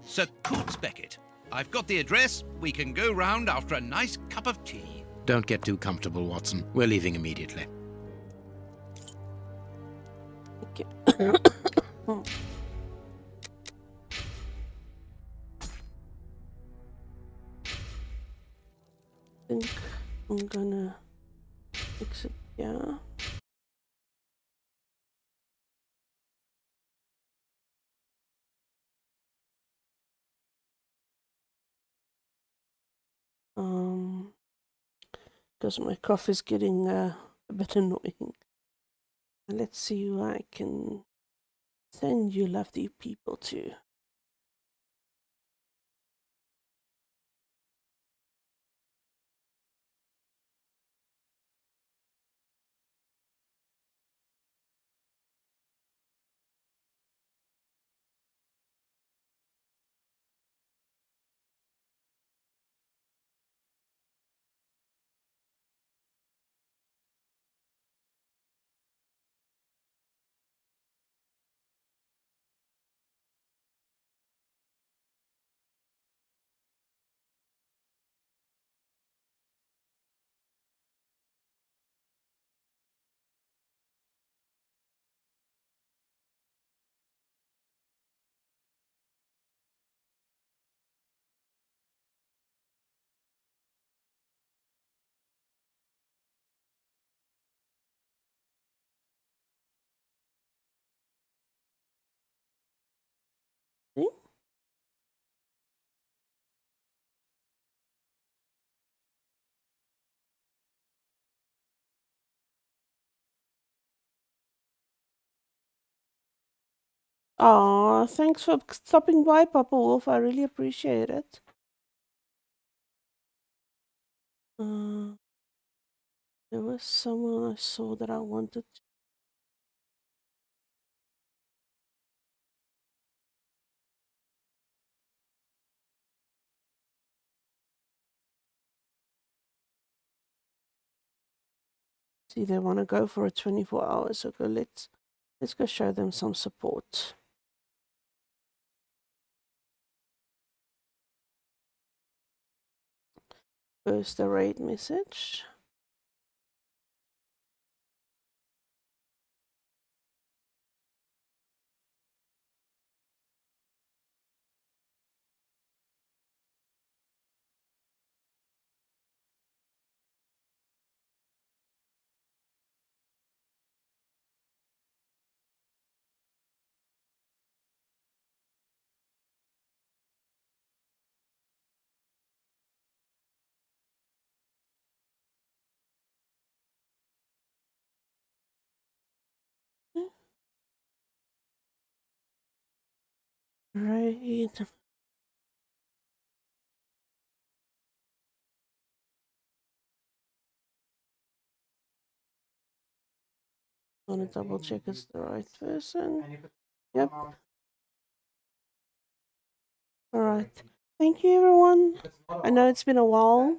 Sir Coots Beckett. I've got the address. We can go round after a nice cup of tea. Don't get too comfortable, Watson. We're leaving immediately. Okay. I think I'm gonna fix it here. because my cough is getting a bit annoying. And let's see who I can send you lovely people to. See? Aw, thanks for stopping by, Papa Wolf. I really appreciate it. There was someone I saw that I wanted to. See, they want to go for a 24 hours. So let's go show them some support. First, the raid message. Raid. I want to double check it's the right person. Yep. All right. Thank you, everyone. I know it's been a while,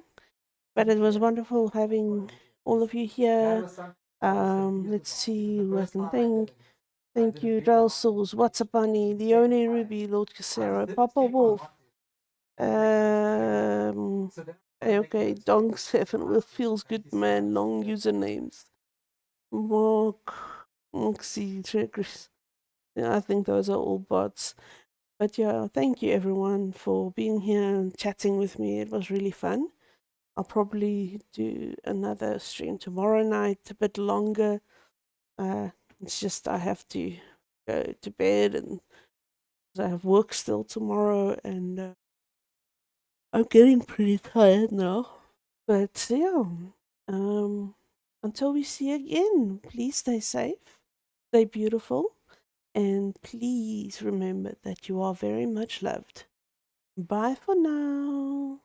but it was wonderful having all of you here. Let's see who I can thank. Thank you, Drell Souls, What's a Bunny, Leone Ruby, Lord Casero, Papa Wolf. Okay, Dong Seven with Feels Good Man, long usernames. Mark, Moxie, Chris. Yeah, I think those are all bots. But yeah, thank you everyone for being here and chatting with me. It was really fun. I'll probably do another stream tomorrow night, a bit longer. It's just I have to go to bed and I have work still tomorrow and I'm getting pretty tired now. But yeah, until we see you again, please stay safe, stay beautiful, and please remember that you are very much loved. Bye for now.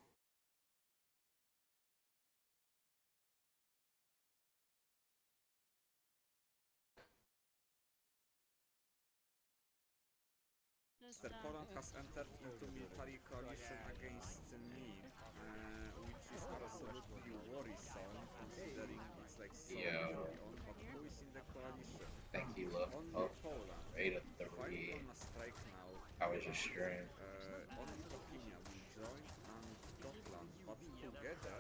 Mr. Poland has entered into military coalition against me, which is absolutely worrisome considering it's like so early on, but who is in the coalition? Thank you, love. Only Oh, Poland. rate of If I'm 30. gonna strike now, How was your stream? only Bohemia will join and Scotland, but together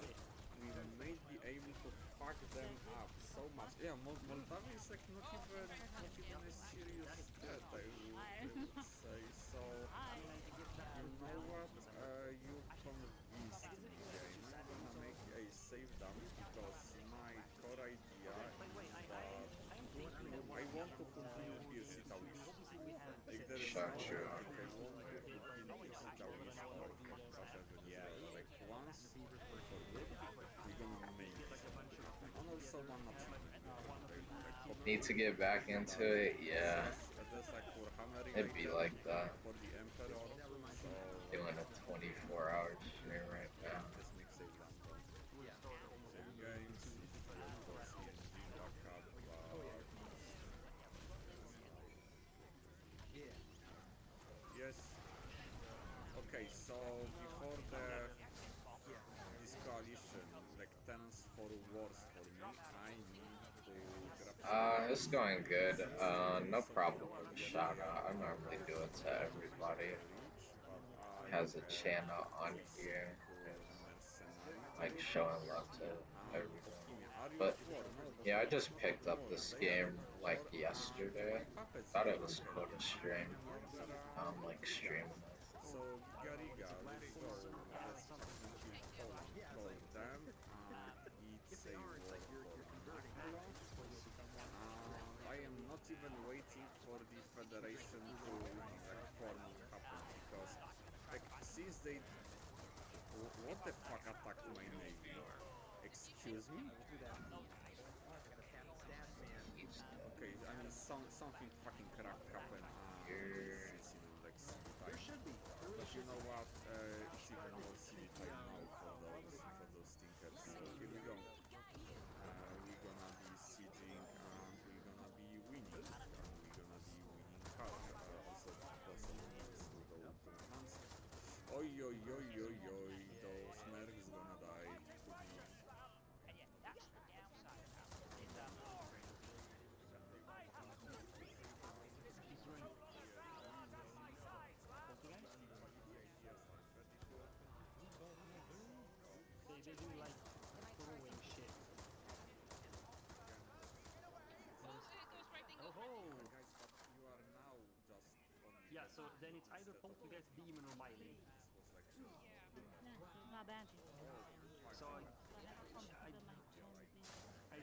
we may be able to fuck them up so much. Yeah, Moldavia is like not even a serious threat, I would say. So, you know what? You convinced me, game. I'm gonna make a save dump because my core idea is that I want to continue Pirsita Wish. If there is no Sure. epic, I want to continue Pirsita Wish or Cash Avenue. Like once for good, we're gonna make it. Need to get back into it, yeah. There's like Warhammer It'd be related like that. for the Emperor, so Doing a 24-hour stream right now. just mix it down. Save games, of course, engine backup, yes. Okay, so before this coalition, like tends for wars for me, I need to grab It's going good. No problem with the shout out. I normally do it to everybody who has a channel on here. Like showing love to everyone. But yeah, I just picked up this game like yesterday. Thought it was cool to stream. Like streaming it. So Gariga, let's go. Let's call them. It's a war for I am not even waiting for the Federation to form happen because like since they what the fuck attacked my navy? Excuse me? Okay, I mean something fucking crap happened since like city time. But you know what? It's even more city time now for those stinkers. So here we go. We're gonna be sieging and we're gonna be winning. We're gonna be winning hard. Also because of this will go to enhance. Oi oi oi oi oi, those mercs gonna die to me. They do like throwing shit. Oh ho! Guys, but you are now just on Yeah, so then it's either Poltergeist, Demon, or Miley. Not bad. So I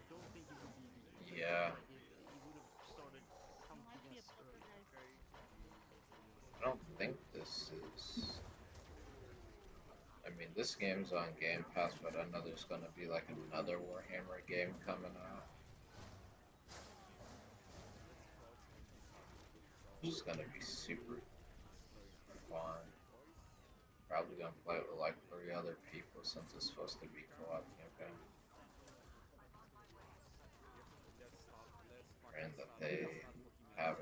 don't think it would be. Yeah. It would have started counting us early. I don't think this is. I mean, this game's on Game Pass, but I know there's gonna be like another Warhammer game coming out. Which is gonna be super fun. Probably gonna play it with like 3 other people since it's supposed to be co-op campaign. And that they have